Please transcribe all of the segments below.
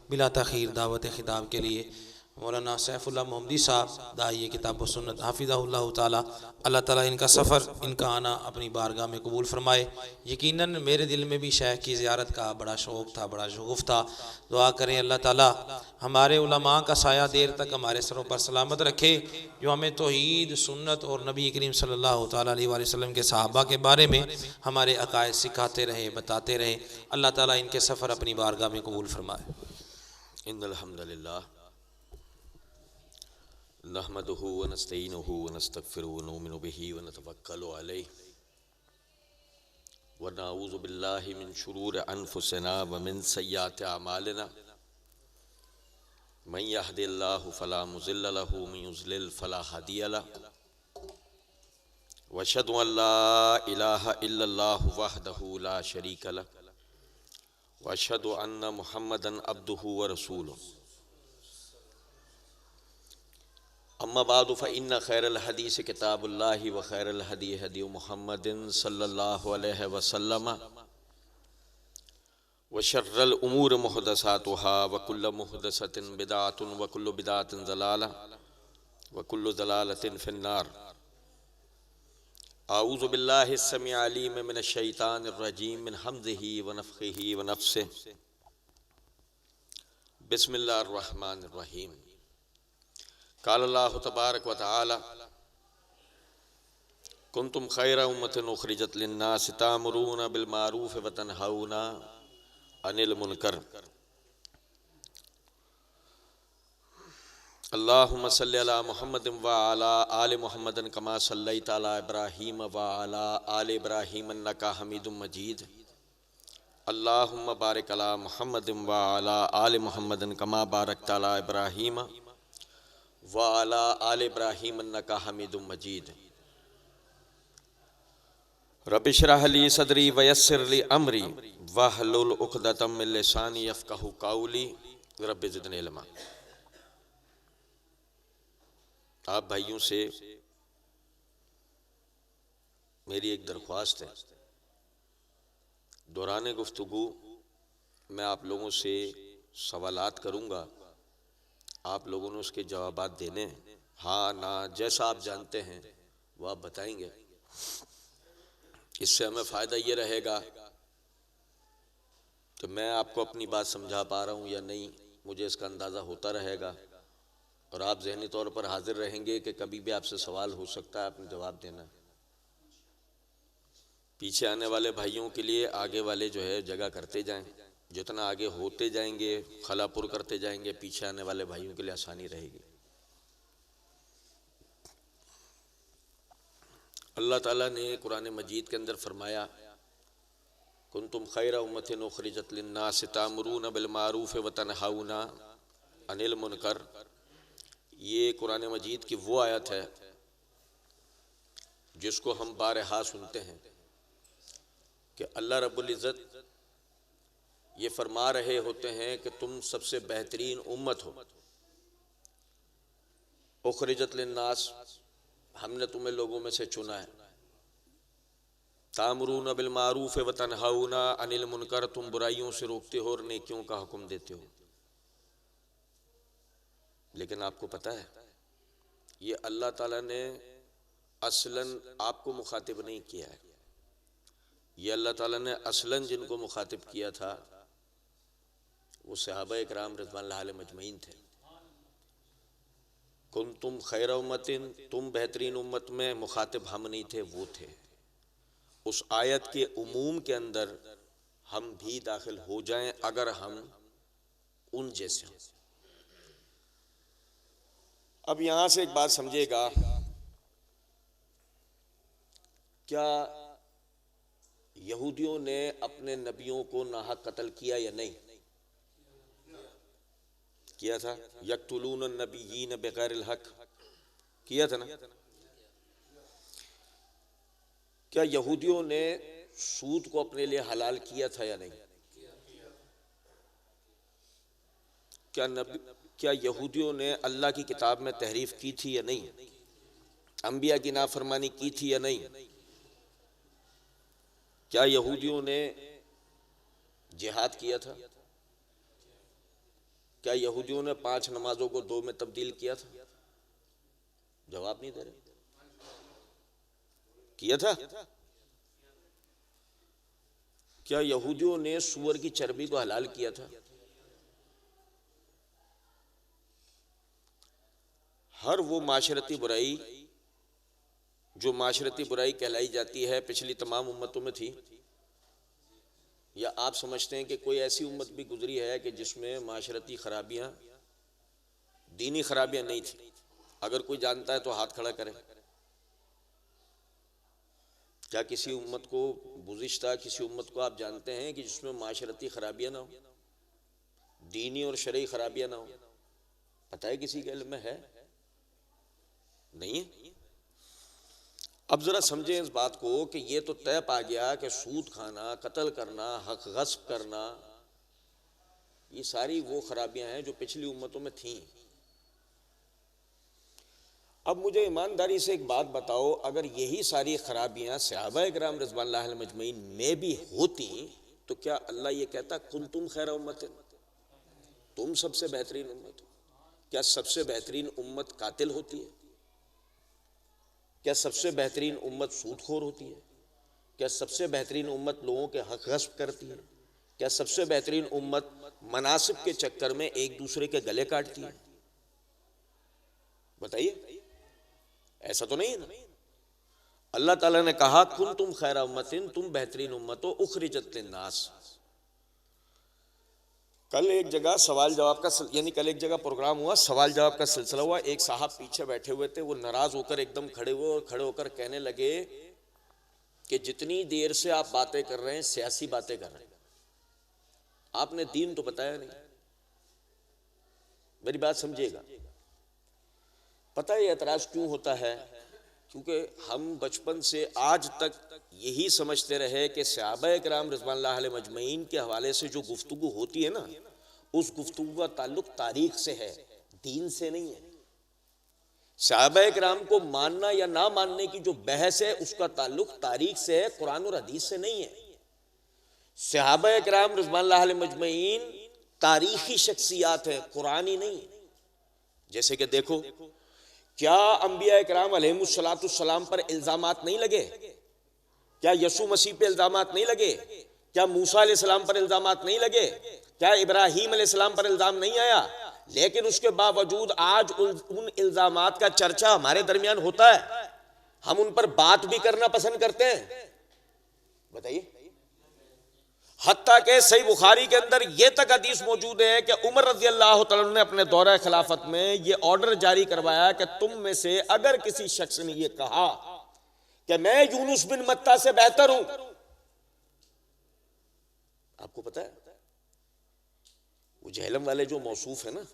बिला तख़ीर दावत खिताब के लिए मौलाना सैफुल्लाह मोहम्मदी साहब दाई किताब व सुन्नत हाफिज़हुल्लाह ताला। अल्लाह ताला इनका सफ़र इनका आना अपनी बारगाह में कबूल फरमाए। यकीनन मेरे दिल में भी शेख की ज़ियारत का बड़ा शौक़ था, बड़ा शगुफ़ था। दुआ करें अल्लाह ताला हमारे उलमा का साया देर तक हमारे सरों पर सलामत रखे, जो हमें तौहीद सुन्नत और नबी करीम सल्लल्लाहु ताला अलैहि वसल्लम के सहाबा के बारे में हमारे अकायद सिखाते रहे, बताते रहे। अल्लाह ताला इनके सफ़र अपनी बारगाह में कबूल फरमाए। इन्नल हम्दुलिल्लाह नहमदुहु व नस्तईनुहु व नस्तगफिरुहु व नुमिनु बिही व नतवक्कलु अलैहि व नऊज़ु बिल्लाहि मिन शुरूरि अनफुसिना व मिन सय्यिआति अमालिना मन यहदिल्लाहु फला मुज़िल्ल लहु व मन युज़लिल फला हादिय लहु व अशहदु अन ला इलाहा इल्लल्लाहु वहदहु ला शरीक लहु व अशहदु अन्न मुहम्मदन अब्दुहु व रसूलुहु। अम्मा बादु फ़इन्न खैरल हदीस किताबुल्लाहि व खैरल हदी हदी मुहम्मदिन सल्लल्लाहु अलैहि वसल्लम व शर्रल उमूर मुहदसातुहा व कुल्लु मुहदसतिन बिदअतुन व कुल्लु बिदअतिन ज़लाला व कुल्लु ज़लालतिन फिन्नार। आऊज़ु बिल्लाहि अस्समीअ अलीम मिनश शैतानिर रजीम मिन हम्ज़िही व नफ़्ख़िही व नफ़्सिही। बिस्मिल्लाहिर रहमानिर रहीम। क़ाल अल्लाहु तबारक व तआला कुन्तुम खैरा उम्मतिन उख़रिजत लिन्नास तामुरूना बिल मारूफ़ व तनहौना अनिल मुनकर। अल्लाहुम्मा सल्लि अला मुहम्मदिन व अला आलि मुहम्मदिन कमा सल्लैता अला इब्राहीम व अला आलि इब्राहीम इन्नका हमीदुम मजीद। अल्लाहुम्मा बारिक अला मुहम्मदिन व अला आलि मुहम्मदिन कमा बारकता अला इब्राहीम व अला आलि इब्राहीम इन्नका हमीदुम मजीद। रब्बि इश्रह ली सदरी व यस्सिर ली अमरी वहलुल उक़दतम मिन लिसानी यफ़क़हू क़ौली रब्बि ज़िदनी इल्मा। आप भाइयों से मेरी एक दरख्वास्त है। दौरान गुफ्तगू मैं आप लोगों से सवालात करूँगा, आप लोगों ने उसके जवाबात देने हैं, हाँ ना, जैसा आप जानते हैं वो आप बताएंगे। इससे हमें फ़ायदा ये रहेगा कि मैं आपको अपनी बात समझा पा रहा हूँ या नहीं, मुझे इसका अंदाज़ा होता रहेगा और आप ज़हनी तौर पर हाजिर रहेंगे कि कभी भी आपसे सवाल हो सकता है, आपने जवाब देना है। पीछे आने वाले भाइयों के लिए आगे वाले जो है जगह करते जाएं, जितना आगे होते जाएंगे खलापुर करते जाएंगे, पीछे आने वाले भाइयों के लिए आसानी रहेगी। अल्लाह ताला ने कुरान मजीद के अंदर फरमाया कुन्तुम खैरा उम्मतिन उख़रिजत लिन्नास तामुरूना बिल मारूफ़ व तनहौना अनिल मुनकर। ये कुरान मजीद की वो आयत है जिसको हम बारहा सुनते हैं कि अल्लाह रब्बुल इज़्ज़त ये फरमा रहे होते हैं कि तुम सबसे बेहतरीन उम्मत हो। उख़रिजत लिन्नास, हमने तुम्हें लोगों में से चुना है। तामुरूना बिल मारूफ़ व तनहौना अनिल मुनकर, तुम बुराइयों से रोकते हो और नेकियों का हुक्म देते हो। लेकिन आपको पता है ये अल्लाह ताला ने असलन आपको मुखातिब नहीं किया है। ये अल्लाह ताला ने असलन जिनको मुखातिब किया था वो सहाबा इकराम रिज़वानुल्लाह अलैहिम अजमईन थे। कुन्तुम खैरा उम्मतिन, तुम बेहतरीन उम्मत में मुखातिब हम नहीं थे, वो थे। उस आयत के उमूम के अंदर हम भी दाखिल हो जाएं अगर हम उन जैसे हों। अब यहां से एक बात समझिएगा, क्या यहूदियों ने अपने नबियों को नाहक कत्ल किया या नहीं किया था? यक़्तुलून नबिय्यीन बिग़ैरिल हक़, किया था ना? क्या यहूदियों ने सूद को अपने लिए हलाल किया था या नहीं? क्या यहूदियों ने अल्लाह की किताब में तहरीफ की थी या नहीं? अंबिया की नाफरमानी की थी या नहीं? क्या यहूदियों ने जिहाद किया था? क्या यहूदियों ने 5 नमाजों को 2 में तब्दील किया था? जवाब नहीं दे रहे। किया था? क्या यहूदियों ने सूअर की चर्बी को हलाल किया था? हर वो माशरती बुराई जो माशरती बुराई कहलाई जाती है पिछली तमाम उम्मतों में थी, या आप समझते हैं कि कोई ऐसी उम्मत भी गुजरी है कि जिसमें माशरती खराबियां, दीनी खराबियां नहीं थी? अगर कोई जानता है तो हाथ खड़ा करें। क्या किसी उम्मत को, गुज़िश्ता किसी उम्मत को आप जानते हैं कि जिसमें माशरती खराबियां ना हो, दीनी और शरई खराबियां ना हो? पता है किसी के इल्म में है? नहीं है। अब जरा समझें इस बात को कि ये तो तय पा गया कि सूद खाना, कत्ल करना, हक गस्ब करना, ये सारी वो खराबियां हैं जो पिछली उम्मतों में थीं। अब मुझे ईमानदारी से एक बात बताओ, अगर यही सारी खराबियां सहाबा किराम रिज़वानुल्लाह अलैहिम अजमईन में भी होती तो क्या अल्लाह ये कहता कुंतुम खैर उम्मत, तुम सबसे बेहतरीन उम्मत हो? क्या सबसे बेहतरीन उम्मत कातिल होती है? क्या सबसे बेहतरीन उम्मत सूदखोर होती है? क्या सबसे बेहतरीन उम्मत लोगों के हक गस्ब करती है? क्या सबसे बेहतरीन उम्मत मनासिब के चक्कर में एक दूसरे के गले काटती है? बताइए, ऐसा तो नहीं है ना। अल्लाह ताला ने कहा कुंतुम खैरा उम्मतिन, तुम बेहतरीन उम्मत हो, उखरिजत लिन्नास। कल एक जगह सवाल जवाब का, यानी कल एक जगह प्रोग्राम हुआ, सवाल जवाब का सिलसिला हुआ। एक साहब पीछे बैठे हुए थे, वो नाराज होकर एकदम खड़े हुए और खड़े होकर कहने लगे कि जितनी देर से आप बातें कर रहे हैं सियासी बातें कर रहे हैं, आपने दीन तो बताया नहीं। मेरी बात समझिएगा। पता है एतराज क्यों होता है? क्योंकि हम बचपन से आज तक यही समझते रहे कि सहाबा किराम रिज़वानुल्लाह अलैहिम अजमईन के हवाले से जो गुफ्तगू होती है ना, उस गुफ्तगू का ताल्लुक तारीख से है, दीन से नहीं है। सहाबा किराम को मानना या ना मानने की जो बहस है उसका ताल्लुक तारीख से है, कुरान और हदीस से नहीं है। सहाबा किराम रिज़वानुल्लाह अलैहिम अजमईन तारीखी शख्सियात है, कुरानी नहीं। जैसे कि देखो, क्या अंबिया किराम अलैहिमुस्सलाम पर इल्जामात नहीं लगे? क्या यसू मसीह पे इल्जामात नहीं लगे? क्या मूसा अलैहिस्सलाम पर इल्जामात नहीं लगे? क्या इब्राहीम अलैहिस्सलाम पर इल्जाम नहीं आया? लेकिन उसके बावजूद आज उन इल्जामात का चर्चा हमारे दरमियान होता है, हम उन पर बात भी करना पसंद करते हैं। बताइए, हत्ता के सही बुखारी के अंदर यह तक हदीस मौजूद है कि उमर रज़ी अल्लाह तआला ने अपने दौरे खिलाफत में यह ऑर्डर जारी करवाया कि तुम में से अगर किसी शख्स ने यह कहा कि मैं यूनुस बिन मत्ता से बेहतर हूं, आपको पता है वो जहलम वाले जो मौसूफ है ना,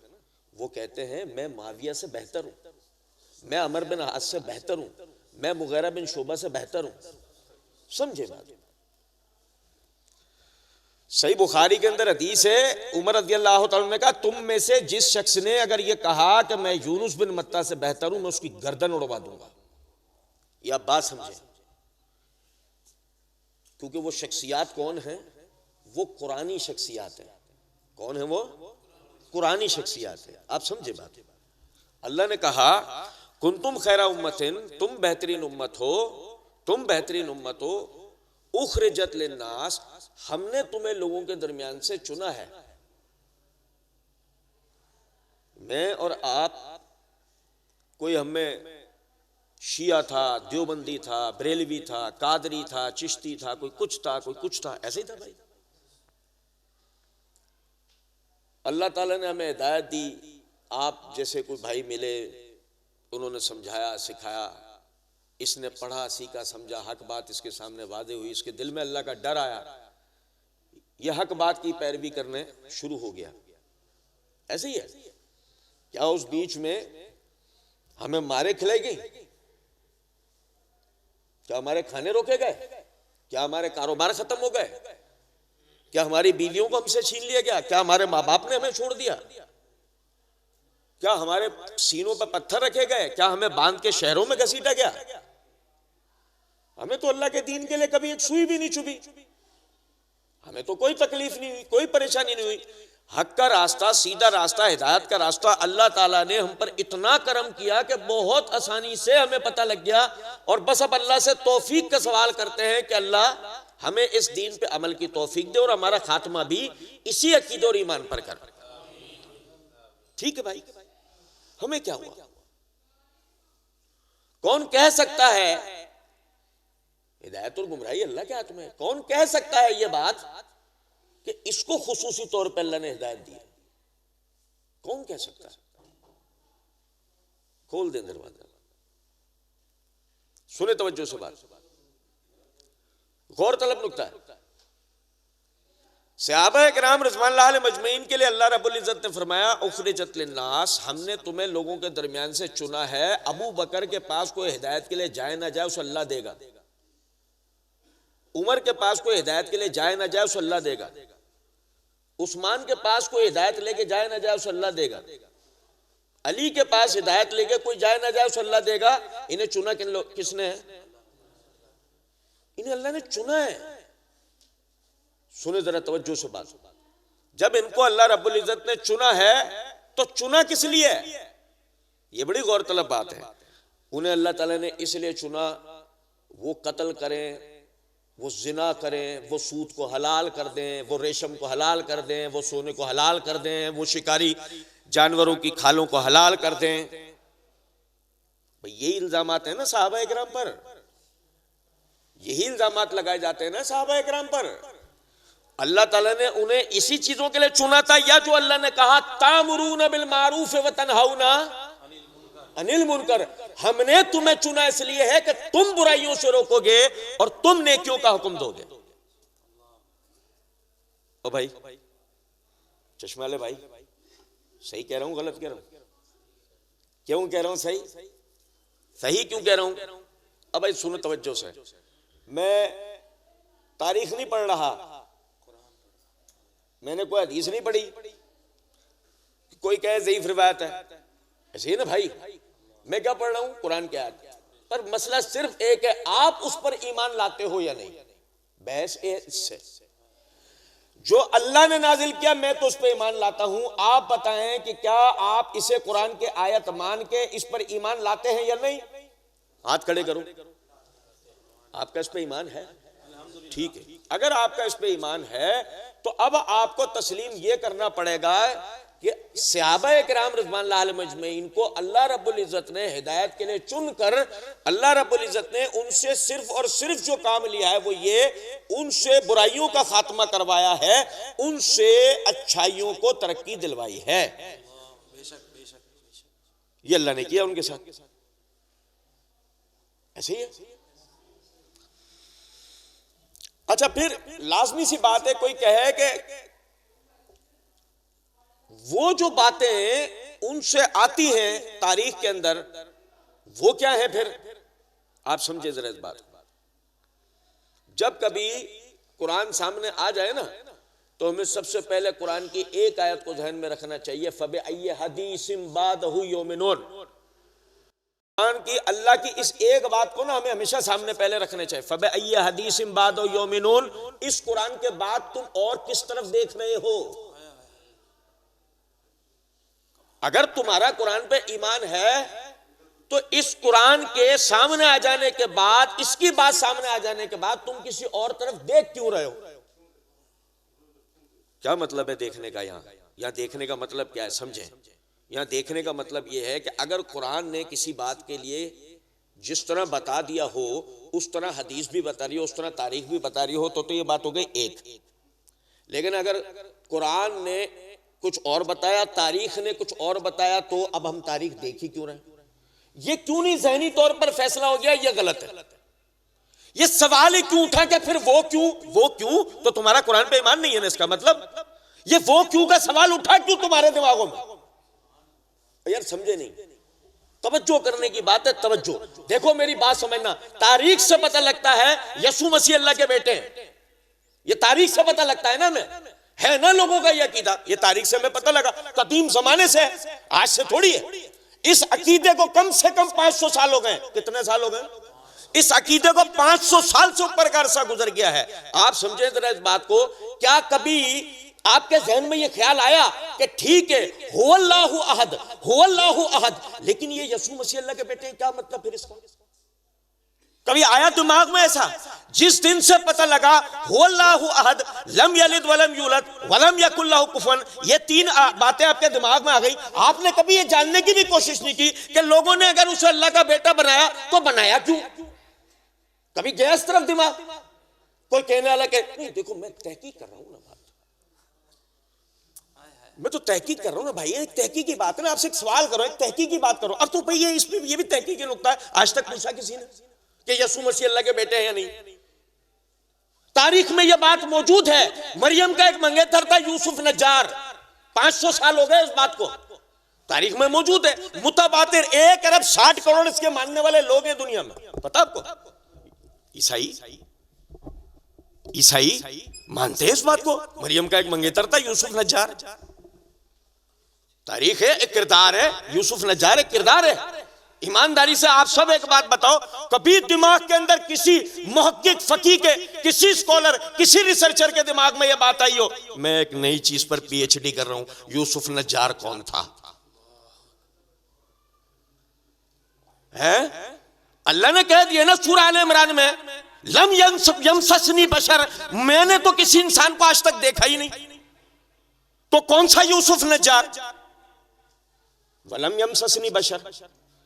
वो कहते हैं मैं माविया से बेहतर हूं, मैं अमर बिन आस से बेहतर हूं, मैं मुगैरा बिन शोबा से बेहतर हूं। समझे बात? सही बुखारी के अंदर हदीस है, उमर रज़ी अल्लाह तआला ने कहा तुम में से जिस शख्स ने अगर ये कहा कि मैं यूनुस बिन मत्ता से बेहतर हूं, मैं उसकी गर्दन उड़वा दूंगा। ये आप बात समझे, क्योंकि वो शख्सियात कौन है? वो कुरानी शख्सियात है। कौन है वो? कुरानी शख्सियात है। आप समझे बात? अल्लाह ने कहा कुंतुम खैरा उम्मतिन, तुम बेहतरीन उम्मत हो, तुम बेहतरीन उम्मत हो, उखरिजत लिन्नास, हमने तुम्हें लोगों के दरमियान से चुना है। मैं और आप, कोई हमें शिया था, देवबंदी था, बरेलवी था, कादरी था, चिश्ती था, कोई कुछ था, कोई कुछ था, ऐसे ही था भाई। अल्लाह ताला ने हमें हिदायत दी, आप जैसे कोई भाई मिले, उन्होंने समझाया, सिखाया, इसने पढ़ा, सीखा, समझा, हक बात इसके सामने वादे हुई, इसके दिल में अल्लाह का डर आया, यह हक बात की पैरवी करने शुरू हो गया। ऐसे ही है क्या? उस बीच में हमें मारे खिलाई गई? क्या हमारे खाने रोके गए? क्या हमारे कारोबार खत्म हो गए? क्या हमारी बीवियों को हमसे छीन लिया गया? क्या हमारे माँ बाप ने हमें छोड़ दिया? क्या हमारे सीनों पर पत्थर रखे गए? क्या हमें बांध के शहरों में घसीटा गया? हमें तो अल्लाह के दीन के लिए कभी एक सुई भी नहीं चुभी। हमें तो कोई तकलीफ नहीं हुई, कोई परेशानी नहीं हुई। हक का रास्ता, सीधा रास्ता, हिदायत का रास्ता अल्लाह ताला ने हम पर इतना करम किया कि बहुत आसानी से हमें पता लग गया। और बस अब अल्लाह से तौफीक का सवाल करते हैं कि अल्लाह हमें इस दीन पे अमल की तौफीक दे और हमारा खात्मा भी इसी अकीदे और ईमान पर कर। ठीक है भाई, हमें क्या हुआ? कौन कह सकता है हिदायत और गुमराही अल्लाह के हाथ में? कौन कह सकता है यह बात कि इसको खुसूसी तौर पर अल्लाह ने हिदायत दी? कौन कह सकता है? खोल दें दरवाजा, सुने तवज्जो से बात, गौर तलब नुक्ता है। सहाबा किराम रिज़वानुल्लाह अलैहिम मजमईन के लिए अल्लाह रब्बुल इज्जत ने फरमाया उखरिजत लिन्नास, हमने तुम्हें लोगों के दरमियान से चुना है। अबू बकर के पास कोई हिदायत के लिए जाए ना जाए उसे अल्लाह देगा, उमर के पास कोई हिदायत के लिए जाए ना जाए उसे अल्लाह देगा, उस्मान के पास कोई हिदायत लेके जाए ना जाए उसे अल्लाह देगा, अली के पास हिदायत लेके कोई जाए ना जाए उसे अल्लाह देगा। इन्हें चुना किसने है? इन्हें अल्लाह ने चुना है। सुने जरा तवज्जो से बात, जब इनको अल्लाह रब्बुल इज्जत ने चुना है तो चुना किस लिए है? ये बड़ी गौरतलब बात है। उन्हें अल्लाह ताला ने इसलिए चुना वो कत्ल करें, वो जिना करें, वो सूद को हलाल कर दें, वो रेशम को हलाल कर दें, वो सोने को हलाल कर दें, वो शिकारी जानवरों की खालों को हलाल कर दें। भाई यही इल्जामात है ना सहाबा इकराम पर, यही इल्जामात लगाए जाते हैं ना सहाबा इकराम पर। अल्लाह ताला ने उन्हें इसी चीजों के लिए चुना था, या जो अल्लाह ने कहा तामुरून बिल मारूफ व तनहाउना अनिल मुनकर, हमने तुम्हें चुना इसलिए है कि तुम बुराइयों से रोकोगे और तुम नेकियों का हुक्म दोगे। ओ भाई चश्मा ले भाई, सही कह रहा हूं गलत कह रहा हूं? क्यों कह रहा हूं सही? सही क्यों कह रहा हूं? अब भाई सुनो तवज्जो से, मैं तारीख नहीं पढ़ रहा, मैंने कोई हदीस नहीं पढ़ी, कोई कहे ज़ईफ रिवायत है, ऐसे ही ना भाई। मैं क्या पढ़ रहा हूं? कुरान की आयत। पर मसला सिर्फ एक है, आप उस पर ईमान लाते हो या नहीं। बहस इससे, जो अल्लाह ने नाजिल किया मैं तो उस पर ईमान लाता हूं, आप बताएं कि क्या आप इसे कुरान के आयत मान के इस पर ईमान लाते हैं या नहीं? हाथ खड़े करो। आपका इस पर ईमान है? ठीक है, अगर आपका इस पर ईमान है तो अब आपको तस्लीम यह करना पड़ेगा कि सहाबा किराम रिज़वानुल्लाह अलैहिम अजमईन को अल्लाह रब्बुल इज्जत ने हिदायत के लिए चुनकर अल्लाह रब्बुल इज्जत ने उनसे सिर्फ और सिर्फ जो काम लिया है वो ये, उनसे बुराइयों का खात्मा करवाया है, उनसे अच्छाइयों को तरक्की दिलवाई है। ये अल्लाह ने किया उनके साथ, ऐसे ही है। अच्छा, फिर लाजमी सी बात है, कोई कहे कि वो जो बातें उनसे आती हैं तारीख के अंदर वो क्या है? फिर आप समझे जरा इस बात। जब कभी कुरान सामने आ जाए ना तो हमें सबसे पहले कुरान की एक आयत को ध्यान में रखना चाहिए, फबे अय्य हदीसिम बादहु युमिनून। कुरान की अल्लाह की इस एक बात को ना हमें हमेशा सामने पहले रखना चाहिए, फबे अय्य हदीसिम बादहु युमिनून। इस कुरान के बाद तुम और किस तरफ देख रहे हो? अगर तुम्हारा कुरान पे ईमान है तो इस कुरान के सामने आ जाने के बाद, इसकी बात सामने आ जाने के बाद तुम किसी और तरफ देख क्यों रहे हो? क्या मतलब है देखने का? यहां देखने का मतलब क्या है समझें। यहां देखने का मतलब यह है कि अगर कुरान ने किसी बात के लिए जिस तरह बता दिया हो, उस तरह हदीस भी बता रही हो, उस तरह तारीख भी बता रही हो, तो ये बात हो गई एक। लेकिन अगर कुरान ने कुछ और बताया, तारीख ने कुछ और बताया, तो अब हम तारीख देख ही क्यों रहे? ये क्यों नहीं ज़हनी तौर पर फैसला हो गया ये गलत है? ये सवाल ही क्यों उठा कि फिर वो क्यों? तो तुम्हारा कुरान पे ईमान नहीं है ना, इसका मतलब ये वो क्यों का सवाल उठा क्यों तुम्हारे दिमागों में? यार समझे नहीं, तवज्जो करने की बात है, तवज्जो। देखो मेरी बात समझना, तारीख से पता लगता है यसू मसीह अल्लाह के बेटे हैं, ये तारीख से पता लगता है ना, है ना लोगों का ये अकीदा, ये तारीख से हमें पता लगा, कदीम जमाने से, आज से थोड़ी है। इस अकीदे को कम से कम 500 साल हो गए। कितने साल हो गए? इस अकीदे को 500 साल से ऊपर का अरसा गुजर गया है। आप समझे जरा इस बात को। क्या कभी आपके जहन में यह ख्याल आया कि ठीक है हुवल्लाहु अहद, हुवल्लाहु अहद, लेकिन ये यीशु मसीह अल्लाह के बेटे, क्या मतलब फिर इसका? कभी आया दिमाग में ऐसा? जिस दिन से पता लगा हुवल्लाहु अहद, लम यलिद वलम यूलद वलम यकुल लहु कुफुवन, ये 3 बातें आपके दिमाग में आ गई, आपने कभी ये जानने की भी कोशिश नहीं की कि लोगों ने अगर उसे अल्लाह का बेटा बनाया तो बनाया क्यों? कभी गया इस तरफ दिमाग? कोई कहने वाला के नहीं, देखो मैं तहकीक कर रहा हूं ना बात, मैं तो तहकीक कर रहा हूं ना भाई, एक तहकीक की बात है ना, आपसे एक सवाल करो, एक तहकीक की बात करो। अब तो भाई ये इसमें ये भी तहकीक की नुक्ता है। आज तक पूछा किसी ने कि यीशु मसीह अल्लाह के बेटे हैं या नहीं? तारीख में यह बात मौजूद है। मरियम का एक मंगेतर था यूसुफ नज्जार, 500 साल हो गए इस बात को, तारीख में मौजूद है। मुतबातिर 1 अरब 60 करोड़ इसके मानने वाले लोग हैं दुनिया में, पता आपको? ईसाई मानते हैं इस बात को। मरियम का एक मंगेतर था यूसुफ नज्जार, तारीख है, एक किरदार है, यूसुफ नज्जार एक किरदार है। ईमानदारी से आप सब एक बात बताओ, कभी दिमाग के अंदर किसी मुहक्किक फकीह के, किसी स्कॉलर, किसी रिसर्चर के दिमाग में यह बात आई हो मैं एक नई चीज पर पीएचडी कर रहा हूं, यूसुफ नज्जार कौन था? है अल्लाह ने कह दिया ना सूरह आले इमरान में, लम यमससनी बशर, मैंने तो किसी इंसान को आज तक देखा ही नहीं। तो कौन सा यूसुफ नज्जार? वलम यमससनी बशर,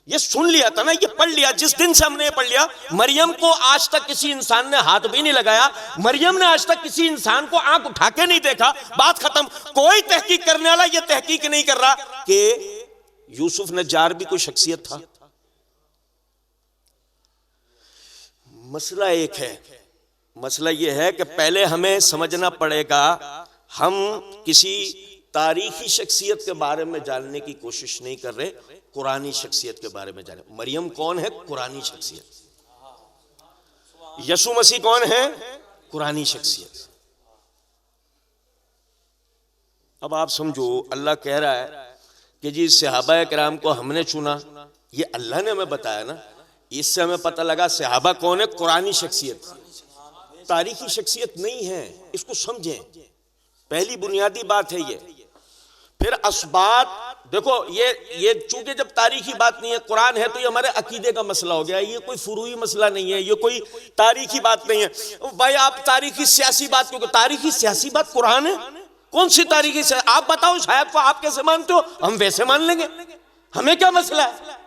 ये सुन लिया था ना, ये पढ़ लिया। जिस दिन से हमने ये पढ़ लिया, मरियम को आज तक किसी इंसान ने हाथ भी नहीं लगाया, मरियम ने आज तक किसी इंसान को आंख उठा के नहीं देखा, बात खत्म। कोई तहकीक करने वाला ये तहकीक नहीं कर रहा कि यूसुफ नज्जार भी कोई शख्सियत था। मसला एक है, मसला यह है कि पहले हमें समझना पड़ेगा, हम किसी तारीखी शख्सियत के बारे में जानने की कोशिश नहीं कर रहे, कुरानी शख्सियत के बारे में जाने। मरियम कौन है? कुरानी शख्सियत। यीशु मसीह कौन है? कुरानी शख्सियत। अब आप समझो, अल्लाह कह रहा है कि जी सहाबा किराम को हमने चुना, ये अल्लाह ने हमें बताया ना, इससे हमें पता लगा सहाबा कौन है? कुरानी शख्सियत, तारीखी शख्सियत नहीं है। इसको समझें, पहली बुनियादी बात है ये। फिर असबात देखो, ये चूंकि जब तारीखी बात नहीं है, कुरान है, तो ये हमारे अकीदे का मसला हो गया, ये कोई फुरूई मसला नहीं है, ये कोई तारीखी बात नहीं है। भाई आप तारीखी सियासी बात क्यों? तारीखी सियासी बात कुरान है, कौन सी तारीखी से? आप बताओ, शायद को आप कैसे मानते हो, हम वैसे मान लेंगे, हमें क्या मसला है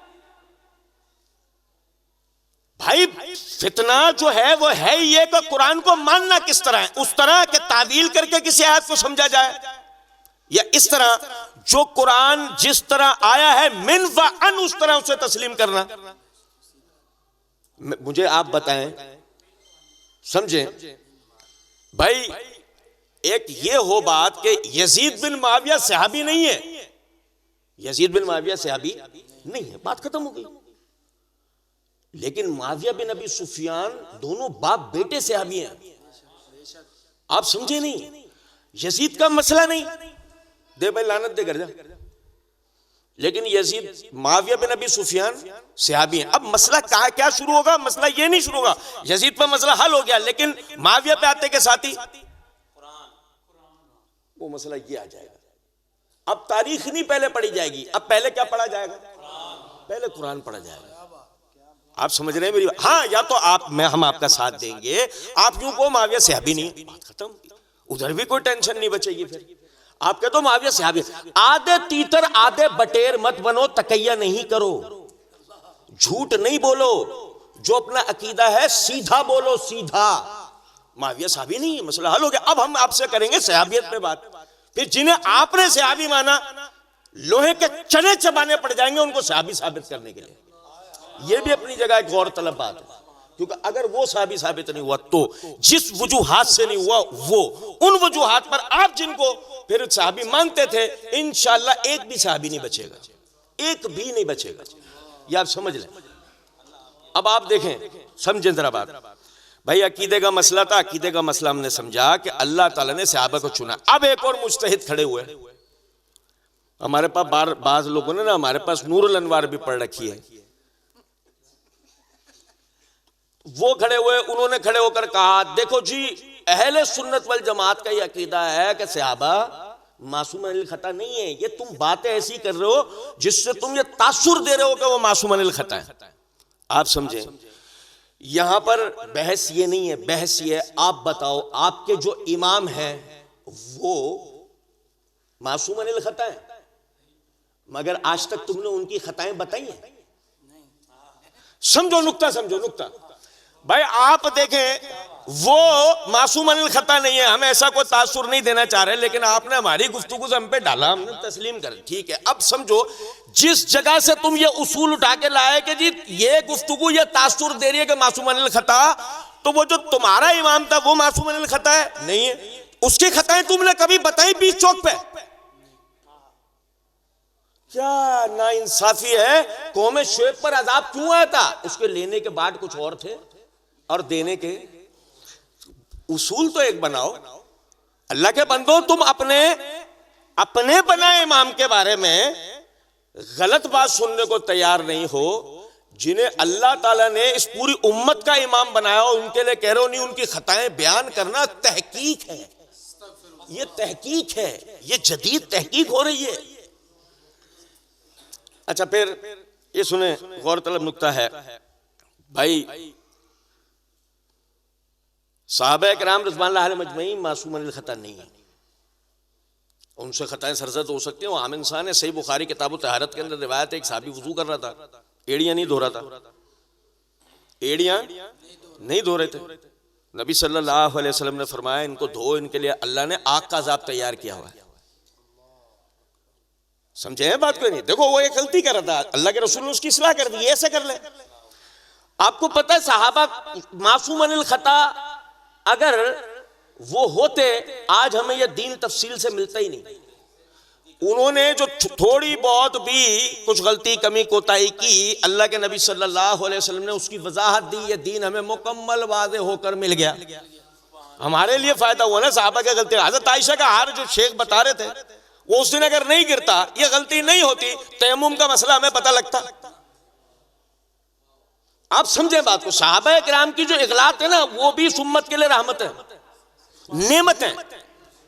भाई? फितना जो है वो है ये कि कुरान को मानना किस तरह है, उस तरह के तावील करके किसी आयत को समझा जाए, या इस तरह जो कुरान जिस तरह आया है मिन व अन, उस तरह उसे तस्लीम करना। मुझे आप बताएं, समझें भाई, एक ये हो बात कि यजीद बिन मुआविया सहाबी नहीं है, यजीद बिन मुआविया सहाबी नहीं है, बात खत्म हो गई। लेकिन मुआविया बिन अबी सुफियान दोनों बाप बेटे सहाबी हैं, आप समझे नहीं? यजीद का मसला नहीं, दे भाई लानत दे कर जा, लेकिन यजीद मुआविया बिन अबी सुफियान सहाबी हैं। अब मसला क्या शुरू होगा? मसला ये नहीं शुरू होगा, यजीद पर मसला हल हो गया, लेकिन मुआविया पे आते के साथ ही वो मसला ये आ जाएगा। अब तारीख नहीं पहले पढ़ी जाएगी, अब पहले क्या पढ़ा जाएगा? पहले कुरान पढ़ा जाएगा। आप समझ रहे हैं मेरी? हाँ, या तो हम आपका साथ देंगे, आप यूं को मुआविया सहाबी नहीं, बात खत्म, उधर भी कोई टेंशन नहीं बचेगी। फिर आप कहते हो मुआविया सहाबी, आधे तीतर आधे बटेर मत बनो, तकैया नहीं करो, झूठ नहीं बोलो, जो अपना अकीदा है सीधा बोलो, सीधा। मुआविया सहाबी नहीं है, मसला हल हो गया। अब हम आपसे करेंगे सहाबियत पे बात। फिर जिन्हें आपने सहाबी माना, लोहे के चने चबाने पड़ जाएंगे उनको सहाबी साबित करने के लिए। यह भी अपनी जगह एक गौरतलब बात है, क्योंकि अगर वो सहाबी साबित नहीं हुआ तो जिस वजूहात से नहीं हुआ, वो उन वजूहात पर आप जिनको फिर सहाबी मानते थे, इंशाअल्लाह एक भी सहाबी नहीं बचेगा, एक भी नहीं बचेगा। ये आप समझ लें। अब आप देखें, समझें जरा बात भाई। अकीदे का मसला था, अकीदे का मसला हमने समझा कि अल्लाह ताला ने सहाबा को चुना। अब एक और मुज्तहिद खड़े हुए। हमारे पास बाज लोगों ने ना, हमारे पास नूरुल अनवार भी पढ़ रखी है, वो खड़े हुए, उन्होंने खड़े होकर कहा, देखो जी अहले सुन्नत वल जमात का ये अकीदा है कि सहाबा मासूम अनिल खता नहीं है। ये तुम बातें ऐसी कर रहे हो जिससे तुम ये तासुर दे रहे हो कि वो मासूम अनिल खता है। आप समझें, यहां पर बहस ये नहीं है, बहस ये है आप बताओ आपके जो इमाम हैं वो मासूम अनिल खता है, मगर आज तक तुमने उनकी खताएं बताई हैं? समझो नुक्ता, समझो नुक्ता भाई। आप देखें वो मासूम अनिल खता नहीं है, हम ऐसा कोई तासुर नहीं देना चाह रहे, लेकिन आपने हमारी गुफ्तगू से हम पे डाला, हमने तस्लीम कर, ठीक है। अब समझो जिस जगह से तुम ये उसूल उठा के लाए कि जी ये गुफ्तगू ये तासुर दे रही है कि मासूम अनिल खता, तो वो जो तुम्हारा इमाम था वो मासूम अनिल खता है? नहीं है। उसकी खताएं तुमने कभी बताई बीच चौक पे? क्या नाइंसाफी है। कौम शुएब पर अजाब क्यों आया था? उसके लेने के बाद कुछ और थे और देने के। उसूल तो एक बनाओ। अल्लाह के बंदो, तुम अपने बनाए इमाम के बारे में गलत बात सुनने को तैयार नहीं हो। जिन्हें अल्लाह ताला ने इस पूरी उम्मत का इमाम बनाया हो उनके लिए कह रहे हो नहीं, उनकी खताएं बयान करना तहकीक है। ये तहकीक है, ये जदीद तहकीक हो रही है। अच्छा, फिर ये सुने, गौरतलब नुक्ता है भाई, सहाबा किराम रिज़वानुल्लाह अलैहिम अजमईन मासूम अनिल खता नहीं है। उनसे खताएं सरजद हो सकती हैं, वो आम इंसान है। सही बुखारी किताब तहारत के अंदर रिवायत है, एक साहबी वुजू कर रहा था, एड़ियां नहीं धो रहा था, एड़ियां नहीं धो रहे थे। नबी सल्लल्लाहु अलैहि वसल्लम ने फरमाया इनको धो, इनके लिए अल्लाह ने आग का अजाब तैयार किया हुआ है। समझे हैं बात को? नहीं, देखो वो एक गलती कर रहा था, अल्लाह के रसूल ने उसकी इस्लाह कर दी, ऐसे कर ले। आपको पता है सहाबा मासूम अनिल खता अगर वो होते, आज हमें यह दीन तफसील से मिलता ही नहीं। उन्होंने जो थोड़ी बहुत भी कुछ गलती कमी कोताही की, अल्लाह के नबी सल्लल्लाहु अलैहि वसल्लम ने उसकी वजाहत दी, ये दीन हमें मुकम्मल वाज़े होकर मिल गया। हमारे लिए फायदा हुआ ना सहाबा की गलती। हज़रत आयशा का हार जो शेख बता रहे थे, वो उस दिन अगर नहीं गिरता, ये गलती नहीं होती, तयम्मुम का मसला हमें पता लगता। आप समझे बात को। सहाबा किराम की जो इगलात है ना, वो भी इस उम्मत के लिए रहमत है, नेमत है।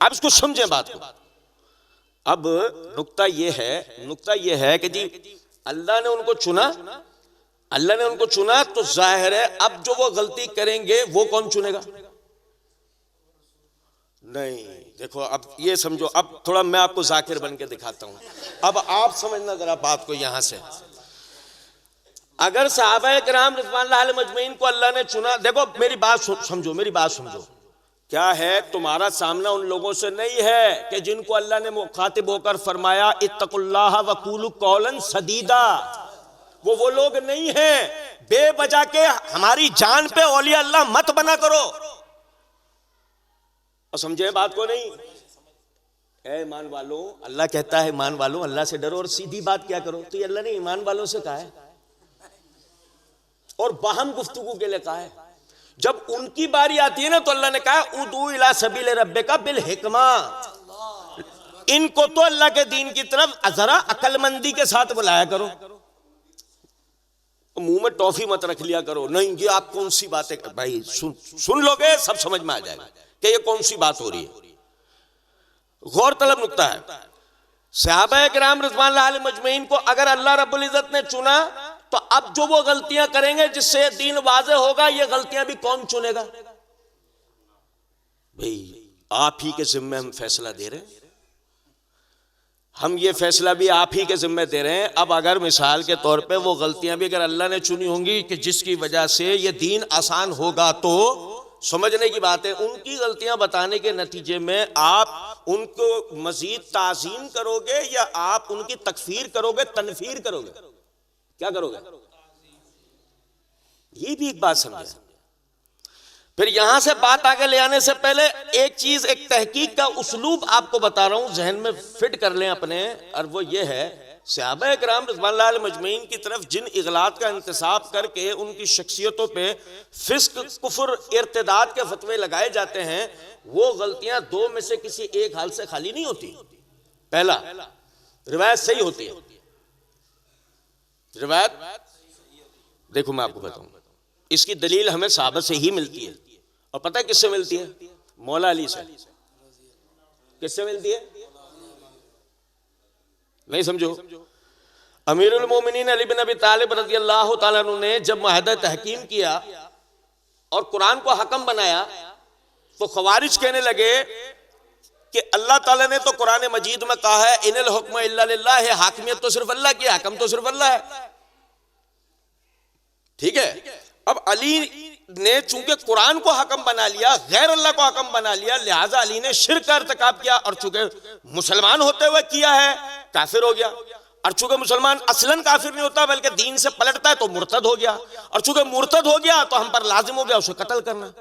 आप इसको समझे बात को। अब नुक्ता ये है कि जी अल्लाह ने उनको चुना, अल्लाह ने उनको चुना, तो जाहिर है अब जो वो गलती करेंगे वो कौन चुनेगा? नहीं, देखो अब ये समझो, अब थोड़ा मैं आपको जाकिर बन के दिखाता हूं। अब आप समझना जरा बात को यहां से। अगर सहाबा किराम रिज़वानुल्लाह अलैहिम अजमईन को अल्लाह ने चुना, देखो मेरी बात समझो, मेरी बात समझो। क्या है, तुम्हारा सामना उन लोगों से नहीं है कि जिनको अल्लाह ने मुखातिब होकर फरमाया इत्तकुल्लाह वक़ूलू कौलन सदीदा। वो लोग नहीं हैं बेवजह के हमारी जान पे औलिया अल्लाह मत बना करो। और समझे बात को? नहीं, ऐ ईमान वालों, अल्लाह कहता है ईमान वालों अल्लाह से डरो और सीधी बात क्या करो। तो ये अल्लाह ने ईमान वालों से कहा है और बाहम गुफ्तगू के लिए कहा है। जब उनकी बारी आती है ना, तो अल्लाह ने कहा उदू इला सबील रब्बिका बिल हिकमा। इनको तो अल्लाह के दीन की तरफ जरा अक्लमंदी के साथ बुलाया करो, मुंह में टॉफी मत रख लिया करो। नहीं, ये आप कौन सी बातें भाई सुन लोगे सब समझ में आ जाएगा कि ये कौन सी बात हो रही है। गौरतलब नुक्ता है, सहाबा किराम रिज़वानुल्लाह अलैहिम अजमईन को अगर अल्लाह रब्बुल इज्जत ने चुना, तो अब जो वो गलतियां करेंगे जिससे दीन वाज़े होगा, ये गलतियां भी कौन चुनेगा? भाई आप ही के जिम्मे हम फैसला दे रहे हैं, हम ये फैसला भी आप ही के जिम्मे दे रहे हैं। अब अगर मिसाल के तौर पे वो गलतियां भी अगर अल्लाह ने चुनी होंगी कि जिसकी वजह से ये दीन आसान होगा, तो समझने की बात है उनकी गलतियां बताने के नतीजे में आप उनको मजीद ताज़ीम करोगे या आप उनकी तकफीर करोगे, तनफीर करोगे? क्या करोगे? ये भी एक बात समझे। फिर यहां से बात आगे ले आने से पहले एक चीज, एक तहकीक का उसलूब आपको बता रहा हूं, जहन में फिट कर लें अपने। और वो ये है, सहाबा किराम रिज़वानुल्लाह अलैहिम अजमईन की तरफ जिन इगलात का इंतसाब करके उनकी शख्सियतों पे फिस्क, कुफ्र, इर्तिदाद के फतवे लगाए जाते हैं, वो गलतियां दो में से किसी एक हाल से खाली नहीं होती। पहला, रिवायत सही होती है। रिवायत देखो मैं आपको बताऊं, इसकी दलील हमें सहाबा से ही मिलती है। और पता है किससे मिलती है? मौला अली से। किससे मिलती है? नहीं समझो। अमीरुल मोमिनीन अली बिन अबी तालिब रज़ियल्लाहु ताला अन्हु ने जब मुआहदा तहकीम किया और कुरान को हकम बनाया तो खवारिज कहने लगे कि अल्लाह ताला ने तो कुरान मजीद में कहा है इनल हुक्म इल्ला लिल्लाह है, हाकिमियत तो सिर्फ अल्लाह की, हकम तो सिर्फ अल्लाह है। ठीक है, अब अली ने चूंकि कुरान को हकम बना लिया, गैर अल्लाह को हकम बना लिया, लिहाजा अली ने शिर्क का इर्तिकाब किया और चूंकि मुसलमान होते हुए किया है काफिर हो गया। और चूंकि मुसलमान असलन काफिर नहीं होता बल्कि दीन से पलटता है तो मुर्तद हो गया, और चूंकि मुर्तद हो गया तो हम पर लाजिम हो गया उसे कत्ल करना।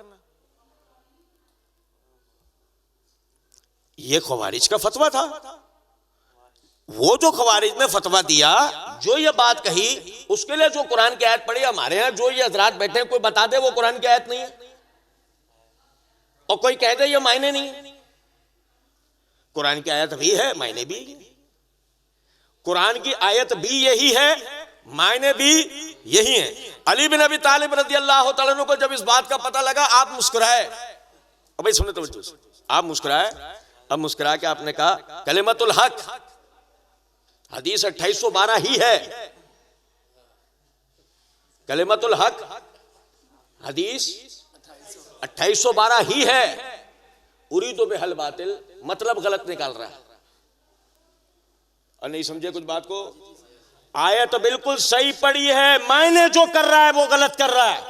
यह खवारिज का फतवा था। वो जो खवारिज ने फतवा दिया, जो ये बात कही, उसके लिए जो कुरान की आयत पढ़ी, हमारे यहां जो ये हजरात बैठे हैं कोई बता दे वो कुरान की आयत नहीं है, और कोई कह दे ये मायने नहीं है। कुरान की आयत भी है, मायने भी है। कुरान की आयत भी यही है, मायने भी यही है। अली बिन अबी तालिब रज़ियल्लाहु ताला अन्हु को जब इस बात का पता लगा, आप मुस्कुराए। अब भाई सुने तवज्जो से, आप मुस्कुराए। अब मुस्कुरा के आपने कहा कलिमतुल हक, हदीस 2812 ही है। कलिमतुल हक हदीस 2812 ही है। उरीदु बिहल बातिल, मतलब गलत निकाल रहा है। और नहीं समझे कुछ बात को? आयत तो बिल्कुल सही पड़ी है, मायने जो कर रहा है वो गलत कर रहा है।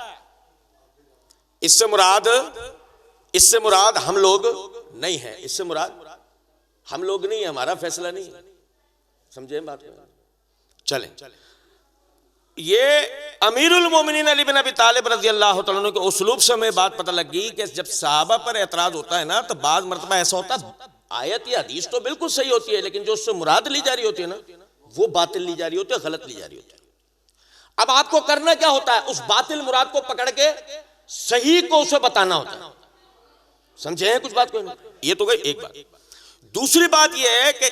इससे मुराद हम लोग नहीं है, इससे मुराद हम लोग नहीं है, हमारा फैसला नहीं है। समझे बात को? चले, ये अमीरुल मोमिनीन अली बिन अबी तालिब रज़ियल्लाहु तआला अन्हु के उस्लूब से हमें बात पता लगी कि जब सहाबा पर एतराज होता है ना, तो बाद मर्तबा ऐसा होता है आयत या हदीस तो बिल्कुल सही होती है, लेकिन जो उससे मुराद ली जा रही होती है ना, वो बातिल ली जा रही होती है, गलत ली जा रही होती है। अब आपको करना क्या होता है? उस बातिल मुराद को पकड़ के सही को उसे बताना होता है। समझे हैं कुछ बात को? ये तो गई एक बात। दूसरी बात यह है कि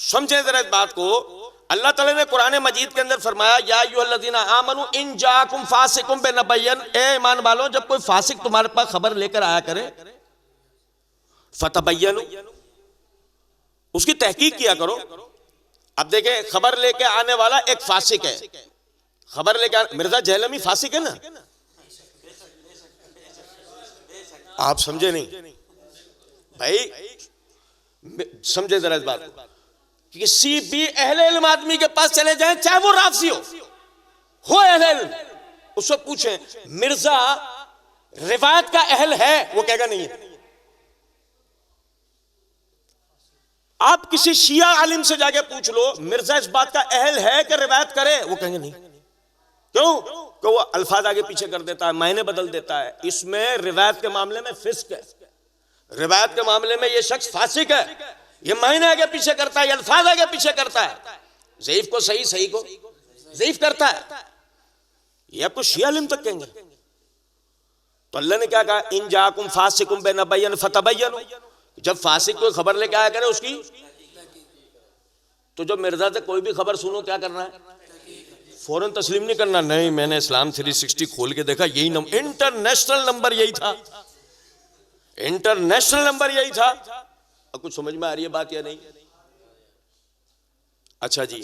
समझे जरा इस बात को, अल्लाह ताला ने कुरान मजीद के अंदर फरमाया या अय्युहल्लज़ीना आमनू इन जाकुम फासिकुम बिनबय्यन, ए ईमान वालों जब कोई फासिक तुम्हारे पास खबर लेकर आया करे, फतबय्यनु, उसकी तहकीक किया करो। अब देखें, खबर लेके आने वाला एक फासिक है, खबर लेके मिर्जा जहलमी फासिक है ना? आप समझे नहीं भाई, समझे जरा इस बात को। किसी भी अहले इल्म आदमी के पास चले जाएं, चाहे वो राफसी हो अहले इल्म, उससे पूछें मिर्जा रिवायत का अहल है, वो कहेगा नहीं है। आप किसी शिया आलिम से जाके पूछ लो मिर्जा इस बात का अहल है कि रिवायत करे, वो कहेंगे नहीं। क्यों? कि वो अल्फाज आगे पीछे कर देता है, मायने बदल देता है। इसमें रिवायत के मामले में फिस्क है, रिवायत के मामले में ये शख्स फासिक है, ये मायने आगे पीछे करता है, ये अल्फाज आगे पीछे करता है, ज़ईफ को सही, सही को ज़ईफ करता है। ये आपको शिया आलिम तक कहेंगे। तो अल्लाह ने क्या कहा? इन जाकुम फासिकुम बिनबय्यन फतबय्यनु, जब फासिक कोई खबर लेके आया करे उसकी, तो जब मिर्जा से कोई भी खबर सुनो क्या करना है? फौरन तस्लीम नहीं करना। नहीं, मैंने इस्लाम 360 खोल के देखा, यही नंबर, इंटरनेशनल नंबर यही था, इंटरनेशनल नंबर यही था। अब कुछ समझ में आ रही है बात या नहीं? अच्छा जी,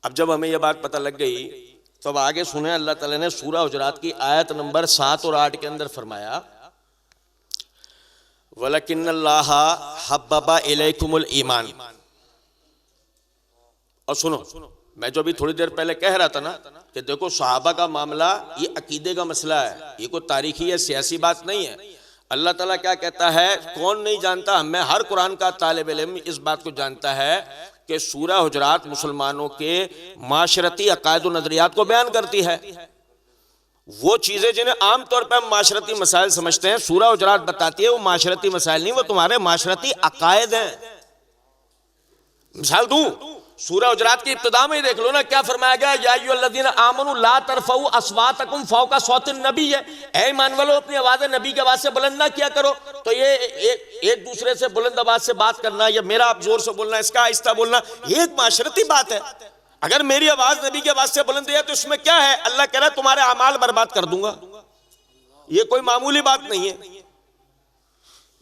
अब जब हमें यह बात पता लग गई तो अब आगे सुने, अल्लाह ताला ने सूरह हुजरात की आयत नंबर 7 और 8 के अंदर फरमाया वलकिन्नल्लाह हब्बबा इलैकुमुल ईमान। और सुनो, मैं जो अभी थोड़ी देर पहले कह रहा था ना कि देखो सहाबा का मामला ये अकीदे का मसला है, ये कोई तारीखी या सियासी बात नहीं है। अल्लाह ताला क्या कहता है, कौन नहीं जानता, मैं हर कुरान का तालिब इल्म इस बात को जानता है कि सूरह हुजरात मुसलमानों के माशरती अकायद और नजरियात को बयान करती है। वो चीज़ें जिन्हें आमतौर पर हम माशरती मसाइल समझते हैं, सूरह हुजरात बताती है वो माशरती मसाइल नहीं, वो तुम्हारे माशरती अकायद हैं। मिसाल दूं, सूरह हुजरात की इब्तिदा में ही देख लो ना, क्या फरमाया गया? या अय्युहल्लज़ीना आमनू ला तरफऊ अस्वातकुम फौका सौतिन नबी है, ऐ ईमान वालों अपनी आवाज़ें नबी की आवाज़ से बुलंद ना किया करो। तो ये एक दूसरे से बुलंद आवाज़ से बात करना, या मेरा आप जोर से बोलना, इसका आहिस्ता बोलना, ये एक माशरती बात है। अगर मेरी आवाज नबी की आवाज से बुलंद है तो इसमें क्या है? अल्लाह कह रहा है तुम्हारे अमाल बर्बाद कर दूंगा। ये कोई मामूली बात नहीं है,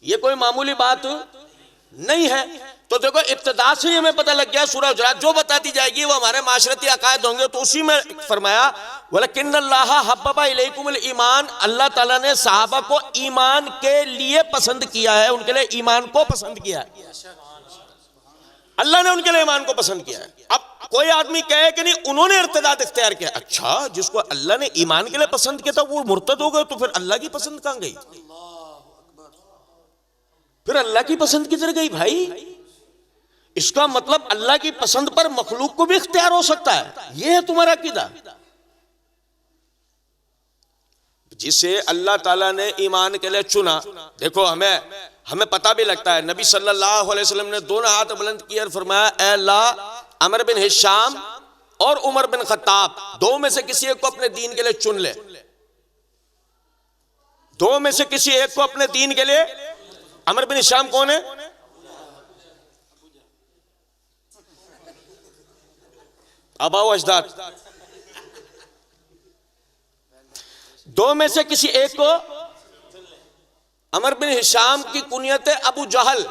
ये कोई मामूली बात नहीं है। तो देखो इब्तिदा से ही हमें पता लग गया सूरह हुजरात जो बताती जाएगी वो हमारे माशरती अकायद होंगे। तो उसी में फरमाया वलकिन्नल्लाह हब्बबा इलैकुमुल ईमान, अल्लाह ताला ने सहाबा को ईमान के लिए पसंद किया है, उनके लिए ईमान को पसंद किया है। अल्लाह ने उनके लिए ईमान को पसंद किया है। अब कोई आदमी कहे कि नहीं उन्होंने इर्तिदाद इख्तियार किया, अच्छा जिसको अल्लाह ने ईमान के लिए पसंद किया था वो मुर्तद हो गए, तो फिर अल्लाह की पसंद कहां गई? फिर अल्लाह की पसंद किधर गई भाई? इसका मतलब अल्लाह की पसंद पर मखलूक को भी इख्तियार हो सकता है। यह है तुम्हारा अकीदा। जिसे अल्लाह ताला ने ईमान के लिए चुना, देखो हमें पता भी लगता है, नबी सल्लल्लाहु अलैहि वसल्लम ने दोनों हाथ बुलंद किए और फरमाया ऐ अल्लाह, अमर बिन हिशाम और उमर बिन खत्ताब दो में से किसी एक को अपने दीन के लिए चुन ले। दो में से किसी एक को अपने दीन के लिए। अमर बिन हिशाम कौन है? आबाओ अजदाद। दो में से किसी एक को। अमर बिन हिशाम की कुनियत है अबू जहल,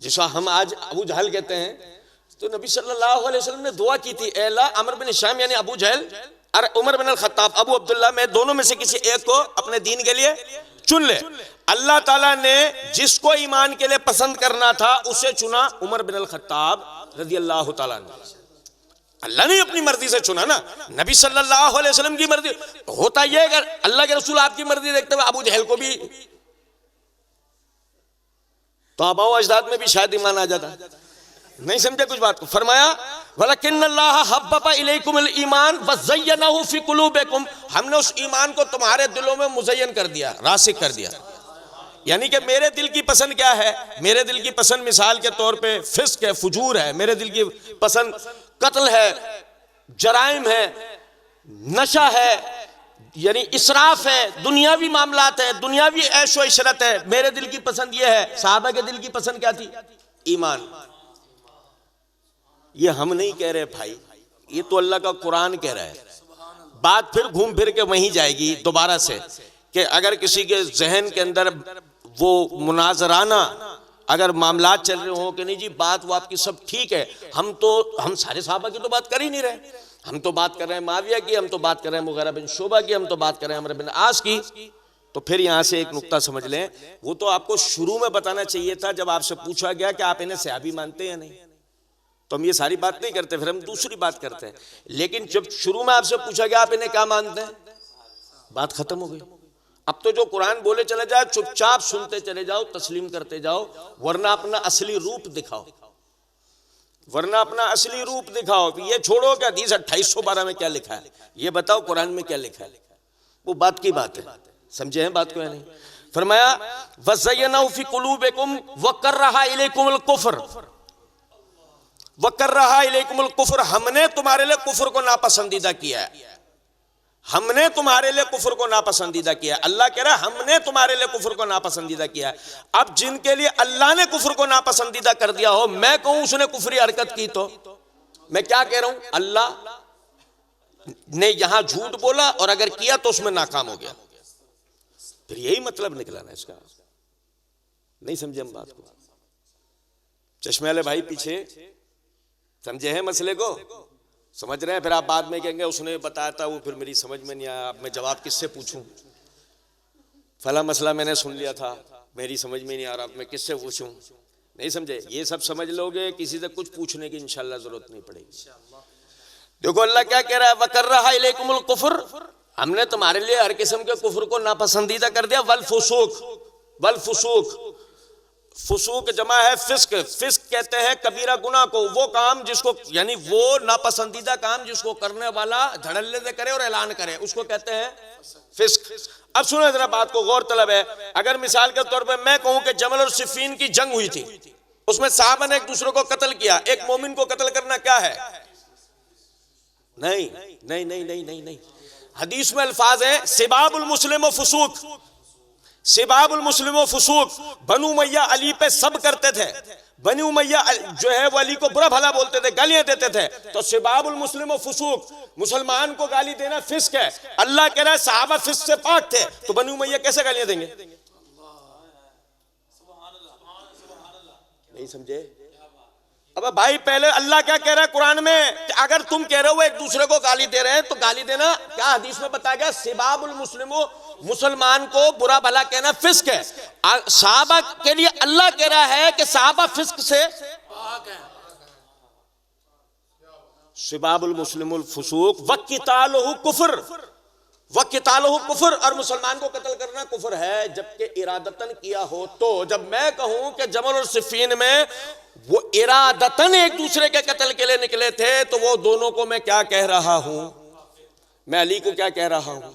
जिसको हम आज अबू जहल कहते हैं। तो नबी सल्लल्लाहु अलैहि वसल्लम ने दुआ की थी, ए अल्लाह अमर बिन हिशाम यानी अबू जहल और उमर बिन अल-खत्ताब अबू अब्दुल्लाह में दोनों में से किसी एक को अपने दीन के लिए चुन ले। अल्लाह ताला ने जिसको ईमान के लिए पसंद करना था उसे चुना, उमर बिन अल-खत्ताब रज़ियल्लाहु ताला अन्हु। अल्लाह ने अपनी मर्जी से चुना ना, नबी सल्लल्लाहु अलैहि वसल्लम की मर्जी होता यह, अगर अल्लाह के रसूल आपकी मर्जी देखते हुए अबू जहल को भी, तो आबाओ अजदाद में भी शायद ईमान आ जाता। नहीं समझे कुछ बात को? फरमाया वलकिन्नल्लाह हब्बबा इलैकुमुल ईमान वज़य्यनहु फी कुलूबिकुम, हमने उस ईमान को तुम्हारे दिलों में मुज़य्यन कर दिया, रासिक कर दिया। यानी कि मेरे दिल की पसंद क्या है? मेरे दिल की पसंद मिसाल के तौर पे फिस्क है, फुजूर है। मेरे दिल की पसंद कत्ल है, जराइम है, नशा है, यानी इसराफ है, दुनियावी मामलात है, दुनियावी ऐशो इशरत है। मेरे दिल की पसंद यह है। साहबा के दिल की पसंद क्या थी? ईमान। ये हम नहीं कह रहे भाई, ये तो अल्लाह का कुरान कह रहा है। बात फिर घूम फिर के वहीं जाएगी दोबारा से कि अगर किसी के जहन के अंदर वो मुनाजराना अगर मामलात चल रहे हो कि नहीं जी बात वो आपकी सब ठीक है, हम सारे साहबा की तो बात कर ही नहीं रहे। हम तो बात कर रहे हैं माविया की, हम तो बात कर रहे हैं मुगीरा बिन शुबा की, हम तो बात कर रहे हैं अमर बिन आस की। तो फिर यहां से एक नुक्ता समझ लें, वो तो आपको शुरू में बताना चाहिए था जब आपसे पूछा गया कि आप इन्हें सहाबी मानते हैं नहीं, तो हम ये सारी बात नहीं करते, फिर हम दूसरी बात करते हैं। लेकिन जब शुरू में आपसे पूछा गया आप इन्हें क्या मानते हैं, बात खत्म हो गई। अब तो जो कुरान बोले चले जाओ, चुपचाप सुनते चले जाओ, तस्लीम करते जाओ, वरना अपना असली रूप दिखाओ, वरना अपना असली रूप दिखाओ। ये छोड़ो कि हदीस 2812 में क्या लिखा है, ये बताओ कुरान में क्या लिखा है। वो बात की बात है, समझे हैं बात को या नहीं? फरमाया वज़य्यनहु फी कुलूबिकुम वकर्रहा इलैकुमुल कुफ्र, वकर्रहा इलैकुमुल कुफ्र, हमने तुम्हारे लिए कुफ्र को नापसंदीदा किया है। हमने तुम्हारे लिए कुफ्र को नापसंदीदा किया। अल्लाह कह रहा है हमने तुम्हारे लिए कुफ्र को नापसंदीदा किया है। अब जिनके लिए अल्लाह ने कुफ्र को नापसंदीदा कर दिया हो, मैं कहूं उसने कुफ्री हरकत की, तो मैं क्या कह रहा हूं? अल्लाह ने यहां झूठ बोला और अगर किया तो उसमें नाकाम हो गया। फिर यही मतलब निकला ना इसका। नहीं समझे हम बात को? चश्मे वाले भाई पीछे समझे हैं मसले को, समझ रहे हैं? फिर आप बाद में कहेंगे उसने बताया था वो फिर मेरी समझ में नहीं आया, अब मैं जवाब किससे पूछूं? फला मसला मैंने सुन लिया था, मेरी समझ में नहीं आ रहा, मैं किससे पूछूं? नहीं समझे? ये सब समझ लोगे, किसी से कुछ पूछने की इंशाल्लाह जरूरत नहीं पड़ेगी। देखो अल्लाह क्या कह रहा है, वकर्रहा इलैकुमुल कुफ्र, हमने तुम्हारे लिए हर किस्म के कुफ्र को नापसंदीदा कर दिया। वल फुसूक, वल फुसूक, फुसूक जमा है फिस्क। फिस्क कहते हैं कबीरा गुनाह को, वो काम जिसको यानी वो नापसंदीदा काम जिसको करने वाला धड़ल्ले से करे और ऐलान करे, उसको कहते हैं फिस्क। अब सुनो जरा बात को, गौर तलब है। अगर मिसाल के तौर पे मैं कहूं कि जमल और सिफीन की जंग हुई थी, उसमें साहबा ने एक दूसरे को कत्ल किया, एक मोमिन को कत्ल करना क्या है? नहीं नहीं नहीं नहीं नहीं नहीं। हदीस में अल्फाज है सिबाबुल मुस्लिम व फुसूक, सिबाबुल मुस्लिम व फुसूक। बनु मैया अली पे सब करते थे, बनी उमैया जो है वो अली को बुरा भला बोलते थे, गालियां देते थे। तो सिबाबुल मुस्लिम व फुसूक, मुसलमान को गाली देना फिस्क है। अल्लाह कह रहा है सहाबा फिस्क से पाक थे, तो बनी उमैया कैसे गालियां देंगे? नहीं समझे? अब भाई पहले अल्लाह क्या कह रहा है कुरान में कि अगर तुम कह रहे हो एक दूसरे को गाली दे रहे हैं तो गाली देना क्या हदीस में बताया गया? सिबाबुल मुस्लिमो, मुसलमान को बुरा भला कहना फिस्क है। सहाबा के लिए अल्लाह कह रहा है कि सहाबा फिस्क से पाक है। सिबाबुल मुस्लिमुल फुसूक व क़ितालुहु कुफ्र, व क़ितालुहु कुफ्र, और मुसलमान को कत्ल करना कुफ्र है जबकि इरादतन किया हो तो। जब मैं कहूं कि जमल और सिफ़ीन में वो इरादतन एक दूसरे के कत्ल के लिए निकले थे, तो वो दोनों को मैं क्या कह रहा हूं? मैं अली को क्या कह रहा हूं?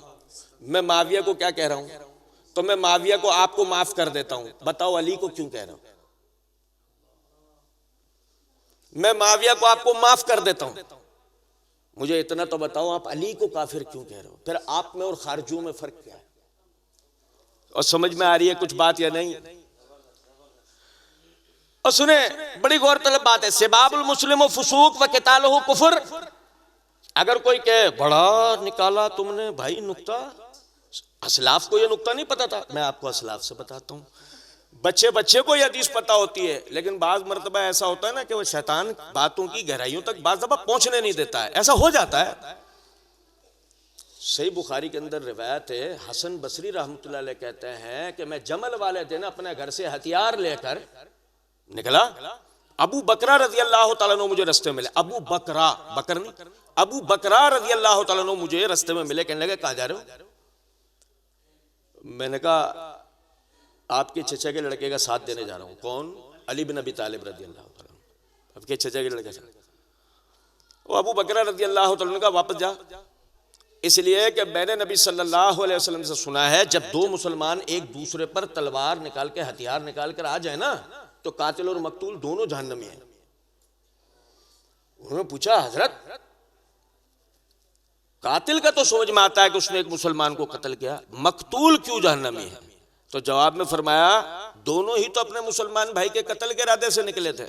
मैं माविया को क्या कह रहा हूं? तो मैं माविया को आपको माफ कर देता हूं, बताओ अली को क्यों कह रहा हूं? मैं माविया को आपको माफ कर देता हूं, मुझे इतना तो बताओ आप अली को काफिर क्यों कह रहे हो? फिर आप में और खारजू में फर्क क्या है? और समझ में आ रही है कुछ बात या नहीं? और सुने, बड़ी गौरतलब बात है, सिबाबुल मुस्लिम फुसूक व क़ितालुहु कुफ्र। अगर कोई कहे बड़ा निकाला तुमने भाई नुक्ता, असलाफ को यह नुक्ता नहीं पता था, मैं आपको असलाफ से बताता हूं। बच्चे को यह हदीस पता होती है, लेकिन बाज मर्तबा ऐसा होता है ना कि वो शैतान बातों की गहराइयों तक बाज दफा पहुंचने नहीं देता है, ऐसा हो जाता है। सही बुखारी के अंदर रिवायत है, हसन बसरी रहमतुल्लाह अलैह कहते हैं कि मैं जमल वाले दिन अपने घर से हथियार लेकर निकला, अबू बकरा रज़ी अल्लाह तआला अन्हु मुझे रास्ते में मिले। अबू बकरा, बकर नहीं, अबू बकरा रज़ी अल्लाह तआला अन्हु मुझे रास्ते में मिले। कहने लगे कहाँ जा रहे हो? मैंने कहा आपके चचा के लड़के का साथ देने जा रहा हूं। कौन? अली बिन अबी तालिब रज़ी अल्लाह तआला अन्हु, आपके चचा के लड़के से। वो अबू बकरा रज़ी अल्लाह तआला अन्हु का वापस जा, इसलिए कि मैंने नबी सल्लल्लाहु अलैहि वसल्लम से सुना है जब दो मुसलमान एक दूसरे पर तलवार निकाल के हथियार निकाल कर आ जाए ना, तो कातिल और मकतूल दोनों जहन्नमी हैं। उन्होंने पूछा हजरत कातिल का तो समझ में आता है कि उसने एक मुसलमान को कत्ल किया, मकतूल क्यों जहन्नमी है? तो जवाब में फरमाया दोनों ही तो अपने मुसलमान भाई के कत्ल के इरादे से निकले थे।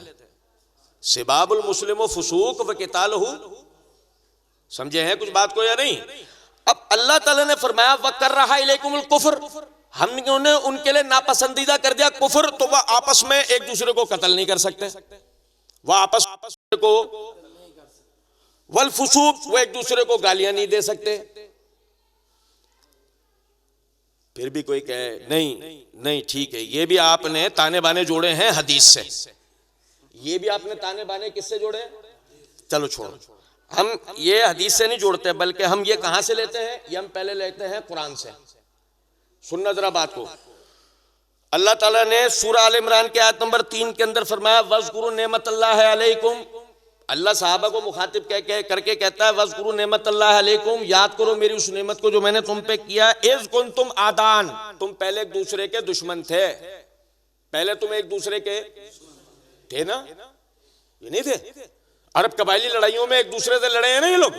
सिबाबुल मुस्लिम फुसूक व क़ितालुहु, समझे हैं कुछ बात को या नहीं? अब अल्लाह ताला ने फरमाया वकर्रहा इलैकुमुल कुफ्र, हमने उनके लिए नापसंदीदा कर दिया कुफ्र, तो वह आपस में एक दूसरे को कत्ल नहीं कर सकते, वह आपस को वल फुसूक, वो एक दूसरे को गालियां नहीं दे सकते। फिर भी कोई कहे नहीं ठीक है, ये भी आपने ताने बाने जोड़े हैं हदीस से, ये भी आपने ताने बाने किससे जोड़े? चलो छोड़ो, हम ये हदीस से नहीं जोड़ते, बल्कि हम ये कहां से लेते हैं? ये हम पहले लेते हैं कुरान से। सुनना जरा बात को। अल्लाह ताला ने सूरह आल इमरान के आयत नंबर 3 के अंदर फरमाया वज़कुरू नेमतल्लाहि अलैकुम। अल्लाह सहाबा को मुखातिब करके कहता है वज़कुरू नेमतल्लाहि अलैकुम, याद करो मेरी उस नेमत को जो मैंने तुम पे किया। इज़ कुंतुम आदान, तुम पहले एक दूसरे के दुश्मन थे, पहले तुम एक दूसरे के थे ना, ये नहीं थे? अरब कबायली लड़ाइयों में एक दूसरे से लड़े हैं ना ये लोग।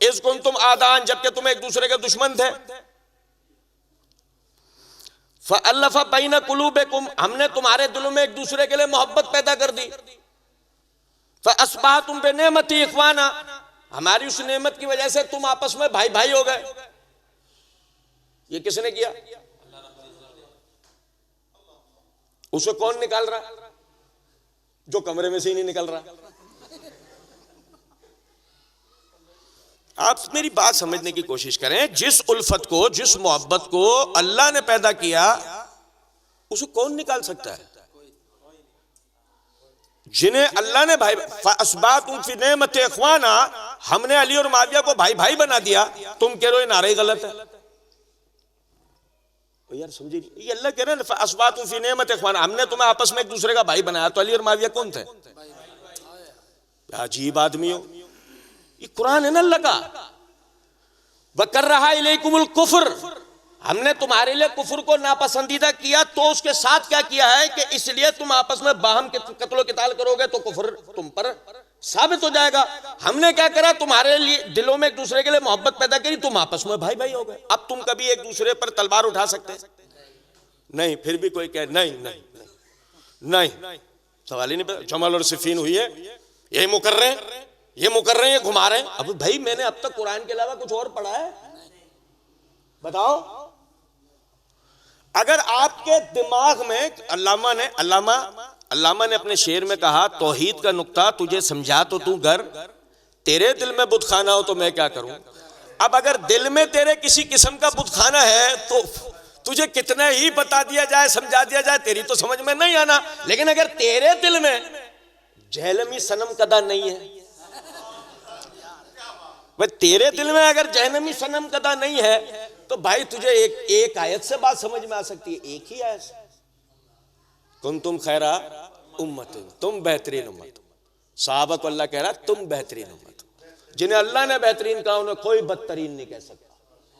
इज़ कुंतुम आदान, जबकि तुम एक दूसरे के दुश्मन थे। फ़अल्लफ़ बैन कुलूबिकुम, हमने तुम्हारे दिलों में एक दूसरे के लिए मोहब्बत पैदा कर दी। फ़अस्बहतुम बिनेमती इख़वाना, हमारी उस नेमत की वजह से तुम आपस में भाई भाई हो गए। ये किसने किया? उसे कौन निकाल रहा? जो कमरे में से ही नहीं निकल रहा। आप मेरी बात समझने की कोशिश करें, जिस उल्फत को, जिस मोहब्बत को अल्लाह ने पैदा किया, उसे कौन निकाल सकता है? जिन्हें अल्लाह ने भाई फ़अस्बहतुम फ़ी नेमति इख़वाना, हमने अली और माविया को भाई भाई बना दिया, तुम कह रहे हो ये नारे गलत है। यार समझिए, ये अल्लाह कह रहे हैं फ़अस्बहतुम फ़ी नेमति इख़वाना, हमने तुम्हें आपस में एक दूसरे का भाई बनाया, तो अली और माविया कौन थे? अजीब आदमी हो। ये कुरान है ना अल्लाह का। वकर्रहा इलैकुमुल कुफ्र, हमने तुम्हारे लिए कुफ्र को नापसंदीदा किया, तो उसके साथ क्या किया है कि इसलिए तुम आपस में बाहम के कत्लो किताल करोगे तो कुफ्र तुम पर साबित हो जाएगा। हमने क्या करा? तुम्हारे लिए दिलों में एक दूसरे के लिए मोहब्बत पैदा करी, तुम आपस में भाई भाई हो गए। अब तुम कभी एक दूसरे पर तलवार उठा सकते नहीं। फिर भी कोई कहे नहीं, सवाल ही नहीं। जमल और सिफीन हुई है, यही मुकर रहे हैं, ये घुमा रहे हैं। अब भाई मैंने अब तक कुरान के अलावा कुछ और पढ़ा है? बताओ। अगर आपके दिमाग में अल्लामा ने अपने शेर में कहा, तौहीद का नुक्ता तुझे समझा तो तू गर, तेरे दिल में बुतखाना हो तो मैं क्या करूं। अब अगर दिल में तेरे किसी किस्म का बुतखाना है तो तुझे कितना ही बता दिया जाए, समझा दिया जाए, तेरी तो समझ में नहीं आना। लेकिन अगर तेरे दिल में जहलमी सनम कदा नहीं है, भाई तेरे दिल में अगर जहनमी सनम कदा नहीं है तो भाई तुझे एक आयत से बात समझ में आ सकती है, एक ही आयत से। कुंतुम खैरा उम्मत, तुम बेहतरीन उम्मत। सहाबा को अल्लाह कह रहा तुम बेहतरीन उम्मत। जिन्हें अल्लाह ने बेहतरीन कहा उन्हें कोई बदतरीन नहीं कह सकता,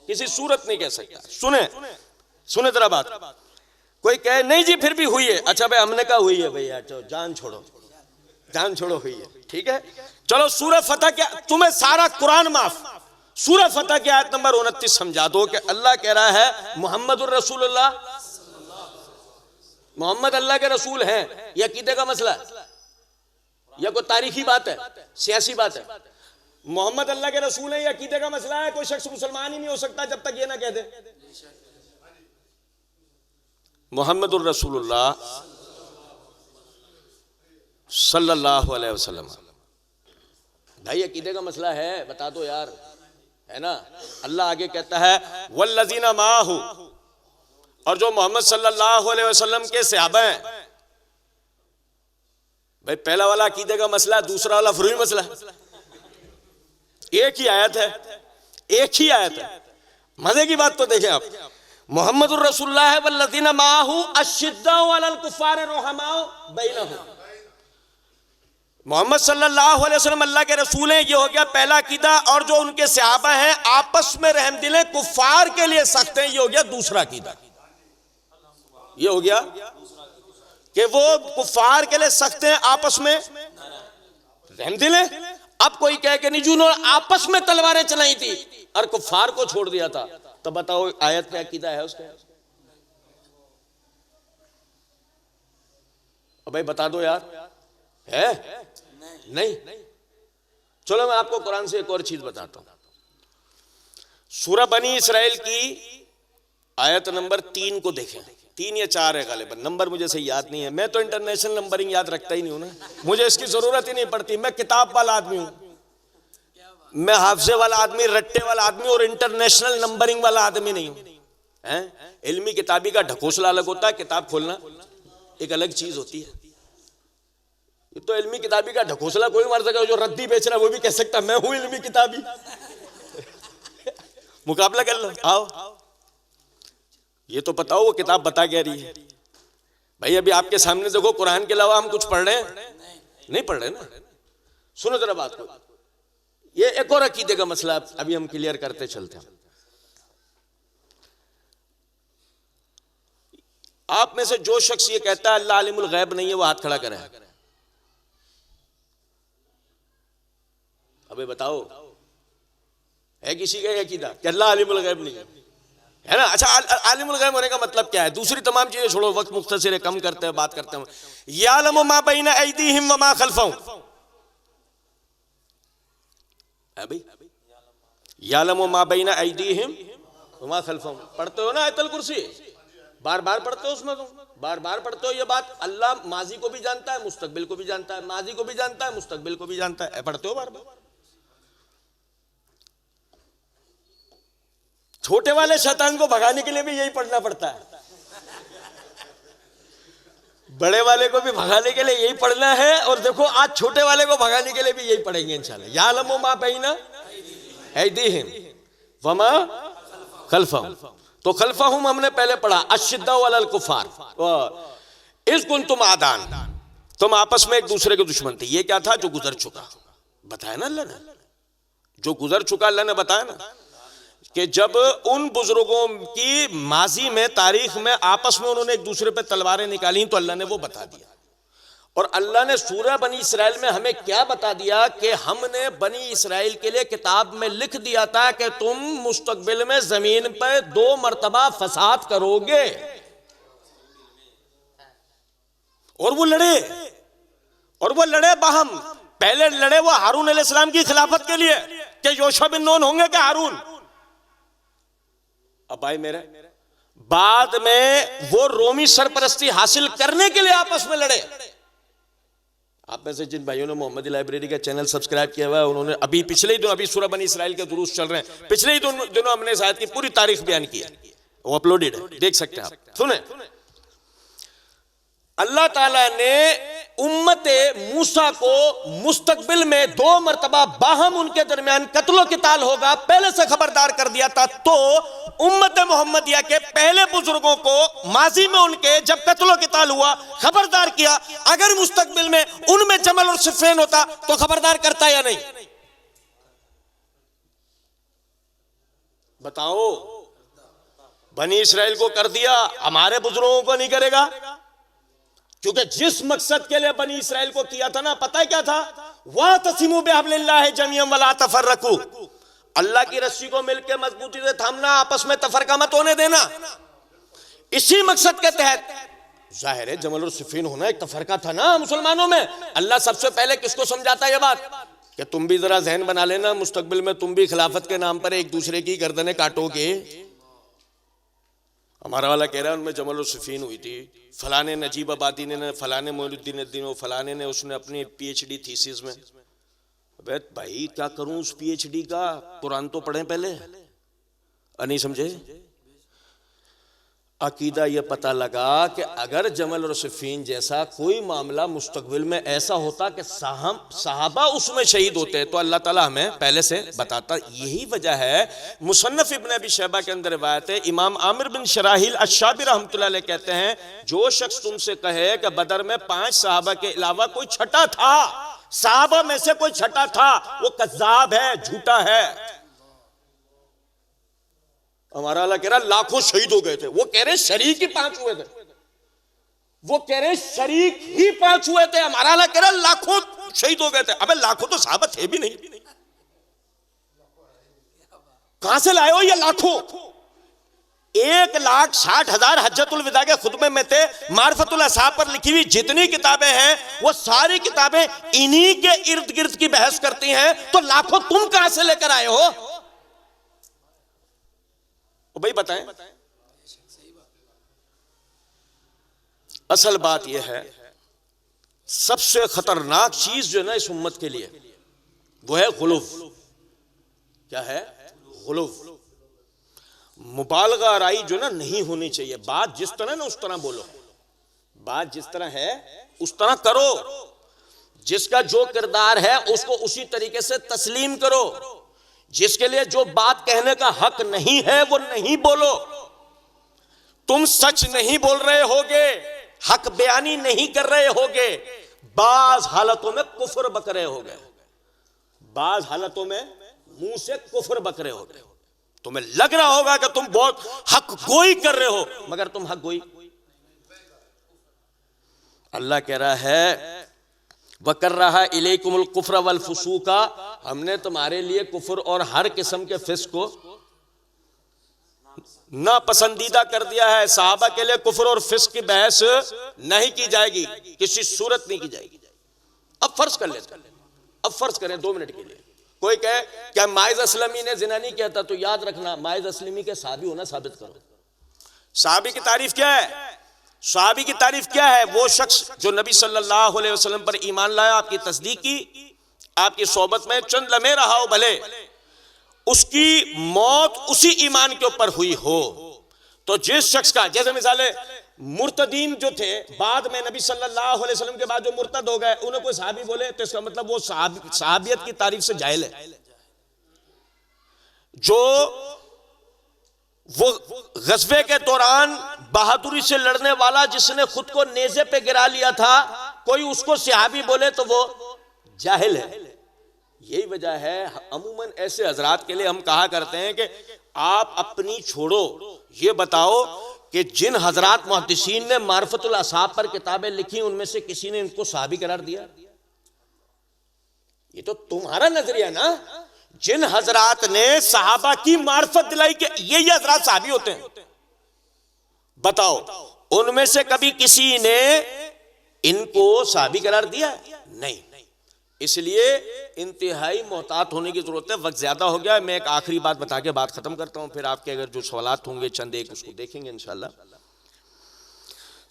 किसी सूरत नहीं कह सकता। सुने जरा बात। कोई कहे नहीं जी फिर भी हुई है, अच्छा भाई हमने कहा हुई है भैया, तो जान छोड़ो हुई है, ठीक है। चलो सूरह फतह क्या, तुम्हें सारा कुरान माफ। सूरह फतह की आयत नंबर 29 समझा दो कि अल्लाह कह रहा है मुहम्मदुर रसूलुल्लाह, मोहम्मद अल्लाह के रसूल हैं। यह अकीदे का मसला है या कोई तारीखी बात है, सियासी बात है? मोहम्मद अल्लाह के रसूल है, यह अकीदे का मसला है। कोई शख्स मुसलमान ही नहीं हो सकता जब तक ये ना कह दे मुहम्मदुर रसूलुल्लाह सल्लल्लाहु अलैहि वसल्लम। भाई अकीदे का मसला है, बता दो यार, है ना। अल्लाह आगे कहता है वल्लज़ीना माहू, और जो मोहम्मद सल्लल्लाहु अलैहि वसल्लम के सहाबा हैं। भाई पहला वाला अकीदे का मसला है, दूसरा वाला फुरूई मसला है। एक ही आयत है, मजे की बात तो देखें आप। मुहम्मदुर रसूलुल्लाह वल्लज़ीना माहू अश्शिद्दाउ अलल कुफ़ार रुहमाउ बैनहुम। मोहम्मद सल्लल्लाहु अलैहि वसल्लम अल्लाह के रसूल हैं, ये हो गया पहला अकीदा। और जो उनके सहाबा हैं आपस में रहम दिल हैं, कुफ़ार के लिए सख्त हैं, ये हो गया दूसरा अकीदा। ये हो गया कि वो कुफ़ार के लिए सख्त हैं, आपस में रहम दिल हैं। अब कोई कहे कि नहीं जिन्होंने आपस में तलवारें चलाई थी और कुफ़ार को छोड़ दिया था, तो बताओ आयत में अकीदा है उसका? भाई बता दो यार, है नहीं? चलो मैं आपको कुरान से एक और चीज बताता हूं। सूरह बनी इसराइल की आयत नंबर 3 को देखें, 3 या 4 है गालिबन, नंबर मुझे सही याद नहीं है। मैं तो इंटरनेशनल नंबरिंग याद रखता ही नहीं हूं ना, मुझे इसकी जरूरत ही नहीं पड़ती। मैं किताब वाला आदमी हूं, मैं हाफजे वाला आदमी, रट्टे वाला आदमी और इंटरनेशनल नंबरिंग वाला आदमी नहीं हूं। इल्मी किताबी का ढकोसला अलग होता है, किताब खोलना एक अलग चीज होती है। ये तो इल्मी किताबी का ढकोसला कोई मार सका, जो रद्दी बेच रहा है वो भी कह सकता मैं हूं इल्मी किताबी। मुकाबला कर लो, आओ। ये तो बताओ वो किताब बता क्या रही है? भाई अभी आपके सामने देखो, कुरान के अलावा हम कुछ पढ़ रहे हैं? नहीं पढ़ रहे ना। सुनो जरा बात को, ये एक और अकीदे का मसला अभी हम क्लियर करते चलते हैं। आप में से जो शख्स ये कहता है अल्लाह आलिमुल गैब नहीं है, वो हाथ खड़ा करे। अबे बताओ, है किसी का अकीदा कि अल्लाह आलिमुल गैब नहीं है ना? अच्छा, आलिमुल गैब होने का मतलब क्या है? दूसरी तमाम चीजें छोड़ो, वक्त मुख्तसर है, कम करते हैं, बात करते हैं। यालमु मा बैना ऐदीहिम व मा खल्फहुम, भाई यालमु मा बैना ऐदीहिम व मा खल्फहुम पढ़ते हो ना आयतुल कुर्सी, बार बार पढ़ते हो, उसमें तुम बार बार पढ़ते हो। ये बात अल्लाह माजी को भी जानता है, मुस्तकबिल को भी जानता है, माजी को भी जानता है, मुस्तकबिल को भी जानता है, पढ़ते हो बार बार। छोटे वाले शैतान को भगाने के लिए भी यही पढ़ना पड़ता है, बड़े वाले को भी भगाने के लिए यही पढ़ना है। और देखो आज छोटे वाले को भगाने के लिए भी यही पढ़ेंगे इंशाल्लाह। यालमु मा बैना ऐदीहिम व मा खल्फहुम, तो खल्फहुम हमने पहले पढ़ा, अश्शिद्दाउ अलल कुफ़ार इज़ कुंतुम आदान, तुम आपस में एक दूसरे के दुश्मन थे। ये क्या था? जो गुजर चुका, बताया ना अल्लाह ने, जो गुजर चुका अल्लाह ने बताया ना, कि जब उन बुजुर्गों की माजी में, तारीख में आपस में उन्होंने एक दूसरे पे तलवारें निकाली, तो अल्लाह ने वो बता दिया। और अल्लाह ने सूरह बनी इसराइल में हमें क्या बता दिया कि हमने बनी इसराइल के लिए किताब में लिख दिया था कि तुम मुस्तकबिल में जमीन पर 2 मरतबा फसाद करोगे। और वो लड़े, और वो लड़े बाहम। पहले लड़े वो हारून अलैहिस्सलाम की खिलाफत के लिए कि योशा बिन नून होंगे क्या हारून। अब भाई मेरे बाद में वो रोमी सरपरस्ती हासिल करने के लिए आपस में लड़े। आप में से जिन भाइयों ने मोहम्मदी लाइब्रेरी का चैनल सब्सक्राइब किया हुआ है, उन्होंने अभी पिछले ही दिनों, अभी सूरह बनी इसराइल के दुरूस चल रहे हैं, पिछले ही दिनों हमने इस आयत की पूरी तारीख बयान की है, वो अपलोडेड है, देख सकते हैं आप। सुने, अल्लाह ताला ने उम्मते मूसा को मुस्तकबिल में 2 मरतबा बाहम उनके दरमियान कत्लो क़िताल होगा पहले से खबरदार कर दिया था। तो उम्मते मोहम्मदिया के पहले बुजुर्गों को माजी में उनके जब कत्लो क़िताल हुआ खबरदार किया। अगर मुस्तकबिल में उनमें जमल और सिफ़ीन होता तो खबरदार करता या नहीं? बताओ। बनी इसराइल को कर दिया, हमारे बुजुर्गों को नहीं करेगा? क्योंकि जिस मकसद के लिए बनी इसराइल को किया था ना, पता है क्या था? वातसिमू बिहब्लिल्लाहि जमीअन वला तफर्रकू, अल्लाह की रस्सी को मिलकर मजबूती से थामना, आपस में तफरका मत होने देना। इसी मकसद के तहत जाहिर है जमल और सिफ़ीन होना एक तफरका था ना मुसलमानों में। अल्लाह सबसे पहले किसको समझाता है ये बात कि तुम भी जरा जहन बना लेना, मुस्तकबिल में तुम भी खिलाफत के नाम पर एक दूसरे की गर्दनें काटोगे। हमारा वाला कह रहा है उनमें जमल और सिफ़ीन हुई थी, फलाने नजीब आबादी ने, फलाने मोइनुद्दीन, फलाने ने उसने अपनी PhD थीसिस में। अबे भाई क्या करूं उस PhD का, कुरान तो पढ़ें पहले। नहीं समझे? अकीदा ये पता लगा कि अगर जमल और सिफ़ीन जैसा कोई मामला मुस्तकबिल में ऐसा होता कि सहाबा उसमें शहीद होते तो अल्लाह ताला हमें पहले से बताता। यही वजह है मुसन्नफ इब्न अबी शैबा के अंदर रिवायत है, इमाम आमिर बिन शराहिल अश्शाबी रहमतुल्लाह अलैह कहते हैं, जो शख्स तुमसे कहे कि बदर में 5 सहाबा के अलावा कोई छठा था, सहाबा में से कोई छठा था, वो कज़्ज़ाब है, झूठा है। हमारा अल्लाह कह रहा लाखों शहीद हो गए थे, वो कह रहे शरीक ही 5 हुए थे, वो कह रहे शरीक ही 5 हुए थे। हमारा अल्लाह कह रहा लाखों शहीद हो गए थे। अबे लाखों तो सहाबा थे भी नहीं, कहां से लाए हो ये लाखों? 1,60,000 हज्जतुल विदा के खुतबे में थे। मारिफतुल असहाब पर लिखी हुई जितनी किताबें हैं वो सारी किताबें इन्हीं के इर्द गिर्द की बहस करती हैं, तो लाखों तुम कहां से लेकर आए हो भाई बताएं? असल बात यह है, सबसे खतरनाक चीज जो है ना इस उम्मत के लिए वो है गुलूफ। क्या है? गुलूफ। मुबालगा राई जो ना नहीं होनी चाहिए। बात जिस तरह ना उस तरह बोलो, बात जिस तरह है उस तरह करो, जिसका जो किरदार है उसको उसी तरीके से तस्लीम करो। जिसके लिए जो बात कहने का हक नहीं है वो नहीं बोलो। तुम सच नहीं बोल रहे होगे, हक बयानी नहीं कर रहे होगे, बाज हालतों में कुफ्र बक रहे होगे, बाज हालतों में मुंह से कुफ्र बक रहे होगे। तुम्हें लग रहा होगा कि तुम बहुत हक गोई कर रहे हो, मगर तुम हक गोई। अल्लाह कह रहा है वकर रहा इलैकुमुल कुफ्र वल फुसूका, हमने तुम्हारे लिए कुफ्र और हर किस्म के फिस्क को ना पसंदीदा कर दिया है। सहाबा के लिए कुफ्र और फिस्क की बहस नहीं की जाएगी, किसी सूरत नहीं की जाएगी। अब फर्ज कर लेते हैं, अब फर्ज करें 2 मिनट के लिए, कोई कहे क्या माइज असलमी ने जिना नहीं किया था, तो याद रखना माइज असलमी के सहाबी होना साबित करो। सहाबी की तारीफ क्या है? सहाबी की तारीफ क्या है? वो शख्स जो नबी सल्लल्लाहु अलैहि वसल्लम पर ईमान लाया, आपकी तस्दीक की, आपकी सोबत में चंद लम्हे रहा हो, भले उसकी मौत उसी ईमान के ऊपर हुई हो। तो जिस शख्स का, जैसे मिसाल मुर्तदीन जो थे बाद में नबी सल्लल्लाहु अलैहि वसल्लम के बाद जो मुर्तद हो गए, उन्हें कोई सहाबी बोले तो इसका मतलब वो सहाबियत की तारीफ से जाहिल है। जो वो गज़वे के दौरान बहादुरी से लड़ने वाला जिसने खुद को नेज़े पे गिरा लिया था, कोई उसको सहाबी बोले तो वो जाहिल है। यही वजह है अमूमन ऐसे हजरात के लिए हम कहा करते हैं कि आप अपनी छोड़ो, ये बताओ कि जिन हजरात मुहद्दिसीन ने मारिफतुल असहाब पर किताबें लिखी उनमें से किसी ने इनको सहाबी करार दिया? ये तो तुम्हारा नजरिया ना। जिन हजरात ने सहाबा की मार्फत दिलाई कि ये हजरात सहाबी होते हैं, बताओ उनमें से कभी किसी ने इनको साहबी करार दिया? नहीं। इसलिए इंतहाई मोहतात होने की जरूरत है। वक्त ज्यादा हो गया, मैं एक आखिरी बात बता के बात खत्म करता हूं, फिर आपके अगर जो सवालात होंगे चंद एक उसको देखेंगे इंशाल्लाह।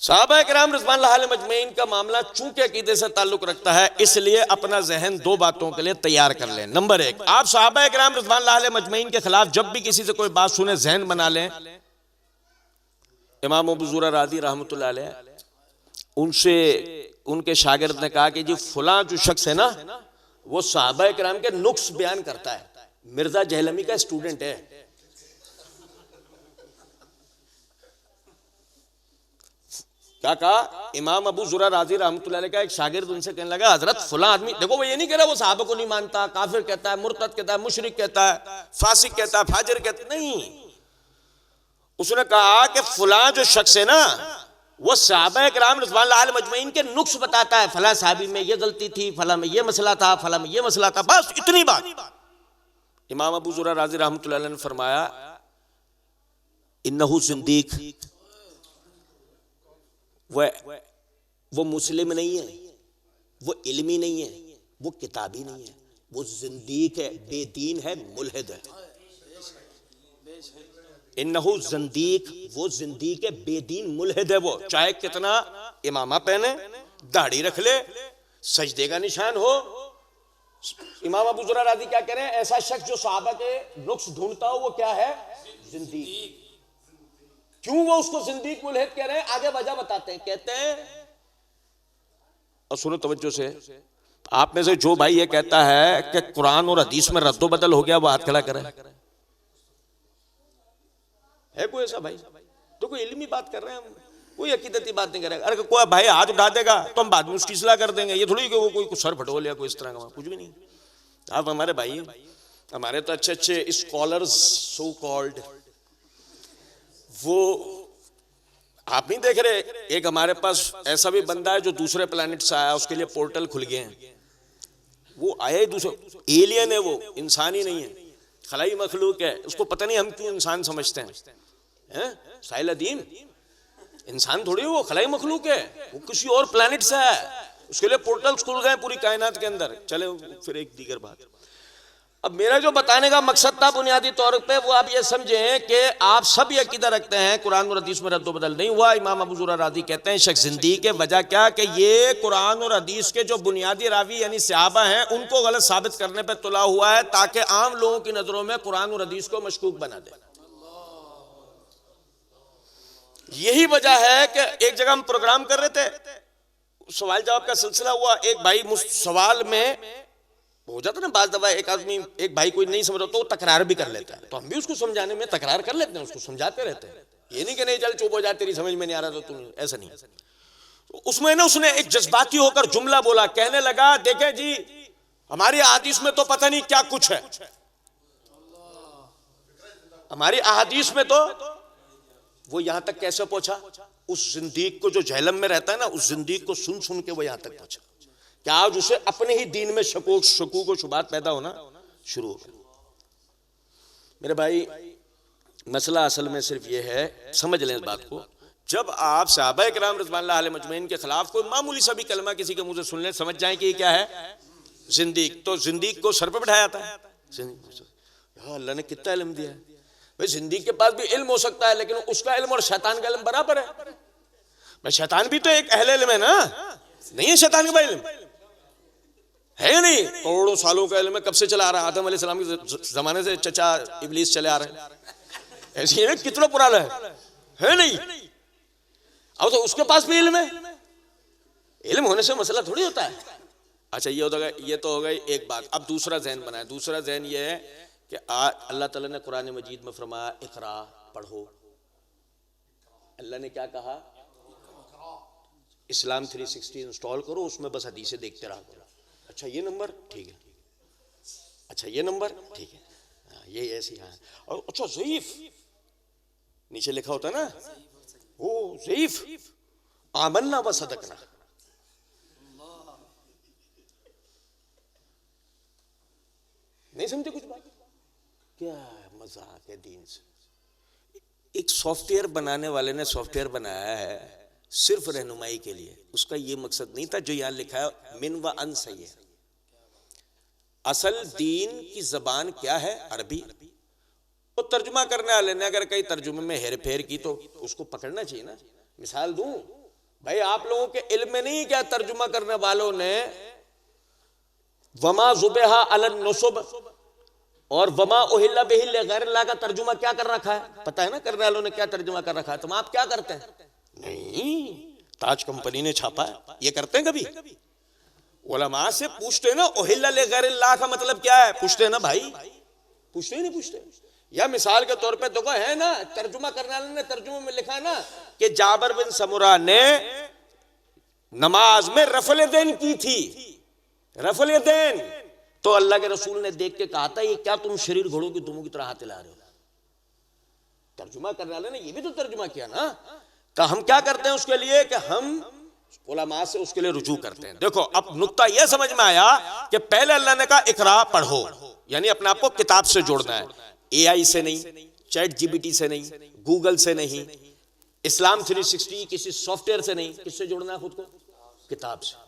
सहाबा किराम रिज़वानुल्लाह अलैहिम अजमईन का मामला चूंकि अकीदे से ताल्लुक रखता है, इसलिए अपना जहन दो बातों के लिए तैयार कर लें। नंबर एक, आप सहाबा किराम रिज़वानुल्लाह अलैहिम अजमईन के खिलाफ जब भी किसी से कोई बात सुने जहन बना लें, इमाम अबू ज़ुरैर राज़ी रहमतुल्लाह अलैह उनसे उनके शागिर्द ने कहा कि जी फलां जो शख्स है ना, वो सहाबा किराम के नुक्स बयान करता है, मिर्जा जहलमी का स्टूडेंट है। क्या कहा? इमाम अबू ज़ुरैर राज़ी रहमतुल्लाह अलैह का एक शागिर्द उनसे कहने लगा, हजरत फलां आदमी, देखो वो ये नहीं कह रहा वो सहाबा को नहीं मानता, काफिर कहता है, मुर्तद कहता है, मुशरिक कहता है, फासिक कहता है, फाजिर कहता है, नहीं। उसने कहा कि फलां जो शख्स है ना, वो सहाबा किराम रिज़वानुल्लाह अलैहिम अजमईन के नुक्स बताता है, फला साहबी में ये गलती थी, फला में ये मसला था, फला में ये मसला था, बस इतनी बात। इमाम अबू ज़ुरैर राज़ी रहमतुल्लाह अलैह ने फरमाया, इन्नहु ज़िंदीक, वो मुस्लिम नहीं है, वो इल्मी नहीं है, वो किताबी नहीं है, वो ज़िंदीक है, बेदीन है, मुल्हिद है। इन्नहु ज़िंदीक, वो ज़िंदीक है, बेदीन मुल्हिद है। वो चाहे कितना इमामा पहने, दाढ़ी रख ले, सजदे का निशान हो। इमाम अबू ज़ुरैर राज़ी क्या कह रहे हैं? ऐसा शख्स जो सहाबा के नुक्स ढूंढता हो वो क्या है? ज़िंदीक। क्यों वो उसको जिंदीक मुल्हिद कह रहे हैं? आगे वजह बताते हैं। कहते हैं, और सुनो तवज्जो से, आप में से जो भाई ये कहता है कि कुरान और हदीस में रद्दो बदल हो गया, वो हाथ खड़ा करे। है कोई ऐसा भाई? तो कोई इल्मी बात कर रहे हैं हम, कोई अकीदती बात नहीं करेगा। अरे कोई भाई हाथ उठा देगा तो हम बाद में उसकी इस्लाह कर देंगे। ये थोड़ी कि वो कोई सर फटोल या कोई इस तरह का, कुछ भी नहीं। आप हमारे भाई, हमारे तो अच्छे अच्छे स्कॉलर्स सो कॉल्ड, वो आप नहीं देख रहे? एक हमारे पास ऐसा भी बंदा है जो दूसरे प्लेनेट से आया, उसके लिए पोर्टल खुल गए हैं। वो आया ही दूसरे, एलियन है, वो इंसान ही नहीं है, खलाई मखलूक है। उसको पता नहीं हम क्यों इंसान समझते हैं। साइलदीन इंसान थोड़ी, वो खलाई मखलूक है, वो किसी और प्लेनेट से है, उसके लिए पोर्टल्स खुल गए पूरी कायनात के अंदर। चले फिर एक दीगर बात। अब मेरा जो बताने का मकसद था बुनियादी तौर पे, वो आप ये समझें कि आप सब ये अकीदा रखते हैं कुरान और हदीस में रद्दो बदल नहीं हुआ। इमाम अबू ज़ुरैर राज़ी कहते हैं शख्स ज़िंदीक है। वजह क्या? कि ये कुरान और हदीस के जो बुनियादी रावी यानी सहाबा हैं, उनको गलत साबित करने पे तुला हुआ है, ताकि आम लोगों की नजरों में कुरान और हदीस को मशकूक बना दे। यही वजह है कि एक जगह हम प्रोग्राम कर रहे थे, सवाल जवाब का सिलसिला हुआ, एक भाई सवाल में हो जाता ना बात दफा, एक आदमी, एक भाई कोई नहीं समझ रहा तो वो तकरार भी कर लेता है, तो हम भी उसको समझाने में तकरार कर लेते हैं, उसको समझाते रहते हैं। ये नहीं कि नहीं चल चुप हो जा, तेरी समझ में नहीं आ रहा तो तू, ऐसा नहीं। तो उसमें ना उसने एक जज्बाती होकर जुमला बोला, कहने लगा, देखें जी हमारी अहादीस में तो पता नहीं क्या कुछ है, हमारी अहादीस में तो। वो यहां तक कैसे पहुंचा? उस जिंदीक को जो जहलम में रहता है ना, उस जिंदीक को सुन सुन के वो यहां तक पहुंचा कि आज उसे अपने ही दीन में शकूक और शुबात पैदा होना शुरू हो गया। मेरे भाई, मसला असल में सिर्फ ये है, समझ लें इस बात को, जब आप सहाबा किराम रिज़वानुल्लाह अलैहिम अजमईन के खिलाफ कोई मामूली सा भी कलमा किसी के मुंह से सुन लें, समझ जाएं कि ये क्या है? जिंदीक। तो जिंदीक को सर पे बिठाया था। अल्लाह ने कितना इल्म दिया है भाई। जिंदीक के पास भी इल्म हो सकता है, लेकिन उसका इल्म और शैतान का इल्म बराबर है भाई। शैतान भी तो एक अहले इल्म है ना, नहीं है शैतान का इल्म? है या नहीं? करोड़ों सालों का इल्म कब से चला आ रहा है? आदम अलैहिस्सलाम के जमाने से चचा इब्लीस चले आ रहे हैं। ऐसी है, कितना पुराना है नहीं? अब तो उसके पास भी इल्म है। इल्म होने से मसला थोड़ी होता है। अच्छा, ये होता है, ये तो हो गई एक बात। अब दूसरा जहन बनाए। दूसरा जहन ये है कि अल्लाह ताला ने कुरान मजीद में फरमाया, इकरा, पढ़ो। अल्लाह ने क्या कहा? इस्लाम 360 इंस्टॉल करो, उसमें बस हदीसें देखते रहा करो। अच्छा ये नंबर ठीक है, अच्छा ये नंबर ठीक है, ये ऐसी है। और अच्छा ज़ईफ नीचे लिखा होता है ना, ओ ज़ईफ, आमन्ना व सदकना। नहीं समझे कुछ बात? क्या मजाक है दीन से। एक सॉफ्टवेयर बनाने वाले ने सॉफ्टवेयर बनाया है, सिर्फ रहनुमाई के लिए। उसका ये मकसद नहीं था जो यहां लिखा है मिन व अन सही है। असल दीन की जबान क्या है? अरबी। तो तर्जुमा करने वाले ने अगर कई तर्जुमे में हेर फेर की तो उसको पकड़ना चाहिए ना। मिसाल दूं भाई, आप लोगों के इल्म में नहीं क्या तर्जुमा करने वालों ने वमा जुबेहा अलन नुसब और वमा उहिल्ला बिही लिगैरिल्लाह का तर्जुमा क्या कर रखा है? पता है ना करने वालों ने क्या तर्जुमा कर रखा है? तुम आप क्या करते हैं? नहीं, ताज कंपनी ने छापा है, ये करते हैं कभी? उलमा से पूछते ना उहिल्ला लिगैरिल्लाह का मतलब क्या है? पूछते ना भाई, पूछते ही नहीं पूछते। या मिसाल के तौर पे देखो है ना, तर्जुमा करने वाले ने तर्जुमे में लिखा है ना कि जाबिर बिन समुरा ने नमाज में रफल यदैन की थी। रफल यदैन तो अल्लाह के रसूल ने देख के कहा था ये क्या तुम शरीर घोड़ों की दुमों की तरह हाथ हिला रहे हो? तर्जुमा करने वाले ने ये भी तो तर्जुमा किया ना। का हम क्या करते हैं उसके लिए कि हम उलमा से उसके लिए रुजू करते हैं। देखो अब नुक्ता यह समझ में आया कि पहले अल्लाह ने कहा इकरा पढ़ो, यानी अपने आप को किताब से जोड़ना है। AI से नहीं, चैट जीपीटी से नहीं, गूगल से नहीं, इस्लाम 360 किसी सॉफ्टवेयर से नहीं, किससे जोड़ना है खुद को? किताब से।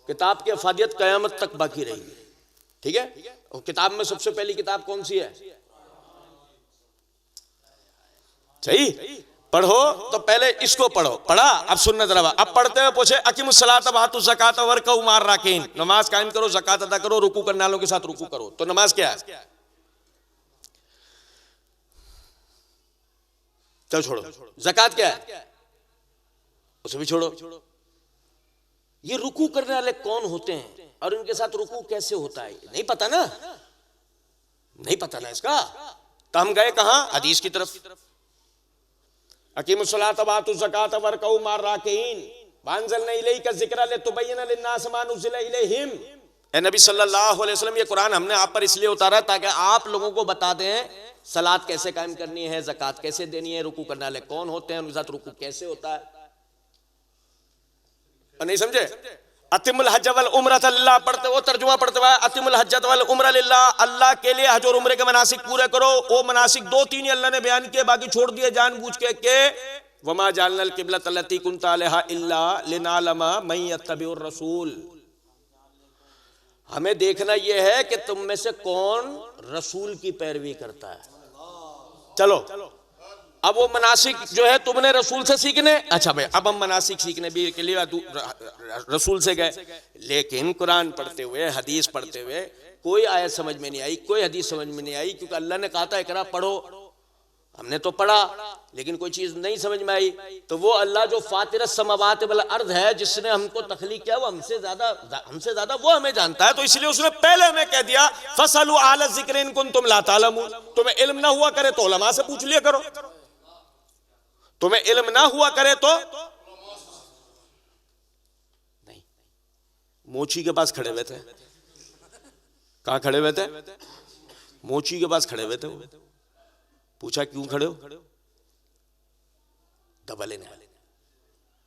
किताब की अफादियत कयामत तक बाकी रहेगी। ठीक है? और किताब में सबसे पहली किताब कौन सी है? सही पढ़ो तो पहले इसको पढ़ो। पढ़ा, अब सुनना जरा। अब पढ़ते हुए पूछे अकीमुस्सलात वातु ज़कात वरकऊ मार राकीन, नमाज कायम करो, ज़कात अदा करो, रुकू करने वालों के साथ रुकू करो। तो नमाज क्या है? चलो छोड़ो। ज़कात क्या है? उसे भी छोड़ो। ये रुकू करने वाले कौन होते हैं और इनके साथ रुकू कैसे होता है? नहीं पता ना, नहीं पता ना इसका। तो हम गए कहां? हदीस की तरफ। अकीमुस्सलात वातु ज़कात वरकऊ मार राकीन वांज़लना इलैका ज़िक्रा लितुबय्यिना लिन्नास मा नुज़िला इलैहिम। ए नबी सल्लल्लाहु अलैहि वसल्लम, ये कुरान हमने आप पर इसलिए उतारा ताकि आप लोगों को बता दें सलात कैसे कायम करनी है, ज़कात कैसे देनी है, रुकू करने वाले कौन होते हैं, उनके साथ रुकू कैसे होता है। और नहीं समझे? अतिमुल हज वल उम्रत लिल्लाह पढ़ते वो तर्जुमा पढ़ते हुए अतिमुल हज वल उम्रा लिल्लाह, अल्लाह के लिए हज और उम्रे के मनासिक पूरे करो। वो मनासिक 2-3 ही अल्लाह ने बयान किए, बाकी छोड़ दिए जानबूझ के वमा जालनल किबलत अल्लती कुन्ता अलैहा इल्ला लिनालमा मन यत्तबिउर रसूल। हमें देखना यह है कि तुम में से कौन रसूल की पैरवी करता है। चलो अब वो मनासिक जो है तुमने रसूल से सीखने, अच्छा भाई अब हम मनासिक सीखने भी के लिए रसूल से गए, लेकिन कुरान पढ़ते हुए, हदीस पढ़ते हुए कोई आयत समझ में नहीं आई, कोई हदीस समझ में नहीं आई, क्योंकि अल्लाह ने कहा था इकरा पढ़ो। हमने तो पढ़ा लेकिन कोई चीज नहीं समझ में आई। तो वो अल्लाह जो फातिरस समावात वल अर्द है, जिसने हमको तख्लीक किया, वो हमसे ज्यादा वो हमें जानता है। तो इसलिए उसने पहले हमें कह दिया फसलू अहल ज़िक्र इन कुन्तुम ला तालमून। तुम्हें इल्म ना हुआ करे तो उलमा से पूछ लिया करो, तुम्हें इल्म ना हुआ करे तो नहीं। मोची के पास खड़े हुए थे। कहां खड़े हुए थे? मोची के पास खड़े हुए थे। पूछा क्यों खड़े हो? दवा लेने आए,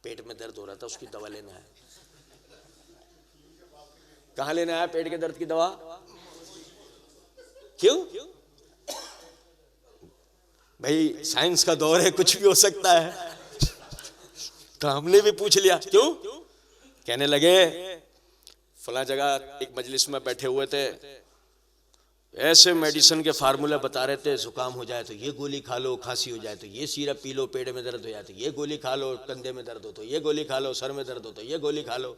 पेट में दर्द हो रहा था, उसकी दवा लेने आए। कहां लेने आया पेट के दर्द की दवा? क्यों भाई? साइंस का दौर है, कुछ भी हो सकता है। तो हमने भी पूछ लिया क्यों? कहने लगे फला जगह एक मजलिस में बैठे हुए थे, ऐसे मेडिसिन के फार्मूला बता रहे थे, जुकाम हो जाए तो ये गोली खा लो, खांसी हो जाए तो ये सिरप पी लो, पेट में दर्द हो जाए तो ये गोली खा लो, कंधे में दर्द हो तो ये गोली खा लो, सर में दर्द हो तो ये गोली खा लो।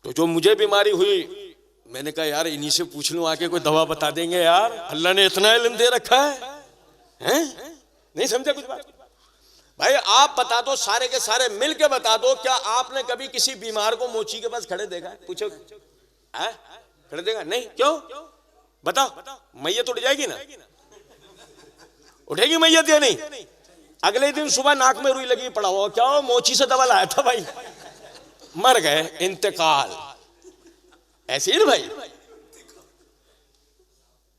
तो जो मुझे बीमारी हुई, मैंने कहा यार इन्हीं से पूछ लूं, आके कोई दवा बता देंगे यार, अल्लाह ने इतना इल्म दे रखा है। नहीं समझा कुछ बात? भाई आप बता दो, सारे के सारे मिल के बता दो, क्या आपने कभी किसी बीमार को मोची के पास खड़े देखा है? पूछो खड़े देखा? नहीं। क्यों बताओ? मैयत उठ जाएगी ना? उठेगी मैयत या नहीं? अगले दिन सुबह नाक में रुई लगी पड़ा हो, क्या हो? मोची से दवा लाया था भाई, मर गए, इंतकाल। ऐसे ही ना भाई,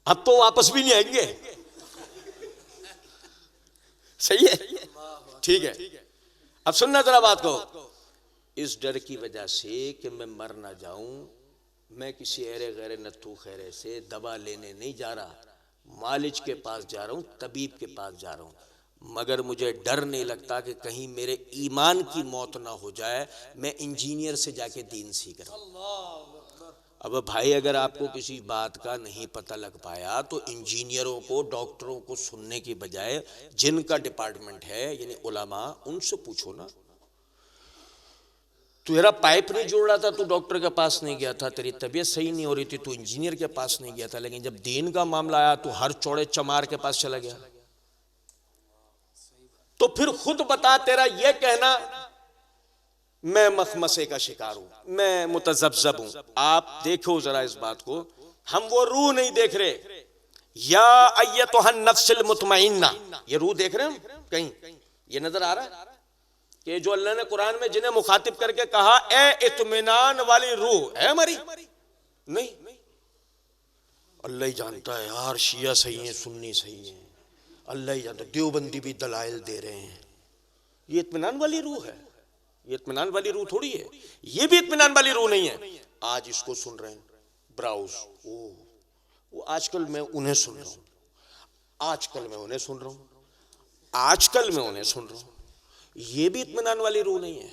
अब तो वापस भी नहीं आएंगे। सही है, ठीक है। अब सुनना जरा बात को। इस डर की वजह से कि मैं मर ना जाऊं, मैं किसी ऐरे गैरे नत्थू खैरे से दवा लेने नहीं जा रहा, मालिज के पास जा रहा हूं, तबीब के पास जा रहा हूं। मगर मुझे डर नहीं लगता कि कहीं मेरे ईमान की मौत ना हो जाए, मैं इंजीनियर से जाके दीन सीख रहा हूं। अब भाई अगर आपको किसी बात का नहीं पता लग पाया तो इंजीनियरों को, डॉक्टरों को सुनने की बजाय जिनका डिपार्टमेंट है यानी उलमा, उनसे पूछो ना। तेरा पाइप नहीं जोड़ रहा था, तू डॉक्टर के पास नहीं गया था, तेरी तबीयत सही नहीं हो रही थी, तू इंजीनियर के पास नहीं गया था, लेकिन जब दीन का मामला आया तो हर चौड़े चमार के पास चला गया। तो फिर खुद बता, तेरा यह कहना मैं मखमसे का शिकार हूं, मैं मुतज़ब्ज़ब हूं। आप देखो जरा इस बात को, हम वो रूह नहीं देख रहे। या अय्यतुहन नफ्सुल मुतमइन्ना, ये रूह देख रहे हैं कहीं? ये नजर आ रहा है कि जो अल्लाह ने कुरान में जिन्हें मुखातिब करके कहा ए इत्मीनान वाली रूह है हमारी? नहीं, अल्लाह ही जानता है यार, शिया सही है, सुन्नी सही है, अल्लाह ही जानता है। देवबंदी भी दलाइल दे रहे हैं। ये इत्मीनान वाली रूह है? ये इत्मीनान वाली रूह थोड़ी है, ये भी इत्मीनान वाली रूह नहीं है। आज इसको सुन रहे हैं, ब्राउज, वो आजकल मैं उन्हें सुन रहा हूं, आजकल मैं उन्हें सुन रहा हूं, आजकल मैं उन्हें सुन रहा हूं। ये भी इत्मीनान वाली रूह नहीं है।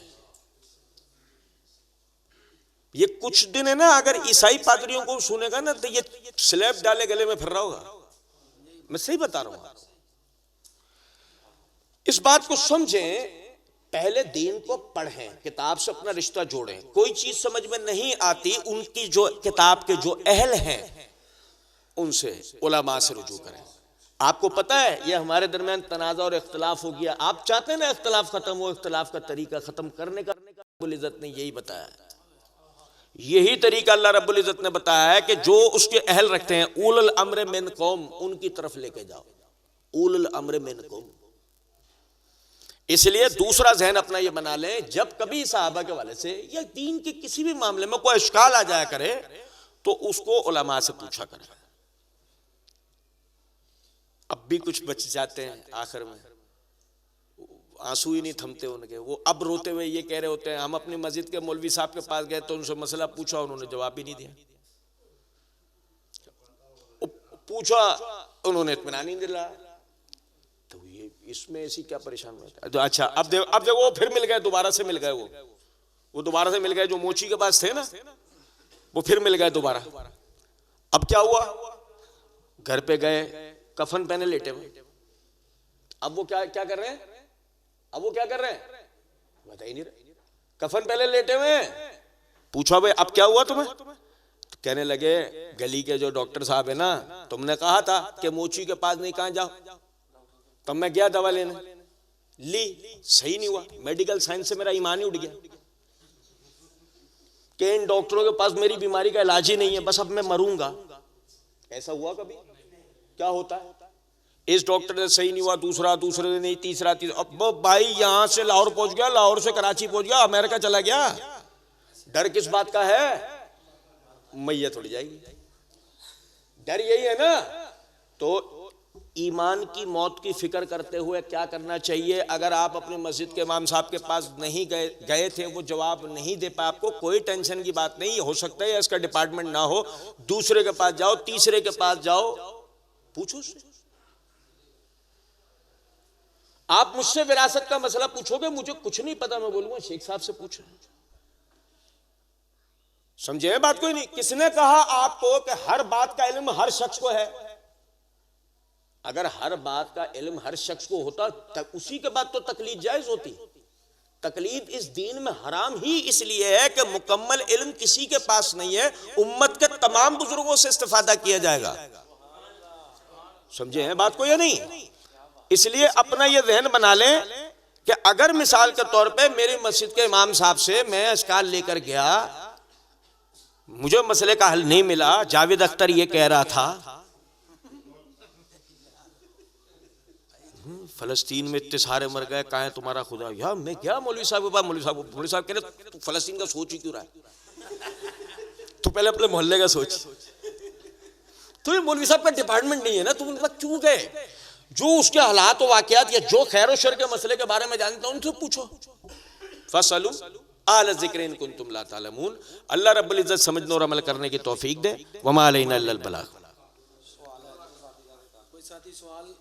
ये कुछ दिन है ना, अगर ईसाई पादरियों को सुनेगा ना तो ये स्लैब डाले गले में फिर रहा होगा। मैं सही बता रहा हूं। इस बात को समझें, पहले दीन को पढ़ें, किताब से अपना रिश्ता जोड़ें। कोई चीज समझ में नहीं आती, उनकी जो किताब के जो अहल हैं उनसे, उलमा से रुजू करें। आपको पता है ये हमारे दरमियान तनाज़ा और इख्तिलाफ हो गया। आप चाहते हैं ना इख्तिलाफ खत्म हो, इख्तिलाफ का तरीका खत्म करने का रब्बुल इज़्ज़त ने यही बताया। यही तरीका अल्लाह रब्बुल इज़्ज़त ने बताया है कि जो उसके अहल रखते हैं, उलुल अम्र मिनकुम, उनकी तरफ लेके जाओ। उलुल अम्र मिनकुम, इसलिए दूसरा जहन अपना ये बना लें, जब कभी सहाबा के वाले से या दीन के किसी भी मामले में कोई इश्काल आ जाया करे तो उसको उलमा से पूछा करें। अब भी कुछ बच जाते हैं, आखिर में आंसू ही नहीं थमते उनके। वो अब रोते हुए ये कह रहे होते हैं, हम अपनी मस्जिद के मौलवी साहब के पास गए तो उनसे मसला पूछा, उन्होंने जवाब ही नहीं दिया। पूछा, उन्होंने इत्मीनान नहीं दिलाया। तो ये इसमें ऐसी क्या परेशान है? तो अच्छा, अब देखो वो फिर मिल गए, दोबारा से मिल गए। वो दोबारा से मिल गए, जो मोची के पास थे ना, वो फिर मिल गए दोबारा। अब क्या हुआ? घर पे गए, कफन पहने लेटे हुए। अब वो क्या कर रहे हैं? अब वो क्या कर रहे हैं बता ही नहीं रहे। कफन पहले लेटे हुए। पूछा भाई अब क्या हुआ तुम्हें? तो कहने लगे गली के जो डॉक्टर साहब है ना, तुमने कहा था कि मोची के पास नहीं, कहां जाओ। तब मैं गया दवा लेने, ली, सही नहीं हुआ। मेडिकल साइंस से मेरा ईमान ही उड़ गया कि इन डॉक्टरों के पास मेरी बीमारी का इलाज ही नहीं है, बस अब मैं मरूंगा। ऐसा हुआ कभी? क्या होता है? इस डॉक्टर ने सही नहीं हुआ, दूसरे ने नहीं, तीसरा। अब भाई यहां से लाहौर पहुंच गया, लाहौर से कराची पहुंच गया, अमेरिका चला गया। डर किस बात का है? मैयत उड़ जाएगी। डर यही है ना। तो ईमान की मौत की फिक्र करते हुए क्या करना चाहिए? अगर आप अपने मस्जिद के इमाम साहब के पास नहीं गए थे, वो जवाब नहीं दे पाए, आपको कोई टेंशन की बात नहीं। हो सकता है इसका डिपार्टमेंट ना हो, दूसरे के पास जाओ, तीसरे के पास जाओ, पूछो उससे। आप मुझसे विरासत का मसला पूछोगे, मुझे कुछ नहीं पता, मैं बोलूंगा शेख साहब से पूछो। समझे बात? कोई नहीं। किसने कहा आपको कि हर बात का इल्म हर शख्स को है? अगर हर बात का इल्म हर शख्स को होता तक उसी के बाद तो तकलीद जायज होती। तकलीद इस दीन में हराम ही इसलिए है कि मुकम्मल इल्म किसी के पास नहीं है, उम्मत के तमाम बुजुर्गों से इस्तेफादा किया जाएगा। समझे हैं बात को या नहीं? इसलिए अपना यह जहन बना लें कि अगर मिसाल के तौर पे मेरी मस्जिद के इमाम साहब से मैं इश्काल लेकर गया, मुझे मसले का हल नहीं मिला, जावेद अख्तर ये कह रहा था फलस्तीन में इतने सारे मर गए, कहाँ है तुम्हारा खुदा? यार मैं क्या मौलवी साहब के पास, मौलवी साहब कह रहे तू फलस्तीन का सोच ही क्यों रहा है? तू पहले अपने मोहल्ले का सोच। तुम्हें मौलवी साहब का डिपार्टमेंट नहीं है ना, तुम उनके पास क्यों गए? जो उसके हालात व वाक़यात या जो खैर और शर के मसले के बारे में जानते हैं उनसे पूछो। फसलू आल ज़िक्र इन कुंतुम ला तालमून। अल्लाह रब्बुल इज़्ज़त समझने और अमल करने की तौफीक दे। वमा अलैना इल्लल बलाग। कोई साथी सवाल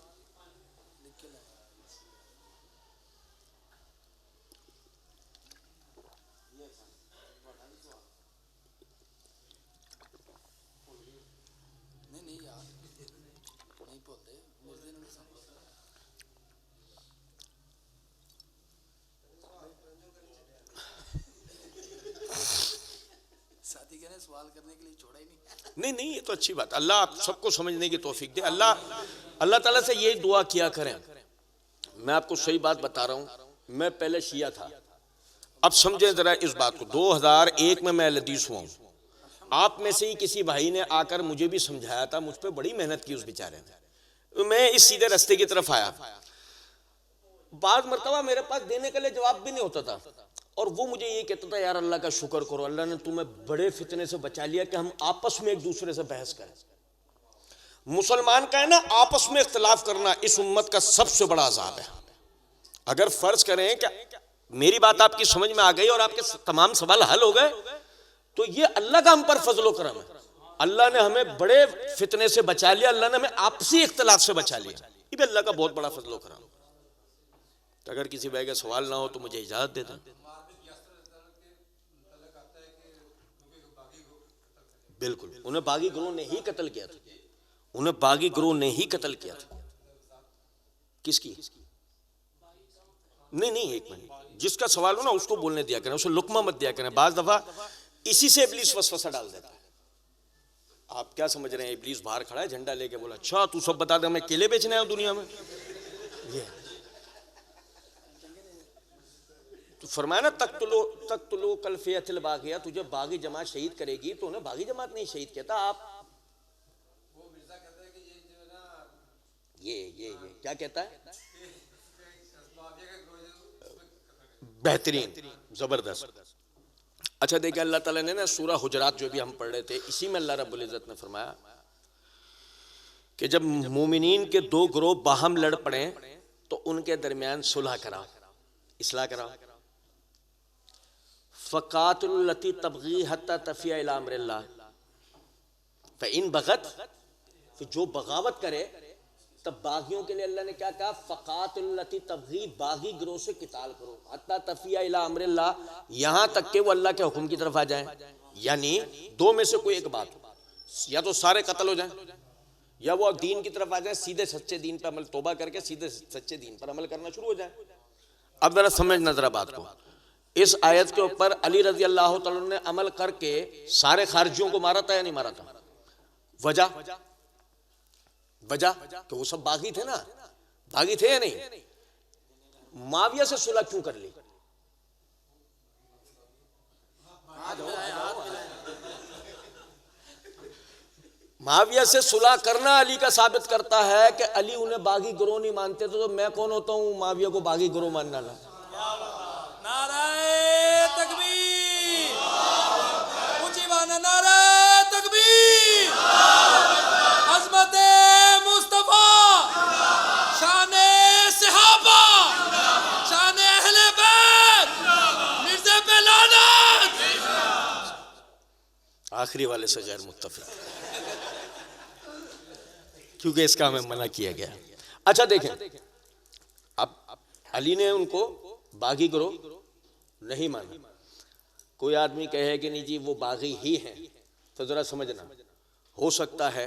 साथी कहने सवाल करने के लिए छोड़ा ही नहीं। नहीं नहीं, ये तो अच्छी बात, अल्लाह आप सबको समझने की तौफीक दे। अल्लाह ताला से ये दुआ किया करें। मैं आपको सही बात बता रहा हूँ, मैं पहले शिया था, अब समझे जरा इस बात को। 2001 में मैं हदीस हुआ हूँ। आप में से ही किसी भाई ने आकर मुझे भी समझाया था, मुझ पर बड़ी मेहनत की उस बेचारे ने, मैं इस सीधे रास्ते की तरफ आया। बाद मरतबा मेरे पास देने के लिए जवाब भी नहीं होता था, और वो मुझे ये कहता था, यार अल्लाह का शुक्र करो, अल्लाह ने तुम्हें बड़े फितने से बचा लिया कि हम आपस में एक दूसरे से बहस करें। मुसलमान का है ना, आपस में इख्तिलाफ करना इस उम्मत का सबसे बड़ा अजाब है। अगर फर्ज करें कि मेरी बात आपकी समझ में आ गई और आपके तमाम सवाल हल हो गए, तो ये अल्लाह का हम पर फजलो करम है। अल्लाह ने हमें बड़े फितने से बचा लिया, अल्लाह ने हमें आपसी इख्तिलाफ से बचा लिया, ये भी अल्लाह का बहुत बड़ा फजलो करम। तो अगर किसी भाई का सवाल ना हो तो मुझे इजाजत दे दें। बिल्कुल, उन्हें बागी ग्रोह ने ही कत्ल किया था, उन्हें बागी ग्रोह ने ही कत्ल किया था। किसकी? नहीं नहीं, एक मिनट, जिसका सवाल हो ना उसको बोलने दिया करें, उसे लुकमा मत दिया करें। बाज दफा इसी से इब्लीस वसवसा डाल देता है। आप क्या समझ रहे हैं, इब्लीस बाहर खड़ा है झंडा लेके, बोला अच्छा तू सब बता दे, मैं केले बेचने आया हूं दुनिया में। ये तो फरमाया ना, तख्तुलो कल फ़ियतिल बागिया, तुझे बागी जमात शहीद करेगी, तो उन्हें बागी जमात नहीं शहीद किया था। आप वो मिर्जा कहता है कि ये जो है ना, ये क्या कहता है, बेहतरीन, जबरदस्त। अच्छा देखिए, अल्लाह ताला ने ना सूरा हुजरात जो भी हम पढ़ रहे थे, इसी में अल्लाह रब्बुल इज्जत ने फरमाया कि जब मोमिनीन के दो ग्रोह बाहम लड़ पड़े तो उनके दरमियान सुलह कराओ, इस्लाह कराओ। फ़क़ातिलुल लती तबग़ी हत्ता तफ़िया इला अम्रिल्लाह फ़इन बग़त, फिर जो बगावत करे, तब बागियों के लिए अल्लाह ने क्या कहा, फ़क़ातिलुल लती तबग़ी, बागी गिरोह से किताल करो, हत्ता तफ़िया इला अम्रिल्लाह, यहाँ तक के वो अल्लाह के हुक्म की तरफ आ जाए। यानी दो में से कोई एक बात, या तो सारे कत्ल हो जाए, या वो दीन की तरफ आ जाए, सीधे सच्चे दीन पर अमल, तौबा करके सीधे सच्चे दीन पर अमल करना शुरू हो जाए। अब जरा समझना जरा बात को, इस आयत के ऊपर अली रजी अल्लाह तआला ने अमल करके सारे खारजियों को मारा था या नहीं मारा था? वजह तो वो सब बागी थे ना, बागी थे या नहीं? माविया से सुलह क्यों कर ली? माविया से सुलह करना अली का साबित करता है कि अली उन्हें बागी गिरोह नहीं मानते, तो मैं कौन होता हूं माविया को बागी गिरोह मानना? नारे तकबीर, ऊंची बाना, नारे तकबीर, अज़मते मुस्तफा, शाने सहाबा, शाने अहले बैत, मिर्ज़े पे लानत। आखिरी वाले से गैर मुत्तफिक, क्योंकि इसका हमें मना किया गया। अच्छा देखें, अब अली ने उनको बागी गिरोह नहीं माना। कोई आदमी कहे कि नहीं जी वो बागी ही हैं, तो जरा समझना, हो सकता है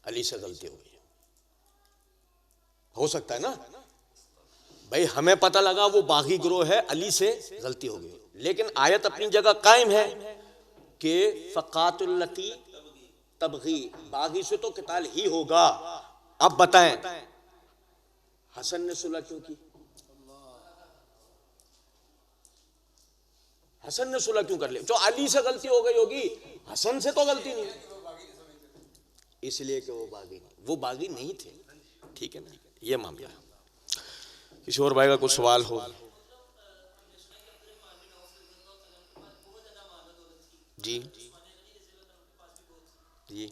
अली से गलती हो गई, हो सकता है ना भाई, हमें पता लगा वो बागी गिरोह है, अली से गलती हो गई, लेकिन आयत अपनी जगह कायम है कि फ़क़ातिलुल लती तबग़ी, बागी से तो किताल ही होगा। अब बताएं हसन ने सुलह क्यों की? हसन ने सुलह क्यों कर लिया? जो अली से गलती हो गई होगी, हसन से तो गलती नहीं, इसलिए कि वो बागी नहीं थे। ठीक है ना, ये मामला। किसी और भाई का कुछ सवाल हो? जी जी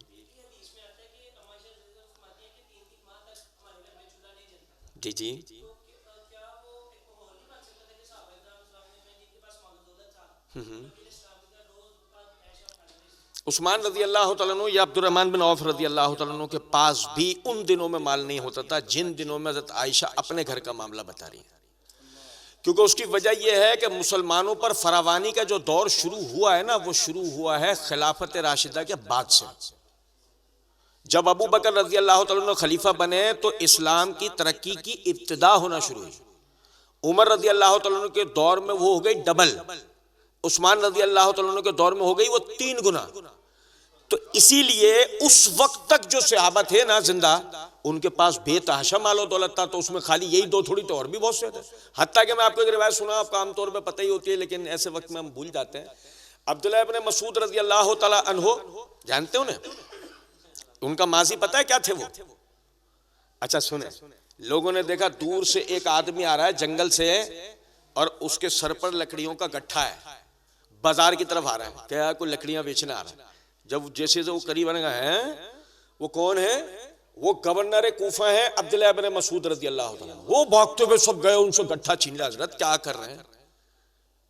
जी जी उस्मान रजी अल्लाह तआला अन्हु या अब्दुर्रहमान बिन औफ रजी अल्लाह तआला अन्हु के पास भी उन दिनों में माल नहीं होता था जिन दिनों में हज़रत आयशा अपने घर का मामला बता रही है, क्योंकि उसकी वजह यह है कि मुसलमानों पर फरावानी का जो दौर शुरू हुआ है ना, वो शुरू हुआ है खिलाफत राशिदा के बाद से। जब अबू बकर रजी अल्लाह तआला अन्हु खलीफा बने तो इस्लाम की तरक्की की इब्तिदा होना शुरू हुई। उमर रजी अल्लाह तआला अन्हु के दौर में वो हो गई डबल, उस्मान रजी अल्लाह तआला अन्हु के दौर में हो गई वो 3 गुना। तो इसीलिए उस वक्त तक जो सहाबा थे ना जिंदा, उनके पास बेतहाशा मालो दौलत था, तो उसमें खाली यही 2 थोड़ी थे, और भी बहुत से थे। हत्ता कि मैं आपको एक रिवायत सुना, आपको आमतौर पर पता ही होती है लेकिन ऐसे वक्त में हम भूल जाते हैं। अब्दुल्लाह इब्न मसूद रजी अल्लाह तआला अन्हु, जानते हो उन्हें? उनका माजी पता है क्या थे वो? अच्छा सुने, लोगों ने देखा दूर से एक आदमी आ रहा है जंगल से और उसके सर पर लकड़ियों का गट्ठा है, बाजार की तरफ आ रहा है, क्या कोई लकड़ियां बेचने आ रहा है। जब जैसे वो करीब आने का है, वो कौन है? वो गवर्नर कूफा है अब्दुल्लाह इब्न मसूद रजी अल्लाह तआला। वो भागते हुए सब गए, उनसे गट्ठा छीन लिया। हजरत क्या कर रहे हैं,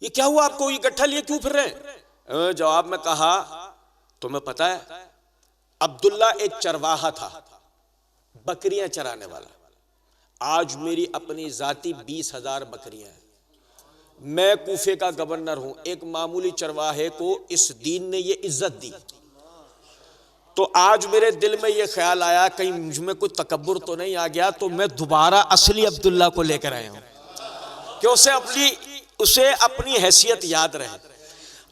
ये क्या हुआ आपको, ये गट्ठा लिए क्यों फिर रहे हैं? जवाब में कहा, तुम्हें पता है अब्दुल्ला एक चरवाहा था, बकरियां चराने वाला। आज मेरी अपनी जाती 20,000 बकरियां हैं, मैं कूफे का गवर्नर हूं, एक मामूली चरवाहे को इस दीन ने ये इज्जत दी। तो आज मेरे दिल में ये ख्याल आया कहीं मुझ में कोई तकब्बुर तो नहीं आ गया, तो मैं दोबारा असली अब्दुल्ला को लेकर आया हूं कि उसे अपनी हैसियत याद रहे।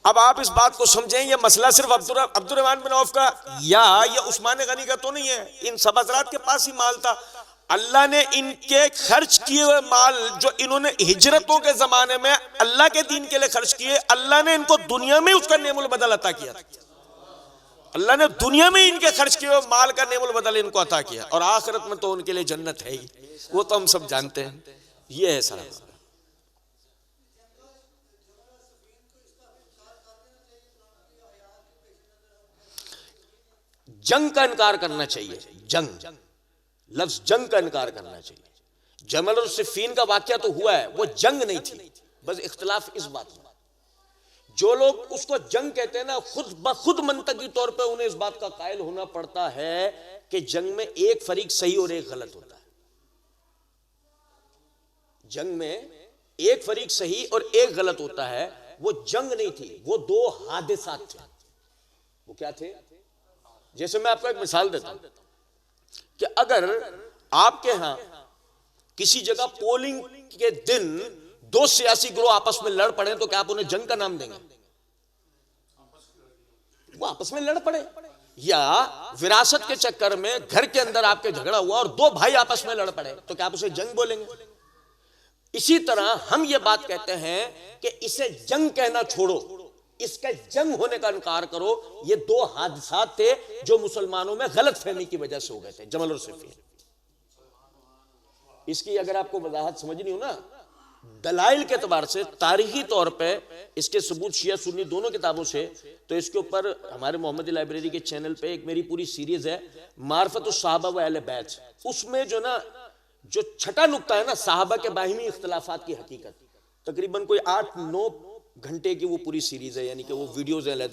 अब आप इस बात को समझें, ये मसला सिर्फ अब्दुर्रहमान बिन औफ का या ये उस्मान गनी का तो नहीं है, इन सब हज़रात के पास ही माल था। अल्लाह ने इनके खर्च किए हुए माल जो इन्होंने हिजरतों के जमाने में अल्लाह के दीन के लिए खर्च किए, अल्लाह ने इनको दुनिया में उसका नेमुल बदल अता किया। अल्लाह ने दुनिया में इनके खर्च किए हुए माल का नेमुल बदल इनको अता किया, और आखिरत में तो उनके लिए जन्नत है ही, वो तो हम सब जानते हैं। ये है सारा। जंग का इनकार करना चाहिए, जंग, लफ्ज जंग का इनकार करना चाहिए। जमल और सिफ़ीन का वाकया तो हुआ है, वो जंग नहीं थी, बस इख्तिलाफ इस बात में। जो लोग उसको जंग कहते हैं ना, खुद ब खुद मंतकी तौर पे उन्हें इस बात का कायल होना पड़ता है कि जंग में एक फरीक सही और एक गलत होता है। जंग में एक फरीक सही और एक गलत होता है। वो जंग नहीं थी, वो 2 हादिसात थे। वो क्या थे? जैसे मैं आपको एक मिसाल देता हूं कि अगर आपके यहां किसी जगह पोलिंग के दिन 2 सियासी ग्रोह आपस में लड़ पड़े, तो क्या आप उन्हें जंग का नाम देंगे? वो आपस में लड़ पड़े, या विरासत के चक्कर में घर के अंदर आपके झगड़ा हुआ और 2 भाई आपस में लड़ पड़े, तो क्या आप उसे जंग बोलेंगे? इसी तरह हम ये बात कहते हैं कि इसे जंग कहना छोड़ो, इसका जंग होने का इनकार करो। ये 2 हादसात थे जो मुसलमानों में गलत फहमी की वजह से हो गए थे, जमल और सिफ़ीन। इसकी अगर आपको वजाहत समझनी हो ना, दलाइल के एतबार से, तारीखी तौर पे इसके सबूत शिया सुन्नी दोनों किताबों से, तो इसके ऊपर हमारे मोहम्मदी लाइब्रेरी के चैनल पे एक मेरी पूरी सीरीज है, मारफतुस सहाबा व अहले बैत। उसमें जो ना, जो छठा नुक्ता है ना, सहाबा के बाहिमी इख्तिलाफात की हकीकत, तकरीबन कोई 8-9 घंटे की वो पूरी सीरीज है, यानी कि वो वीडियोज है।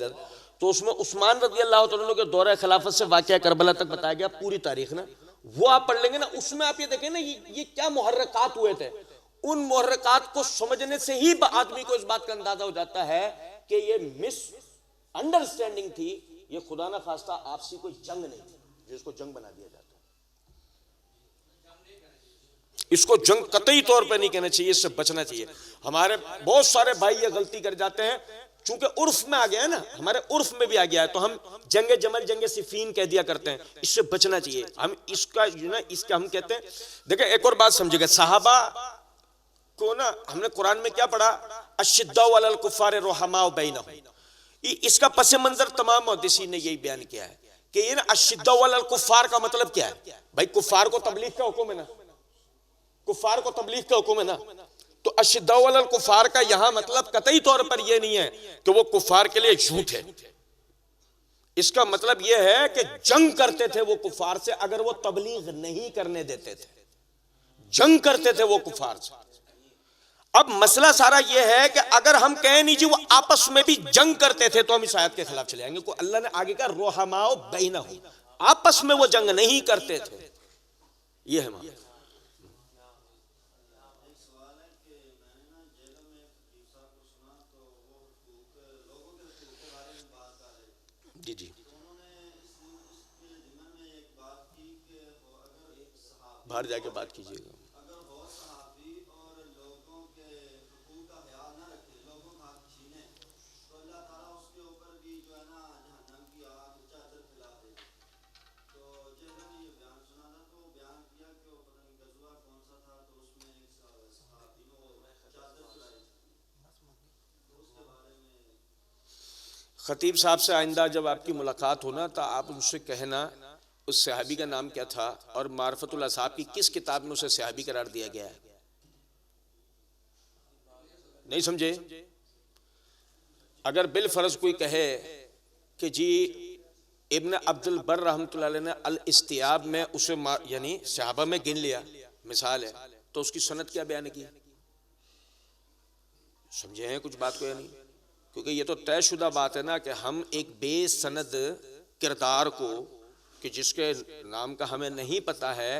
तो उसमें उस्मान रज़ी अल्लाह तआला अन्हु के दौरे खिलाफत से वाक़या करबला तक बताया गया, पूरी तारीख ना, वो आप पढ़ लेंगे ना। उसमें आप ये देखें ना, ये क्या मुहर्रकात हुए थे। उन मुहर्रकात को समझने से ही आदमी को इस बात का अंदाजा हो जाता है कि ये मिस अंडरस्टैंडिंग थी, ये खुदा ना खास्ता आपसी कोई जंग नहीं थी जिसको जंग बना दिया जाता है। इसको जंग कतई तौर पे नहीं कहना चाहिए, इससे बचना चाहिए। हमारे बहुत सारे भाई ये गलती कर जाते हैं, चूंकि उर्फ में आ गया है ना, हमारे उर्फ में भी आ गया है, तो हम जंगे जमल जंगे सिफ़ीन कह दिया करते हैं। इससे बचना चाहिए। हम इसका इसका हम कहते हैं, देखिए एक और बात समझिएगा, सहाबा को ना हमने कुरान में क्या पढ़ा, अश्शिद्दाउ अलल कुफ़ार रुहमाउ बैनहुम। इसका पस मंजर तमाम मुहद्दिसीन ने यही बयान किया है कि ये ना अश्शिद्दाउ अलल कुफ़ार का मतलब क्या है। भाई कुफ़ार को तबलीग का हुक्म है ना, कुफ़ार को तबलीग का हुक्म है ना, तो अश्शिद्दाउ अलल कुफ़ार का यहां मतलब कतई तौर पर यह नहीं है कि वो कुफ़ार के लिए झूठ है। इसका मतलब यह है कि जंग करते थे वो कुफ़ार से, अगर वो तबलीग नहीं करने देते थे, जंग करते थे वो कुफ़ार से। अब मसला सारा यह है कि अगर हम कहें नहीं जी वो आपस में भी जंग करते थे, तो हम इस आयत के खिलाफ चले जाएंगे। को अल्लाह ने आगे का रोहमाओ बैनहुम, आपस में वो जंग नहीं करते थे, यह है। जी जी, बाहर जाके बात कीजिएगा। खतीब साहब से आइंदा जब आपकी मुलाकात हो ना तो आप उनसे कहना उस सहाबी का नाम क्या था और मार्फतुल असहाब की किस किताब में उसे सहाबी करार दिया गया है। नहीं समझे? अगर बिल फर्ज कोई कहे कि जी इब्न अब्दुल बर रहमतुल्लाह अलैह ने अल इस्तियाब में उसे यानी सहाबा में गिन लिया, मिसाल है, तो उसकी सनद क्या बयान की? समझे हैं कुछ बात को या नहीं? क्योंकि ये तो तयशुदा बात है ना कि हम एक बेसनद किरदार को कि जिसके नाम का हमें नहीं पता है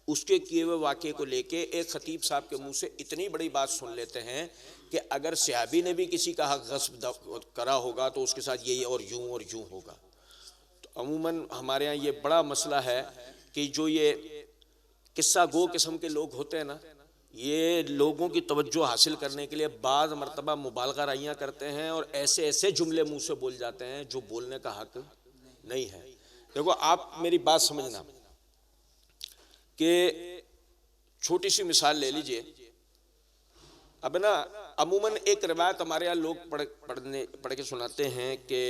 उसके किए हुए वाक़े को लेके एक खतीब साहब के मुंह से इतनी बड़ी बात सुन लेते हैं कि अगर सहाबी ने भी किसी का हक गस्ब करा होगा तो उसके साथ ये और यूं होगा। तो अमूमन हमारे यहाँ ये बड़ा मसला है कि जो ये किस्सा गो किस्म के लोग होते हैं ना, ये लोगों की तवज्जो हासिल करने के लिए बाद मरतबा मुबालगा राइयाँ करते हैं और ऐसे ऐसे जुमले मुंह से बोल जाते हैं जो बोलने का हक नहीं है। देखो आप मेरी बात समझना कि छोटी सी मिसाल ले लीजिए। अब ना अमूमन एक रिवायत हमारे यहाँ लोग पढ़ के सुनाते हैं कि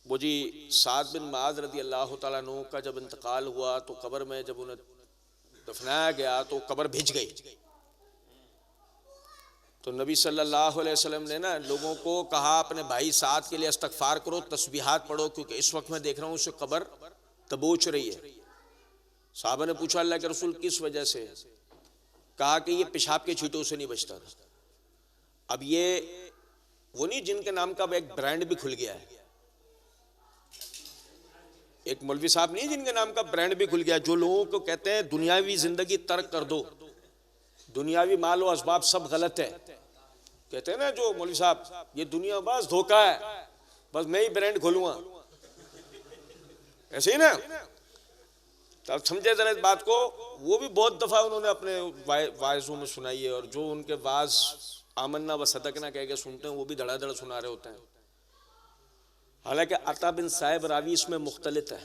वो जी साद बिन मुआज़ रज़ी अल्लाह तआला अन्हु का जब इंतकाल हुआ तो कब्र में जब उन्हें दफनाया गया तो कब्र भिज गई। तो नबी सल्लल्लाहु अलैहि वसल्लम ने ना लोगों को कहा अपने भाई साद के लिए इस्तगफार करो, तस्बीहात पढ़ो, क्योंकि इस वक्त मैं देख रहा हूँ उसे कब्र दबोच रही है। साहबा ने पूछा अल्लाह के रसूल किस वजह से? कहा कि ये पेशाब के छींटों से नहीं बचता था। अब ये वो नहीं जिनके नाम का एक ब्रांड भी खुल गया है, एक मौलवी साहब नहीं जिनके नाम का ब्रांड भी खुल गया, जो लोगों को कहते हैं दुनियावी जिंदगी तर्क कर दो, दुनियावी माल और असबाब सब गलत है। कहते हैं ना जो मौलवी साहब ये दुनिया बस धोखा है, बस मैं ही ब्रांड खोलूंगा, ऐसे ही ना। तब समझे जरा इस बात को। वो भी बहुत दफा उन्होंने अपने वाइजों में सुनाई है और जो उनके वाज आमन्ना व सदकना कह के सुनते हैं वो भी धड़ाधड़ सुना रहे होते हैं। हालांकि अता बिन साहिब रावी इसमें मुख्तलिफ है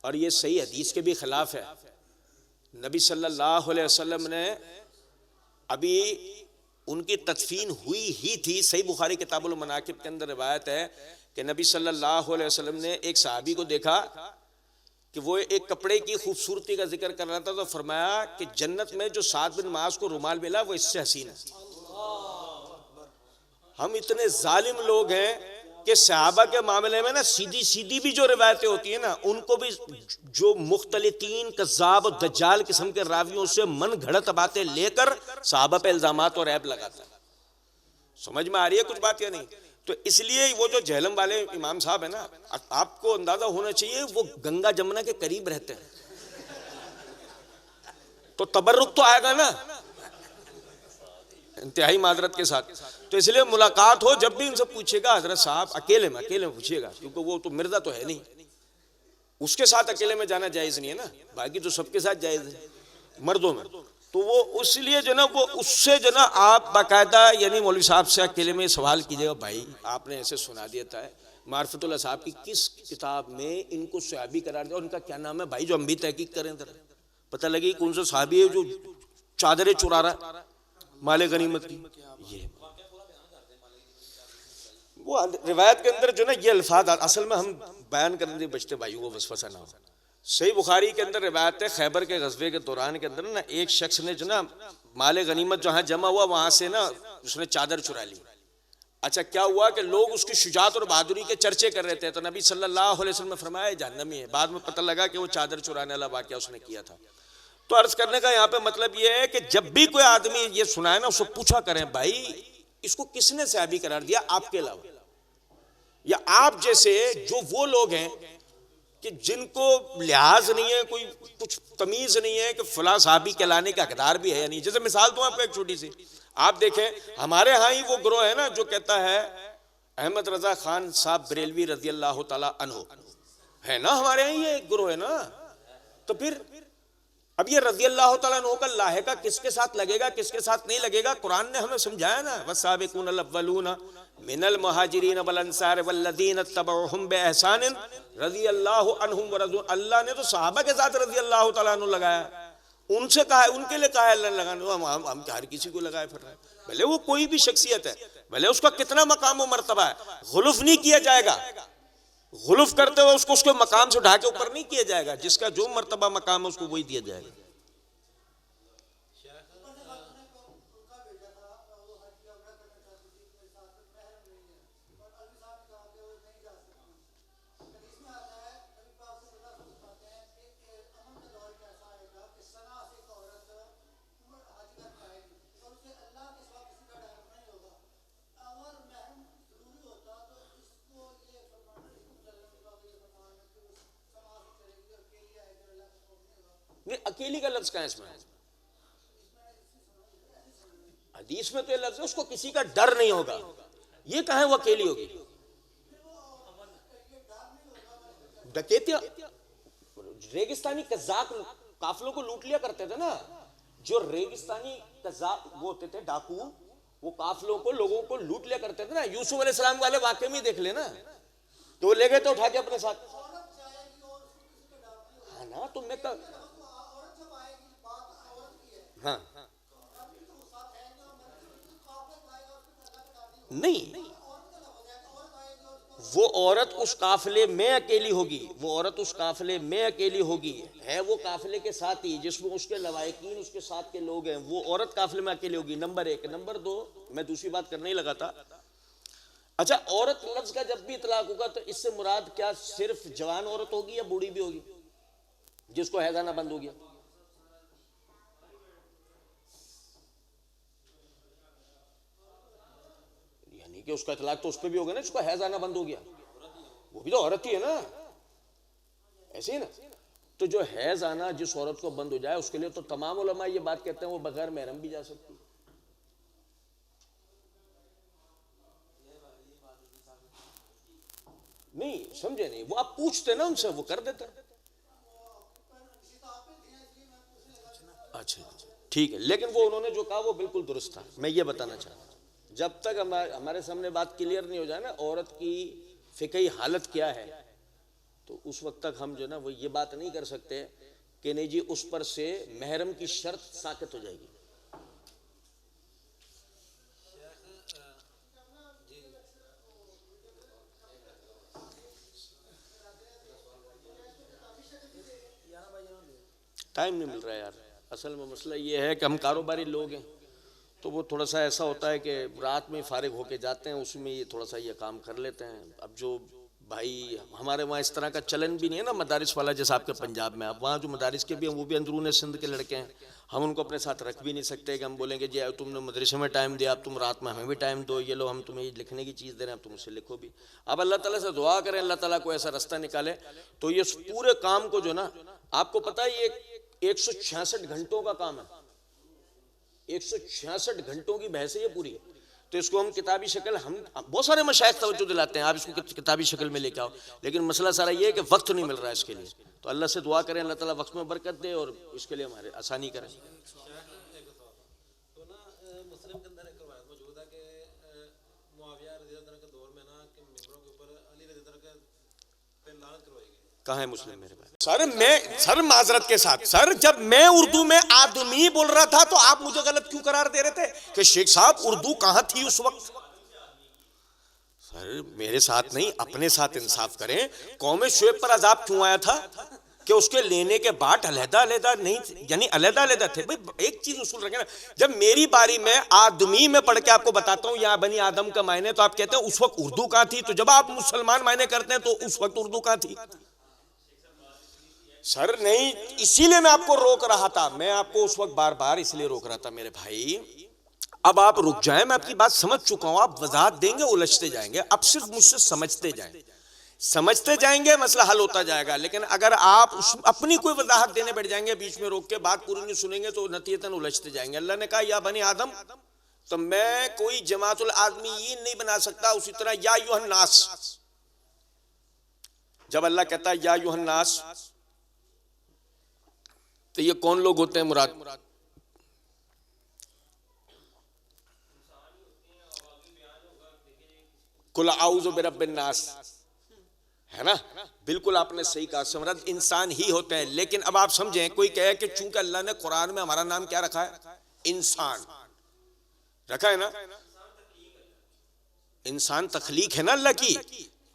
और ये सही हदीस के भी खिलाफ है। नबी सल्लल्लाहु अलैहि वसल्लम ने अभी उनकी तदफीन हुई ही थी। सही बुखारी किताबुल मनाकिब के अंदर रिवायत है कि नबी सल्लल्लाहु अलैहि वसल्लम ने एक सहाबी को देखा कि वो एक कपड़े की खूबसूरती का जिक्र कर रहा था, तो फरमाया कि जन्नत में जो साद बिन मुआज़ को रुमाल मिला वो इससे हसीन है। हम इतने जालिम लोग हैं कि सहाबा के मामले में ना सीधी सीधी भी जो रिवायतें होती है ना उनको भी जो मुख्तलितीन कज़्ज़ाब और दज्जाल किस्म के रावियों से मन घड़त बातें लेकर सहाबा पे इल्जामात और ऐब लगाता है। समझ में आ रही है कुछ बात या नहीं? तो इसलिए वो जो जहलम वाले इमाम साहब है ना, आपको अंदाजा होना चाहिए वो गंगा जमुना के करीब रहते हैं, तो तबर्रुक तो आएगा ना इंतहाई मादरत के साथ। तो इसलिए मुलाकात हो जब भी इनसे पूछेगा हजरत साहब अकेले में पूछिएगा, क्योंकि वो तो मिर्जा तो है नहीं, उसके साथ अकेले में जाना जायज नहीं है ना, बाकी तो सबके साथ जायज है मर्दों में। तो वो इसलिए जो ना वो उससे जो ना आप बाकायदा यानी मौलवी साहब से अकेले में सवाल कीजिएगा, भाई आपने ऐसे सुना दिया था मार्फतुल असहाब की किस किताब में इनको सहाबी करार दिया, उनका क्या नाम है भाई, जो हम भी तहकीक करें पता लगे कौन सा सहाबी है जो चादरें चुरा रहा माले गनीमत की। ये वो रिवायत के अंदर जो ना ये अल्फाज असल में हम बयान करने बचते भाइयों को वसवसा ना हो। सही बुखारी के अंदर रिवायत है खैबर के गज़वे के दौरान के अंदर ना एक शख्स ने जो ना माले गनीमत जहाँ जमा हुआ वहां से ना उसने चादर चुरा ली। अच्छा क्या हुआ कि लोग उसकी शुजात और बहादुरी के चर्चे कर रहे थे, तो नबी सल्लल्लाहु अलैहि वसल्लम ने फरमाया जहन्नमी है। बाद में पता लगा कि वो चादर चुराने वाला वाक़या उसने किया था। तो अर्ज करने का यहाँ पे मतलब ये है कि जब भी कोई आदमी ये सुनाए ना उसको पूछा करें भाई इसको किसने सहाबी करार दिया आपके अलावा, या आप जैसे जो वो लोग हैं कि जिनको लिहाज नहीं है, कोई कुछ तमीज नहीं है कि फला सहाबी कहलाने का हकदार भी है या नहीं। जैसे मिसाल दूं आपको एक छोटी सी, आप देखें हमारे यहाँ ही वो ग्रोह है ना जो कहता है अहमद रजा खान साहब बरेलवी रजी अल्लाह ताला अन्हु है ना, हमारे यहाँ ये एक ग्रोह है ना। तो फिर अब ये रज़ी अल्लाह तआला अन्हु का लाहिका किसके साथ लगेगा, किसके साथ नहीं लगेगा, कुरान ने हमें समझाया ना। वस्साबिकूनल अव्वलूना मिनल मुहाजिरीन वल अंसार वल्लज़ीना तबअहुम बिइहसान रज़ियल्लाहु अन्हुम व रज़ू। अल्लाह ने तो सहाबा के साथ रज़ी अल्लाह तआला अन्हु लगाया, उनसे कहा है, उनके लिए कहा है अल्लाह ने लगाने। हम हर किसी को लगाए फिर रहे हैं, भले वो कोई भी शख्सियत है, भले उसका कितना मकाम व मर्तबा है, गुलूफ नहीं किया जाएगा। गुलूफ करते हुए उसको उसके मकाम से उठा के ऊपर नहीं किया जाएगा, जिसका जो मर्तबा मकाम है उसको वही दिया जाएगा। नहीं, अकेली का लफ्ज कहां है इसमें? हदीस में तो ये लफ्ज है उसको किसी का डर नहीं होगा, ये कहां है वो अकेली होगी? डकैतियां, रेगिस्तानी कज़ाक काफिलों को लूट लिया करते थे ना, जो रेगिस्तानी कज़ाक वो होते थे डाकू, वो काफिलों को, लोगों को लूट लिया करते थे ना। यूसुफ अलैहिस्सलाम वाले वाकई में देख लेना, तो वो ले गए तो उठा के अपने साथ। हाँ ना, तो मैं हाँ नहीं, वो औरत उस काफिले में अकेली होगी, वो औरत उस काफिले में अकेली होगी, है वो काफिले के साथ ही जिसमें उसके लवायकीन उसके साथ के लोग हैं, वो औरत काफिले में अकेली होगी। नंबर एक। नंबर दो, मैं दूसरी बात करने ही लगा था। अच्छा, औरत लफ्ज का जब भी इतलाक होगा तो इससे मुराद क्या सिर्फ जवान औरत होगी या बूढ़ी भी होगी जिसको हैज़ आना बंद हो गया? यानी कि उसका इतलाक तो उस पर भी होगा ना जिसको हैज़ आना बंद हो गया, वो भी तो औरत ही है ना, ऐसे ही ना। तो जो हैज़ आना जिस औरत को बंद हो जाए उसके लिए तो तमाम उलमा ये बात कहते हैं वो बगैर महरम भी जा सकती है। नहीं समझे नहीं, वो आप पूछते ना उनसे, वो कर देते। अच्छा ठीक है, लेकिन वो उन्होंने जो कहा वो बिल्कुल दुरुस्त था। मैं ये बताना चाहता हूं, जब तक हमारे सामने बात क्लियर नहीं हो जाए ना औरत की फिकही हालत क्या है, तो उस वक्त तक हम जो ना वो ये बात नहीं कर सकते कि नहीं जी उस पर से महरम की शर्त साकित हो जाएगी। टाइम नहीं मिल रहा है यार, असल में मसला ये है कि हम कारोबारी लोग हैं, तो वो थोड़ा सा ऐसा होता है कि रात में फारिग होके जाते हैं, उसमें ये थोड़ा सा ये काम कर लेते हैं। अब जो भाई हमारे वहाँ इस तरह का चलन भी नहीं है ना मदारिस वाला जैसा आपके पंजाब में। अब वहाँ जो मदारिस के भी हैं वो भी अंदरून सिंध के लड़के हैं, हम उनको अपने साथ रख भी नहीं सकते कि हम बोलेंगे जी तुमने मदरसे में टाइम दिया, अब तुम रात में हमें भी टाइम दो, ये लो हम तुम्हें लिखने की चीज़ दे रहे हैं, अब तुम उससे लिखो भी। अब अल्लाह ताला से दुआ करें अल्लाह ताला को ऐसा रास्ता निकाले, तो ये पूरे काम को जो ना, आपको पता है ये 166 घंटों का काम है, 166 घंटों की बहस है ये पूरी। तो इसको हम किताबी शक्ल, हम बहुत सारे मशाइख तवज्जो दिलाते हैं आप इसको किताबी शक्ल में लेके आओ, लेकिन मसला सारा ये है कि वक्त नहीं मिल रहा है इसके लिए। तो अल्लाह से दुआ करें अल्लाह ताला वक्त में बरकत दे और इसके लिए हमारे आसानी करें। तो ना मुस्लिम के अंदर एक रवायत मौजूद है कि मुआविया रज़ियल्लाहु अन्हु के दौर में ना कि मिंबरों के ऊपर अली रज़ियल्लाहु अन्हु पे लानत करवाई गई। कहाँ है मुस्लिम मेरे पास? सर माजरत के साथ सर, जब मैं उर्दू में आदमी बोल रहा था तो आप मुझे गलत क्यों करार दे रहे थे कि शेख साहब उर्दू कहाँ थी उस वक्त? सर मेरे साथ नहीं, अपने साथ इंसाफ करें। कौमे शुएब पर अजाब क्यों आया था कि उसके लेने के बाद अलहदा नहीं, यानी अलहदा थे। भाई एक चीज उसूल रखें ना, जब मेरी बारी में आदमी में पढ़ के आपको बताता हूँ यहाँ बनी आदम का मायने, तो आप कहते हैं उस वक्त उर्दू कहाँ थी। तो जब आप मुसलमान मायने करते हैं तो उस वक्त उर्दू कहाँ थी? सर नहीं, इसीलिए मैं आपको रोक रहा था, मैं आपको उस वक्त बार बार इसलिए रोक रहा था मेरे भाई। अब आप रुक जाएं, मैं आपकी बात समझ चुका हूं, आप वजाहत देंगे उलझते जाएंगे, अब सिर्फ मुझसे समझते जाएंगे मसला हल होता जाएगा। लेकिन अगर आप अपनी कोई वजाहत देने बैठ जाएंगे बीच में रोक के, बात पूरी नहीं सुनेंगे तो नतीजतन उलझते जाएंगे। अल्लाह ने कहा या बनी आदम, तो मैं कोई जमातुल आदमीयीन नहीं बना सकता। उसी तरह या अय्युहन नास, जब अल्लाह कहता है या अय्युहन नास, तो ये कौन लोग होते हैं मुराद? कुल आऊज़ु बिरब्बिन नास, है ना? बिल्कुल आपने सही कहा, समरद इंसान ही होते हैं। लेकिन अब आप समझें, कोई कहे कि चूंकि अल्लाह ने कुरान में हमारा नाम क्या रखा है? इंसान रखा है ना? इंसान तख्लीक है ना अल्लाह की।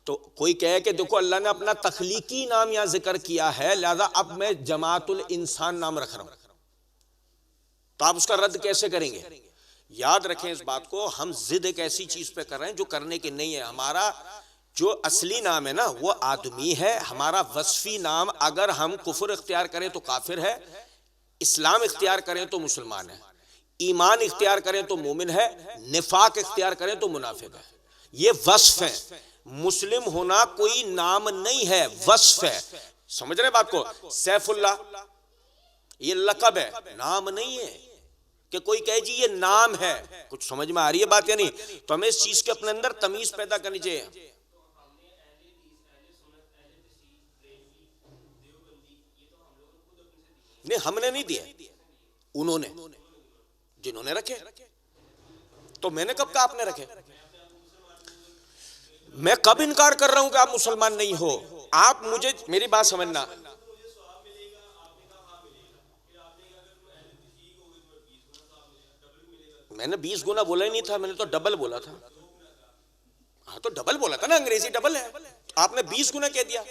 तो कोई कहे कि देखो अल्लाह ने अपना तख्लीकी नाम यहां जिक्र किया है, लिहाजा अब मैं जमातुल इंसान नाम रख रहा हूं, तो आप उसका रद्द कैसे करेंगे? याद रखें इस बात को, हम जिद एक ऐसी चीज पे कर रहे हैं जो करने की नहीं है। हमारा जो असली नाम है ना वो आदमी है। हमारा वस्फी नाम अगर हम कुफर इख्तियार करें तो काफिर है, इस्लाम इख्तियार करें तो मुसलमान है, ईमान इख्तियार करें तो मोमिन है, निफाक इख्तियार करें तो मुनाफिक है। ये वस्फ है। मुस्लिम होना कोई नाम नहीं है, वस्फ है। समझ रहे बात को? सैफुल्लाह ये लक़ब है, नाम नहीं है कि कोई कहे जी ये नाम है। कुछ समझ में आ रही है बात या नहीं? तो हमें इस चीज के अपने अंदर तमीज पैदा करनी चाहिए। नहीं, हमने नहीं दिए, उन्होंने जिन्होंने रखे। तो मैंने कब कहा आपने रखे? मैं कब इनकार कर रहा हूं कि आप मुसलमान नहीं हो? आप मुझे मेरी बात समझना। मैंने 20 गुना बोला ही नहीं था, मैंने तो डबल बोला था। हाँ तो डबल बोला था ना, अंग्रेजी डबल है। तो आपने 20 गुना कह दिया।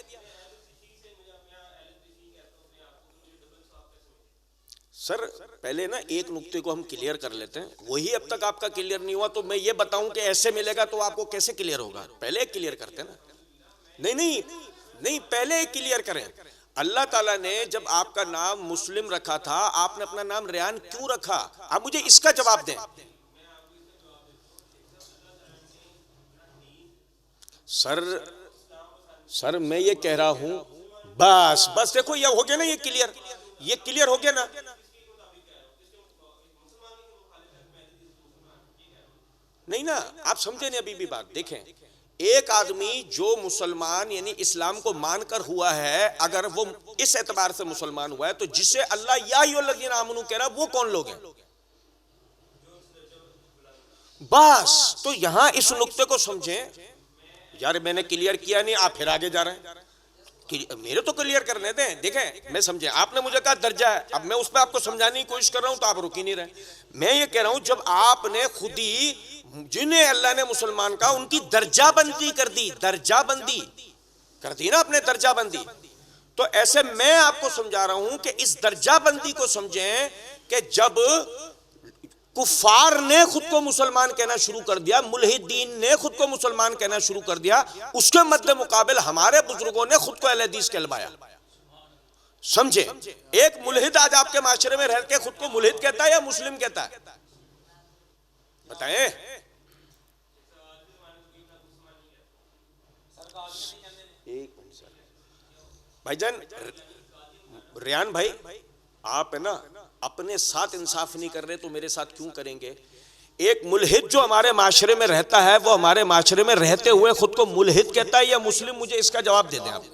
सर पहले ना एक नुक्ते को हम क्लियर कर लेते हैं, वही अब तक आपका क्लियर नहीं हुआ। तो मैं ये बताऊं कि ऐसे मिलेगा तो आपको कैसे क्लियर होगा? पहले क्लियर करते हैं ना। नहीं नहीं नहीं, पहले क्लियर करें। अल्लाह ताला ने जब आपका नाम मुस्लिम रखा था, आपने अपना नाम रेहान क्यों रखा? आप मुझे इसका जवाब दें। सर मैं ये कह रहा हूं, बस देखो ये हो गया ना, ये क्लियर हो गया ना। नहीं ना, आप समझे नहीं अभी भी बात। देखें, एक आदमी जो मुसलमान यानी इस्लाम को मानकर हुआ है, अगर वो इस एतबार से मुसलमान हुआ है, तो जिसे अल्लाह या अय्युहल्लज़ीना आमनू कह रहा है वो कौन लोग हैं? बस तो यहां इस नुक्ते को समझें। यार मैंने क्लियर किया नहीं, आप फिर आगे जा रहे हैं। मेरे तो क्लियर करने दें। देखें, मैं समझे, आपने मुझे कहा दर्जा है, अब मैं उस पर आपको समझाने की कोशिश कर रहा हूं तो आप रुक ही नहीं रहे। मैं ये कह रहा हूं, जब आपने खुद ही जिन्हें अल्लाह ने मुसलमान कहा उनकी दर्जाबंदी कर दी, दर्जाबंदी कर दी ना आपने, दर्जाबंदी। तो ऐसे मैं आपको समझा रहा हूं कि इस दर्जाबंदी को समझें कि जब कुफार ने खुद को मुसलमान कहना शुरू कर दिया, मुल्हिदीन ने खुद को मुसलमान कहना शुरू कर दिया, उसके मद्दे मुकाबिल हमारे बुजुर्गों ने खुद को अहले हदीस कहलवाया। समझे? एक मुल्हिद आज आपके माशरे में रह के खुद को मुल्हिद कहता है या मुस्लिम कहता है? बताएं। भाईजान रेहान भाई, आप है ना अपने साथ इंसाफ नहीं कर रहे तो मेरे साथ क्यों करेंगे? एक मुल्हिद जो हमारे माशरे में रहता है, वो हमारे माशरे में रहते हुए खुद को मुल्हिद कहता है या मुस्लिम? मुझे इसका जवाब दे दें आप।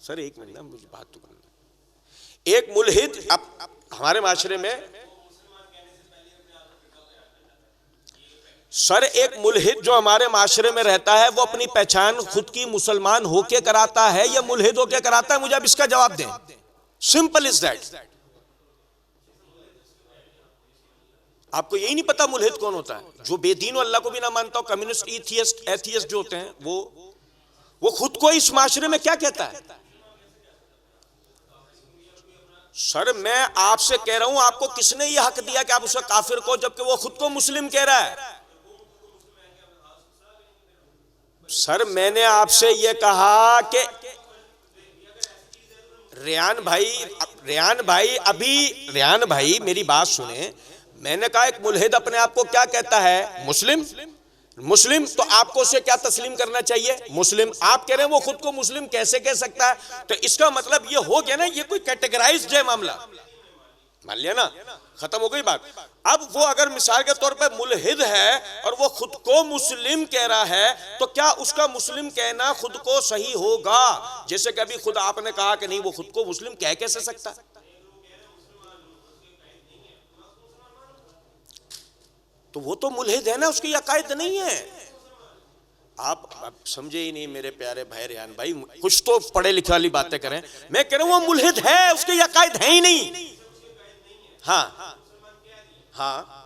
सर एक मिनट ना, मुझे बात तो करना। एक मुल्हिद हमारे माशरे में, सर एक मुल्हिद जो हमारे माशरे में रहता है वो अपनी पहचान खुद की मुसलमान होके कराता है या मुल्हिद होके कराता है? मुझे अब इसका जवाब दें। Simple is that. आपको यही नहीं पता मुल्हिद कौन होता है? जो बेदीन और अल्लाह को भी ना मानता हो, कम्युनिस्ट, एथियस्ट जो होते हैं, वो खुद को इस माशरे में क्या कहता है? सर मैं आपसे कह रहा हूं, आपको किसने यह हक दिया कि आप उसे काफिर को, जबकि वो खुद को मुस्लिम कह रहा है? सर मैंने आपसे यह कहा कि रेहान भाई मेरी बात सुने। मैंने कहा एक मुल्हिद अपने आप को क्या कहता है? मुस्लिम। तो आपको उसे क्या तस्लीम करना चाहिए? मुस्लिम। आप कह रहे हैं वो खुद को मुस्लिम कैसे कह सकता है? तो इसका मतलब ये हो गया ना, ये कोई कैटेगराइज्ड है मामला। मान लिया ना, खत्म हो गई बात। अब वो अगर मिसाल के तौर पे मुल्हिद है और वो खुद को मुस्लिम कह रहा है, तो क्या उसका मुस्लिम कहना खुद को सही होगा? जैसे कभी खुद आपने कहा कि नहीं वो खुद को मुस्लिम कह कैसे सकता है? तो वो तो मुल्हिद है ना, उसकी अकायद नहीं है। आप समझे ही नहीं मेरे प्यारे भाई रेहान भाई, कुछ तो पढ़े लिखे वाली बातें करें। मैं कह रहा हूं वो मुल्हिद है, उसकी अकायद है ही नहीं। हाँ हाँ,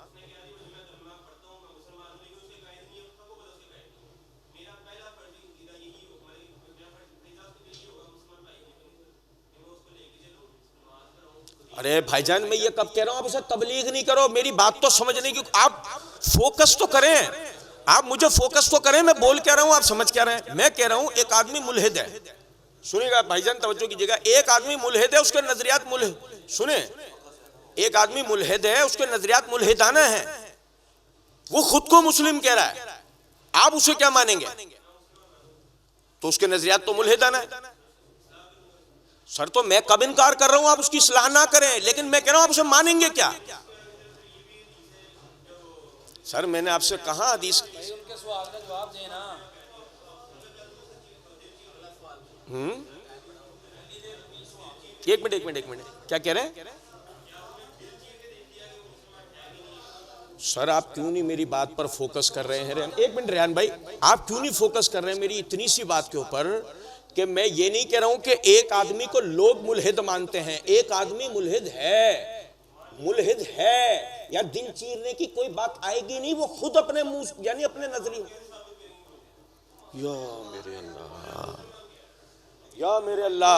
अरे भाईजान मैं ये कब कह रहा हूं आप उसे तबलीग नहीं करो, मेरी बात तो समझने की, आप फोकस तो करें, आप मुझे फोकस तो करें। मैं बोल क्या रहा हूं, आप समझ क्या रहे हैं। मैं कह रहा हूं एक आदमी मुल्हिद है, सुनिएगा भाईजान तवज्जो कीजिएगा, एक आदमी मुल्हिद है, उसके नजरियात मुल्हिद, सुने, एक आदमी मुल्हिद है, उसके नजरियात मुल्हिदाना है, वो खुद को मुस्लिम कह रहा है, आप उसे क्या मानेंगे? तो उसके नजरियात तो मुल्हिदाना है। सर तो मैं कब इनकार कर रहा हूं आप उसकी इस्लाह ना करें, लेकिन मैं कह रहा हूं आप उसे मानेंगे क्या? सर मैंने आपसे कहा हदीस, उनके सवाल का जवाब देना। एक मिनट क्या कह रहे हैं? सर आप क्यों नहीं मेरी बात पर फोकस कर रहे हैं? एक मिनट रेहान भाई, आप क्यों नहीं फोकस कर रहे हैं मेरी इतनी सी बात के ऊपर कि मैं ये नहीं कह रहा हूं कि एक आदमी को लोग मुल्हिद मानते हैं, एक आदमी मुल्हिद है या दिन चीरने की कोई बात आएगी नहीं, वो खुद अपने मुंह यानी अपने नजरिए, या मेरे अल्लाह,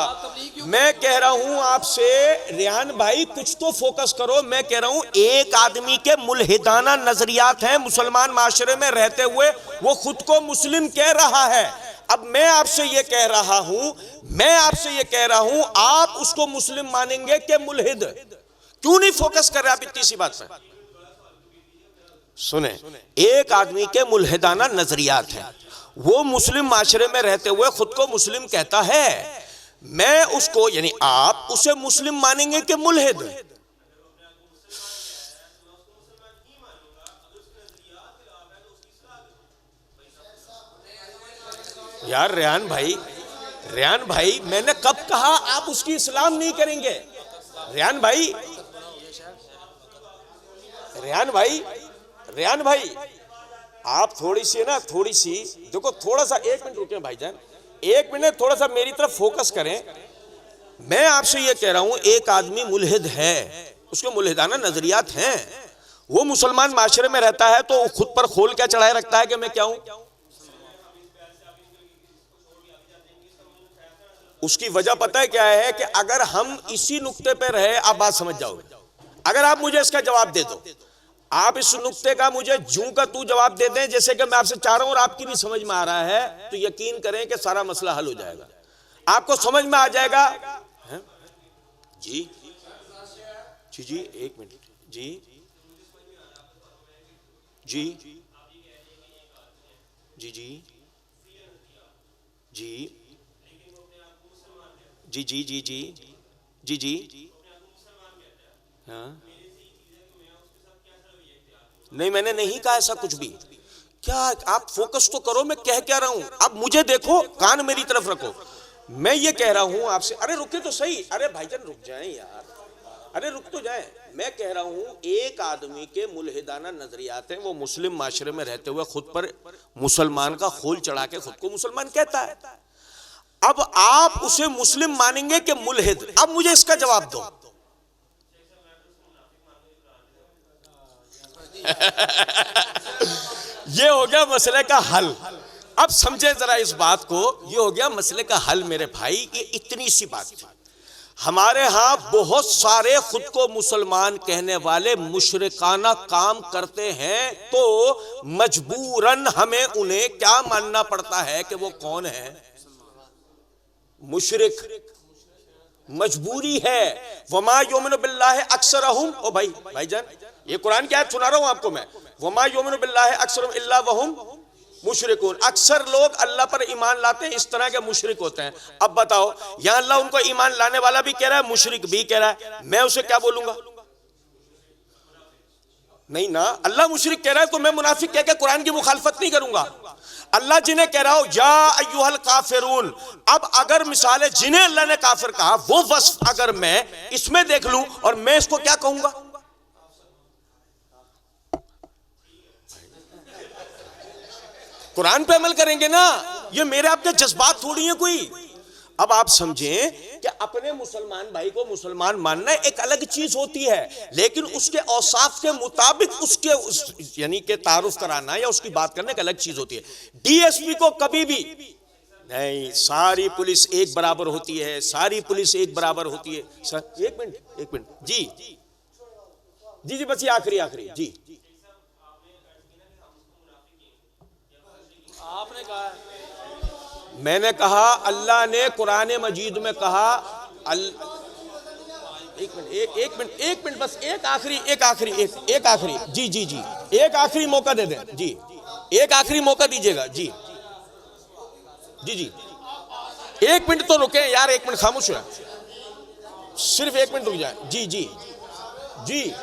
मैं कह रहा हूं आपसे रेहान भाई कुछ तो फोकस करो। मैं कह रहा हूं एक आदमी के मुल्हिदाना नजरियात हैं, मुसलमान माशरे में रहते हुए वो खुद को मुस्लिम कह रहा है। अब मैं आपसे ये कह रहा हूं आप उसको मुस्लिम मानेंगे कि मुल्हिद? क्यों नहीं फोकस कर रहे आप इतनी सी बात पे? सुने, एक आदमी के मुल्हिदाना नजरियात हैं, वो मुस्लिम माशरे में रहते हुए खुद को मुस्लिम कहता है, मैं उसको यानी आप उसे मुस्लिम मानेंगे कि मुल्हिद? यार रेहान भाई मैंने कब कहा आप उसकी इस्लाम नहीं करेंगे? रेहान भाई आप थोड़ी सी देखो, थोड़ा सा एक मिनट रुके भाईजान, एक मिनट थोड़ा सा मेरी तरफ फोकस करें। मैं आपसे ये कह रहा हूं एक आदमी मुल्हिद है, उसके मुल्हिदाना नजरियात हैं, वो मुसलमान माशरे में रहता है तो खुद पर खोल क्या चढ़ाए रखता है कि मैं क्या हूं? उसकी वजह पता है क्या है कि अगर हम इसी नुक्ते पे रहे, आप बात समझ जाओगे। अगर आप मुझे इसका जवाब दे दो, आप इस नुक्ते का मुझे जूं का तू जवाब दे दें, जैसे कि मैं आपसे चाह रहा हूं और आपकी भी समझ में आ रहा है, तो यकीन करें कि सारा मसला हल हो जाएगा, आपको समझ में आ जाएगा। है? जी एक मिनट जी हाँ, नहीं मैंने नहीं कहा ऐसा कुछ भी। क्या आप फोकस तो करो, मैं कह क्या रहा हूं, अब मुझे देखो, कान मेरी तरफ रखो। मैं ये कह रहा हूं आपसे, अरे रुके तो सही, अरे भाईजान रुक जाएं यार, अरे रुक तो जाएं। मैं कह रहा हूं एक आदमी के मुल्हिदाना नजरियात हैं, वो मुस्लिम माशरे में रहते हुए खुद पर मुसलमान का खोल चढ़ा के खुद को मुसलमान कहता है। अब आप उसे मुस्लिम मानेंगे कि मुल्हिद? अब मुझे इसका जवाब दो। ये हो गया मसले का हल। अब समझे जरा इस बात को, ये हो गया मसले का हल मेरे भाई। ये इतनी सी बात थी। हमारे यहाँ बहुत सारे खुद को मुसलमान कहने वाले मुशरिकाना काम करते हैं, तो मजबूरन हमें उन्हें क्या मानना पड़ता है कि वो कौन है? मुशरिक। मजबूरी है। वमा युमिनु बिल्लाहि अक्सरहुम, ओ भाईजान ये कुरान की आयत सुना रहा हूं आपको मैं, वमा युमिनु बिल्लाहि अक्सरहुम इल्ला वहुम मुशरिकून। अक्सर लोग अल्लाह पर ईमान लाते हैं, इस तरह के मुशरिक होते हैं। अब बताओ, यहां अल्लाह उनको ईमान लाने वाला भी कह रहा है, मुशरिक भी कह रहा है, मैं उसे क्या बोलूंगा? नहीं ना, अल्लाह मुशरिक कह रहा है तो मैं मुनाफिक कह के कुरान की मुखालफत नहीं करूंगा। अल्लाह जिन्हें कह रहा हो या अय्युहल काफिरून, अब अगर मिसाल जिन्हें अल्लाह ने काफिर कहा, वो वस्फ अगर मैं इसमें देख लूं और मैं इसको क्या कहूंगा? कुरान पे अमल करेंगे ना, ये मेरे आपके जज्बात थोड़ी है कोई। अब आप समझें कि अपने मुसलमान भाई को मुसलमान मानना एक अलग चीज होती है, लेकिन उसके औसाफ के मुताबिक उसके यानी के तारुफ कराना या उसकी बात करना एक अलग चीज होती है। डीएसपी को कभी भी नहीं, सारी पुलिस एक बराबर होती है, सारी पुलिस एक बराबर होती है। सर एक मिनट जी जी जी, बस ये आखिरी जी। आपने कहा, मैंने कहा अल्लाह ने कुरान मजीद में कहा एक मिनट बस, एक आखिरी जी जी जी, एक आखिरी मौका दे दें जी, एक आखिरी मौका दीजिएगा जी जी जी। एक मिनट तो रुके यार, एक मिनट खामोश है, सिर्फ एक मिनट रुक जाए जी जी जी।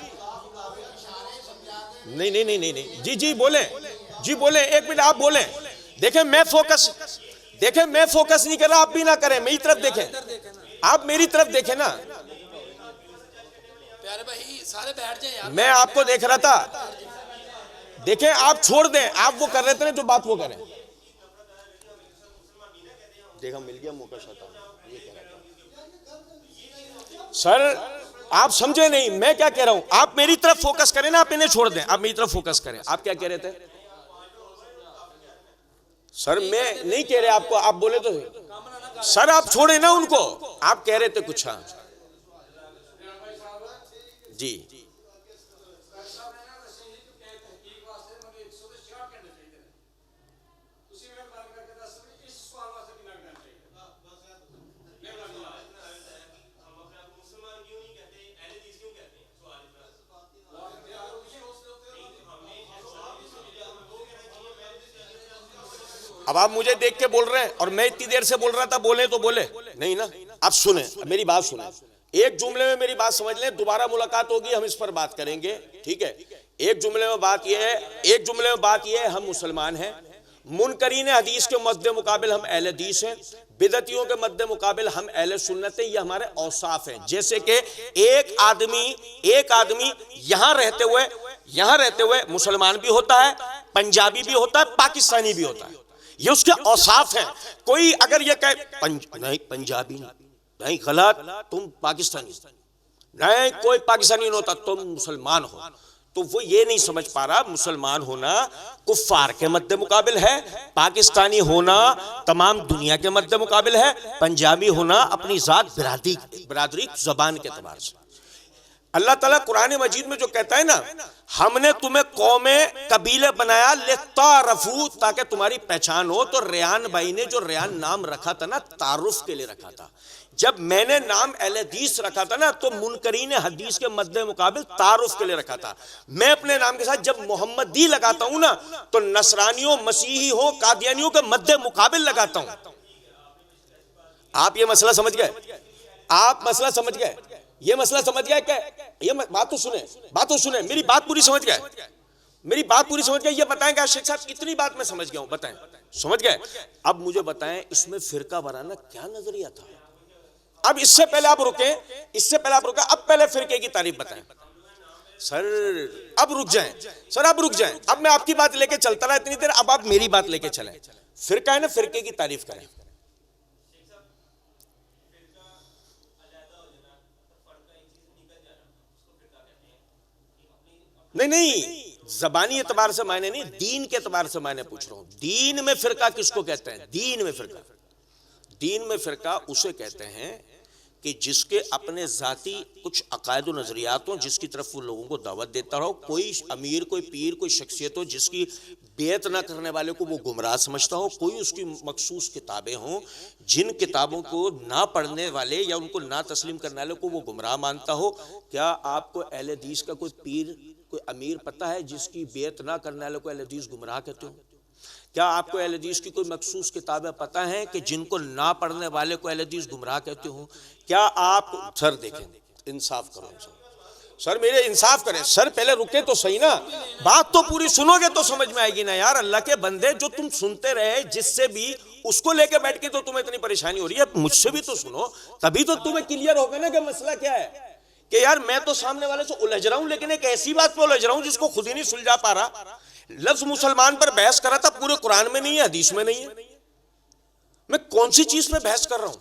नहीं जी जी बोले, एक मिनट आप बोले। देखें मैं फोकस नहीं कर रहा, आप भी ना करें, मेरी तरफ देखें, आप मेरी तरफ देखें ना। प्यारे भाई सारे बैठ जाए यार। मैं आपको देख रहा था, देखें आप छोड़ दें, आप वो कर रहे थे ना जो बात वो करें। देखा मिल गया मौका, ये कह रहा था सर, आप समझे नहीं मैं क्या कह रहा हूं। आप मेरी तरफ फोकस करें ना, आप इन्हें छोड़ दें, आप मेरी तरफ फोकस करें। आप क्या कह रहे थे सर? मैं नहीं कह रहे आपको, आप बोले तो सर, आप छोड़े ना उनको, आप कह रहे थे कुछ। हाँ जी अब आप मुझे देख के बोल रहे हैं और मैं इतनी देर से बोल रहा था, बोले तो बोले नहीं ना। आप सुने, मेरी बात सुने, एक जुमले में मेरी बात समझ लें, दोबारा मुलाकात होगी हम इस पर बात करेंगे, ठीक है। एक जुमले में बात यह है, हम मुसलमान हैं, मुनकरीन हदीस के मद्दे मुकाबिल हम अहले हदीस हैं, बिदतियों के मद्दे मुकाबिल हम अहले सुन्नत हैं। ये हमारे औसाफ हैं। जैसे कि एक आदमी यहाँ रहते हुए मुसलमान भी होता है, पंजाबी भी होता है, पाकिस्तानी भी होता है, ये उसके औसाफ हैं। कोई अगर ये कहे नहीं पंजाबी नहीं, गलत, तुम पाकिस्तानी नहीं, कोई पाकिस्तानी नहीं होता, तुम मुसलमान हो, तो वो ये नहीं समझ पा रहा मुसलमान होना कुफ्फार के मद्दे मुकाबिल है, पाकिस्तानी होना तमाम दुनिया के मद्दे मुकाबिल है, पंजाबी होना अपनी जात बिरादरी जबान के एतबार से। अल्लाह ताला कुरान मजीद में जो कहता है ना, हमने तुम्हें कौमे कबीले बनाया लितारफू, ताकि तुम्हारी पहचान हो। तो रेहान भाई ने जो रेहान नाम रखा था ना, तारुफ के लिए रखा था। जब मैंने नाम अहले हदीस रखा था ना, तो मुनकरीन हदीस के मद्दे मुकाबिल तारुफ के लिए रखा था। मैं अपने नाम के साथ जब मोहम्मदी लगाता हूं ना, तो नसरानियों, मसीही हो, कादियानियों के मद्दे मुकाबिल लगाता हूं। आप ये मसला समझ गए? ये मसला समझ गए क्या? ये बात तो सुने, मेरी बात पूरी समझ गए? ये बताएं क्या शेख साहब, इतनी बात मैं समझ गया हूं, बताएं समझ गए? अब मुझे बताएं इसमें फिरका बनाना क्या नजरिया था? अब इससे पहले आप रुके, अब पहले फिरके की तारीफ बताएं। सर अब रुक जाएं, अब मैं आपकी बात लेके चलता रहा इतनी देर, अब आप मेरी बात लेके चलें। फिरका है ना, फिरके की तारीफ करें। नहीं, जबानी एतबार से मायने नहीं, दीन के एतबार से मायने पूछ रहा हूं। दीन में फिरका किसको कहते हैं? दीन में फिरका उसे कहते हैं कि जिसके अपने जाती कुछ अकायद और नजरियात हो, जिसकी तरफ वो लोगों को दावत देता रहो। कोई अमीर, कोई पीर, कोई शख्सियत हो जिसकी बेत ना करने वाले को वो गुमराह समझता हो। कोई उसकी मखसूस किताबें हों, जिन किताबों को ना पढ़ने वाले या उनको ना तस्लीम करने वाले को वो गुमराह मानता हो। क्या आपको अहले हदीस का कोई पीर, कोई अमीर पता है जिसकी बेत ना करने वाले को अहले हदीस गुमराह कहते हो? क्या आपको अहले हदीस की कोई मखसूस किताबें पता हैं कि जिनको ना पढ़ने वाले को अहले हदीस गुमराह कहते हो? क्या आप सर देखें, इंसाफ करो सर, मेरे इंसाफ करें सर, पहले रुके तो सही ना, बात तो पूरी सुनोगे तो समझ में आएगी ना यार। अल्लाह के बंदे, जो तुम सुनते रहे जिससे भी, उसको लेके बैठ के तो तुम्हें इतनी परेशानी हो रही है, मुझसे भी तो सुनो, तभी तो तुम्हें क्लियर होगा ना कि मसला क्या है। कि यार मैं तो सामने वाले से उलझ रहा हूं, लेकिन एक ऐसी बात पे उलझ रहा हूं जिसको खुद ही नहीं सुलझा पा रहा, लफ्ज मुसलमान पर बहस कर रहा था, पूरे कुरान में नहीं है, हदीस में नहीं है। मैं कौन सी चीज पे बहस कर रहा हूं?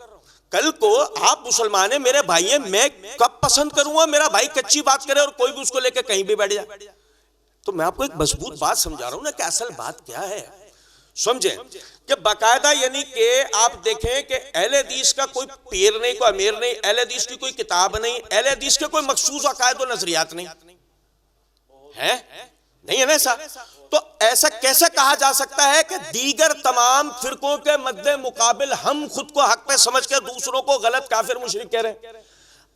कल को आप मुसलमान है, मेरे भाई है, मैं कब पसंद करूंगा मेरा भाई कच्ची बात करे और कोई भी उसको लेकर कहीं भी बैठ जाए? तो मैं आपको एक मजबूत बात समझा रहा हूं ना कि असल बात क्या है, समझे कि बाकायदा यानी कि आप देखें कि अहले हदीस का कोई पीर नहीं, कोई अमीर नहीं, अहले हदीस की कोई किताब नहीं, अहले हदीस के कोई मखसूस अकायद और नजरियात नहीं है, नहीं है ना ऐसा? तो ऐसा कैसे कहा जा सकता है कि दीगर तमाम फिरकों के मद्दे मुकाबिल हम खुद को हक पे समझ कर दूसरों को गलत काफिर मुशरिक कह रहे हैं?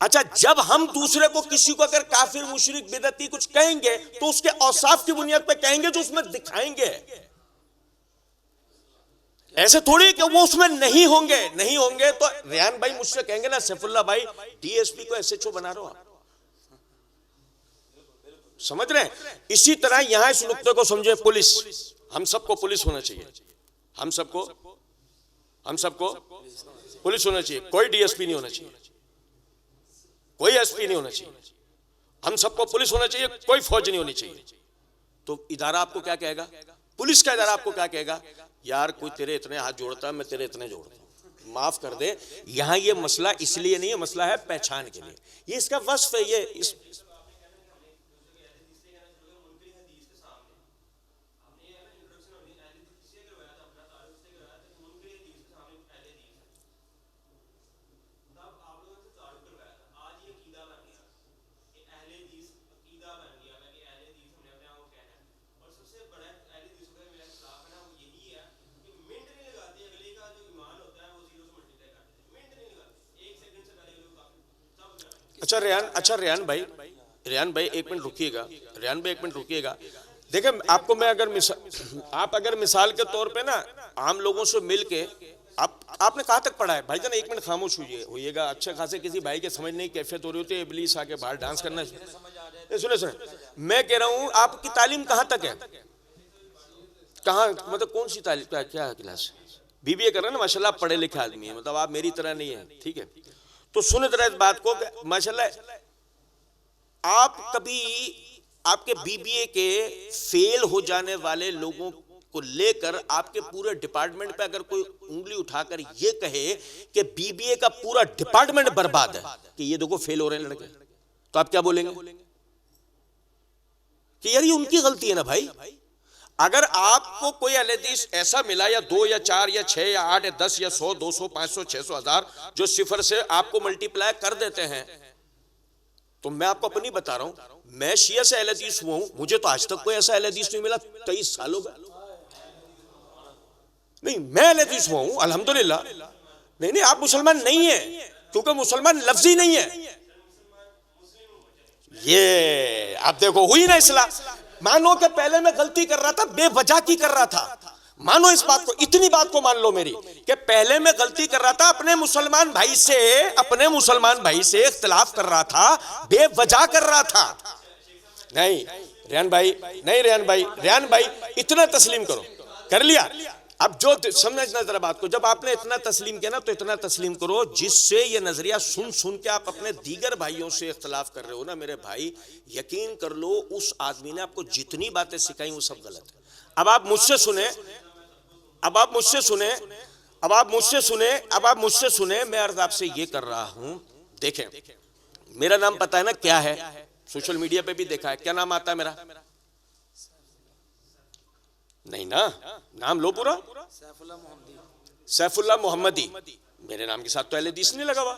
अच्छा, जब हम दूसरे को किसी को अगर काफिर मुशरिक बिदअती कुछ कहेंगे तो उसके औसाफ की बुनियाद पे कहेंगे जो उसमें दिखाएंगे, ऐसे थोड़ी कि वो उसमें नहीं होंगे। नहीं होंगे तो रेहान भाई मुझसे कहेंगे ना, सैफुल्लाह भाई डीएसपी को एसएचओ बना रहे हो आप, समझ रहे हैं? इसी तरह यहां इस नुक्ते को समझे, पुलिस, हम सबको पुलिस होना चाहिए, हम सबको पुलिस होना चाहिए, कोई डीएसपी नहीं होना चाहिए, कोई एसपी नहीं होना चाहिए, हम सबको पुलिस होना चाहिए, कोई फौज नहीं होनी चाहिए। तो इदारा आपको क्या कहेगा? पुलिस का इदारा आपको क्या कहेगा? यार कोई तेरे इतने हाथ जोड़ता है, मैं तेरे इतने जोड़ता हूं, माफ कर दे। यहां ये मसला इसलिए नहीं है, मसला है पहचान के लिए, ये इसका वस्फ है, ये इस अच्छा रेहान भाई एक मिनट रुकिएगा। देखिए आपको मैं अगर मिसाल के तौर पे ना आम लोगों से मिल के आपने कहां तक पढ़ा है भाईजान? एक मिनट खामोश होइएगा। अच्छे खासे किसी भाई के समझने की कैफियत हो रही होती है, इब्लीस आके बाहर डांस करना। सुने मैं कह रहा हूं आपकी तालीम कहां तक है? कहां मतलब कौन सी तालीम, क्या क्लास? बीबीए कर रहे हैं ना, माशाल्लाह पढ़े लिखे आदमी है, मतलब आप मेरी तरह नहीं है, ठीक है? तो सुने जरा इस बात को, माशाल्लाह आप कभी आपके बीबीए के फेल हो जाने वाले लोगों को लेकर आपके पूरे डिपार्टमेंट पे अगर कोई उंगली उठाकर ये कहे कि बीबीए का पूरा डिपार्टमेंट बर्बाद है, कि ये देखो फेल हो रहे हैं लड़के, तो आप क्या बोलेंगे? कि यार ये उनकी गलती है ना भाई। अगर आपको कोई अहले हदीस ऐसा मिला, या 2 या 4 या 6 या 8 या 10 या 100 200 500 600 1000 जो सिफर से आपको मल्टीप्लाई कर देते हैं, तो मैं आपको अपनी बता रहा हूं, मैं शिया से अहले हदीस हुआ हूं, मुझे तो आज तक कोई ऐसा अहले हदीस नहीं मिला 23 सालों में। नहीं, मैं अहले हदीस हुआ हूं अल्हम्दुलिल्लाह। नहीं, आप मुसलमान नहीं है, क्योंकि मुसलमान लफ्ज ही नहीं है। ये आप देखो हुई ना इस्लाह। मानो कि पहले मैं गलती कर रहा था, बेवजह की कर रहा था, मानो इस बात को, इतनी बात को मान लो मेरी, कि पहले मैं गलती कर रहा था, अपने मुसलमान भाई से इख्तिलाफ कर रहा था, बेवजह कर रहा था। नहीं रेहान भाई इतना तस्लीम करो, कर लिया। अब जो समझना जरा बात को, जब आपने इतना तस्लीम किया ना, तो इतना तस्लीम करो जिससे ये नजरिया सुन के आप अपने दीगर भाइयों से इख्तिलाफ कर रहे हो ना मेरे भाई, यकीन कर लो उस आदमी ने आपको जितनी बातें सिखाई वो सब गलत है। अब आप मुझसे सुने, मैं अर्ज आपसे ये कर रहा हूं, देखें मेरा नाम पता है ना क्या है, सोशल मीडिया पे भी देखा है, क्या नाम आता है मेरा? नहीं ना, नाम लो पूरा, सैफुल्लाह मोहम्मदी। मेरे नाम के साथ तो अहले हदीस नहीं लगा हुआ।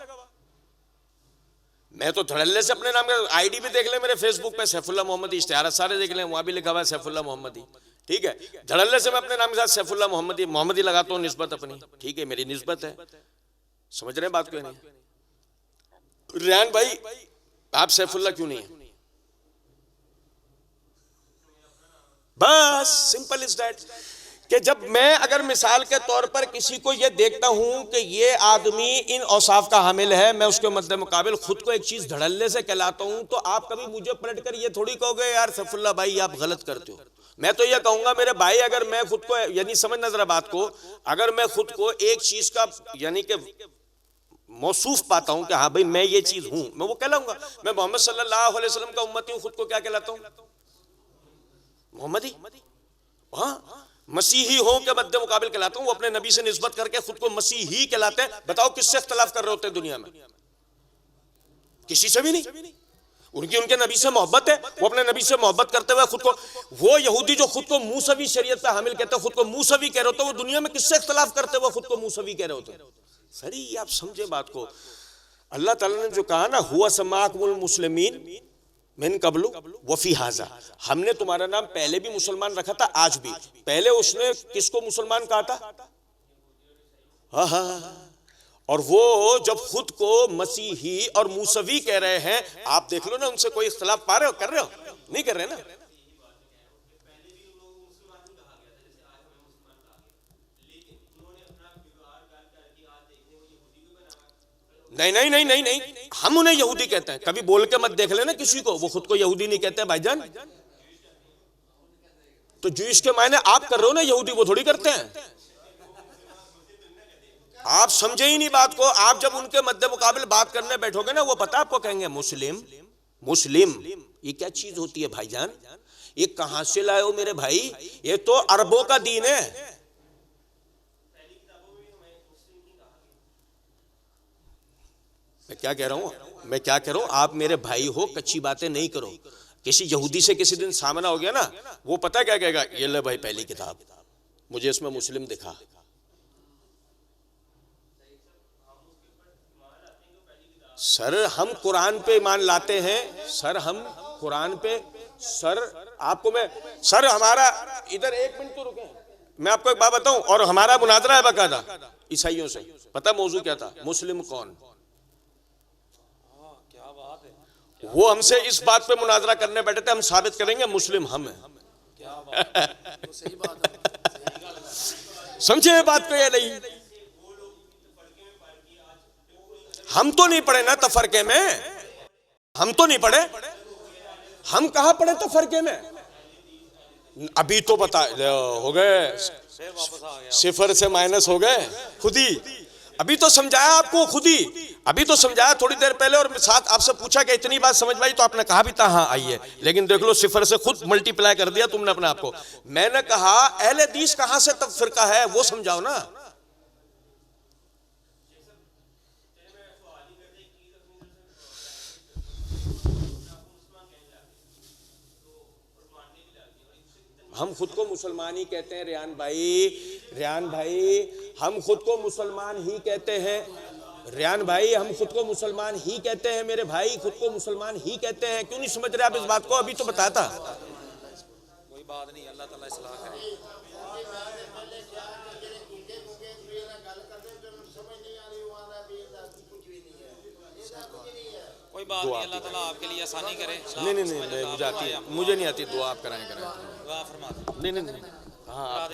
मैं तो धड़ल्ले से अपने नाम का आईडी भी देख ले मेरे फेसबुक पे, सैफुल्लाह मोहम्मदी, इश्तिहार सारे देख ले, वहां भी लिखा हुआ है सैफुल्लाह मोहम्मदी, ठीक है? धड़ल्ले से मैं अपने नाम के साथ सैफुल्लाह मोहम्मदी लगाता हूँ, निस्बत अपनी, ठीक है, मेरी निस्बत है। समझ रहे हैं बात को? नहीं रेहान भाई, आप सैफुल्लाह क्यों नहीं है? बस सिंपल इज दैट, कि जब मैं अगर मिसाल के तौर पर किसी को ये देखता हूं कि ये आदमी इन औसाफ का हामिल है, मैं उसके मद्दे मुकाबिल खुद को एक चीज धड़ल्ले से कहलाता हूं, तो आप कभी मुझे पलट कर ये थोड़ी कहोगे यार सैफुल्लाह भाई आप गलत करते हो। मैं तो ये कहूंगा मेरे भाई, अगर मैं खुद को, यानी समझना जरा बात को, अगर मैं खुद को एक चीज का यानी कि मौसूफ पाता हूं कि हाँ भाई मैं ये चीज हूं, मैं वो कहलाऊंगा। मैं मोहम्मद सल्लल्लाहु अलैहि वसल्लम का उम्मती हूं, खुद को क्या कहलाता हूं? मोहम्मदी। हाँ, मसीही हो के मद्दे मुकाबिल कहलाता हूं। वो अपने नबी से निस्बत करके खुद को मसीही कहलाते हैं। बताओ किससे इख्तलाफ कर रहे होते हैं दुनिया में? किसी से भी नहीं। उनकी उनके नबी से मोहब्बत है, वो अपने नबी से मोहब्बत करते हुए खुद को, वो यहूदी जो खुद को मूसवी शरीयत पे हामिल कहते हैं, खुद को मूसवी कह रहे होते हैं, वो दुनिया में किससे इख्तलाफ करते हुए खुद को मूसवी कह रहे होते हैं? सरी आप समझे बात को। अल्लाह ताला ने जो कहा ना, हुआ समाकुल मुस्लिमीन मिन कबलु वफी हाजा, हमने तुम्हारा नाम पहले भी मुसलमान रखा था, आज भी। पहले उसने किसको मुसलमान कहा था? हाँ। और वो जब खुद को मसीही और मूसवी कह रहे हैं, आप देख लो ना, उनसे कोई इख्तलाफ पा रहे हो? कर रहे हो? नहीं कर रहे ना। नहीं, हम उन्हें यहूदी कहते हैं। कभी बोल के मत देख लेना किसी को, वो खुद को यहूदी नहीं कहते भाईजान। तो जूइश के मायने आप कर रहे हो ना, यहूदी वो थोड़ी करते हैं। आप समझे ही नहीं बात को। आप जब उनके मद्दे मुकाबिल बात करने बैठोगे ना, वो पता आपको कहेंगे मुस्लिम। ये क्या चीज होती है भाईजान? ये कहां से लाए हो मेरे भाई? ये तो अरबों का दीन है। मैं क्या कह रहा हूं, आप मेरे भाई हो, कच्ची बातें नहीं करो। किसी यहूदी से किसी दिन सामना हो गया ना, वो पता क्या कहेगा? ये ले भाई पहली किताब, मुझे इसमें मुस्लिम दिखा। सर हम कुरान पे ईमान लाते हैं। सर हम कुरान पे, सर आपको मैं, सर हमारा इधर एक मिनट तो रुके, मैं आपको एक बात बताऊं। और हमारा मुनाजरा है बाकायदा ईसाइयों से। पता मौजू क्या था? मुस्लिम कौन? वो हमसे इस बात पे मुनाजरा करने बैठे थे, हम साबित करेंगे मुस्लिम हम हैं। समझे बात को या नहीं? हम तो नहीं पढ़े ना तफरके में, हम तो नहीं पढ़े। हम कहां पढ़े तफरके में? अभी तो बता हो गए, सिफर से माइनस हो गए खुद ही। अभी तो समझाया आपको खुद ही, अभी तो समझाया थोड़ी देर पहले, और साथ आपसे पूछा कि इतनी बात समझ पाई, तो आपने कहा भी था हाँ आइए, लेकिन देख लो सिफर से खुद मल्टीप्लाई कर दिया तुमने अपने आप को। मैंने कहा अहले हदीस कहां से तब फिरका है, वो समझाओ ना। हम खुद को मुसलमान ही कहते हैं रियान भाई, हम खुद को मुसलमान ही कहते हैं। रियान भाई हम खुद को मुसलमान ही कहते हैं, मेरे भाई खुद को मुसलमान ही कहते हैं। क्यों नहीं समझ रहे आप इस बात को? अभी तो बताया था। कोई बात नहीं, अल्लाह ताला इस्लाह करे। कोई बात नहीं, अल्लाह ताला आपके लिए आसानी करे। नहीं, मुझे नहीं आती दुआ, आप कराएं। दुआ फरमा। नहीं, हाँ।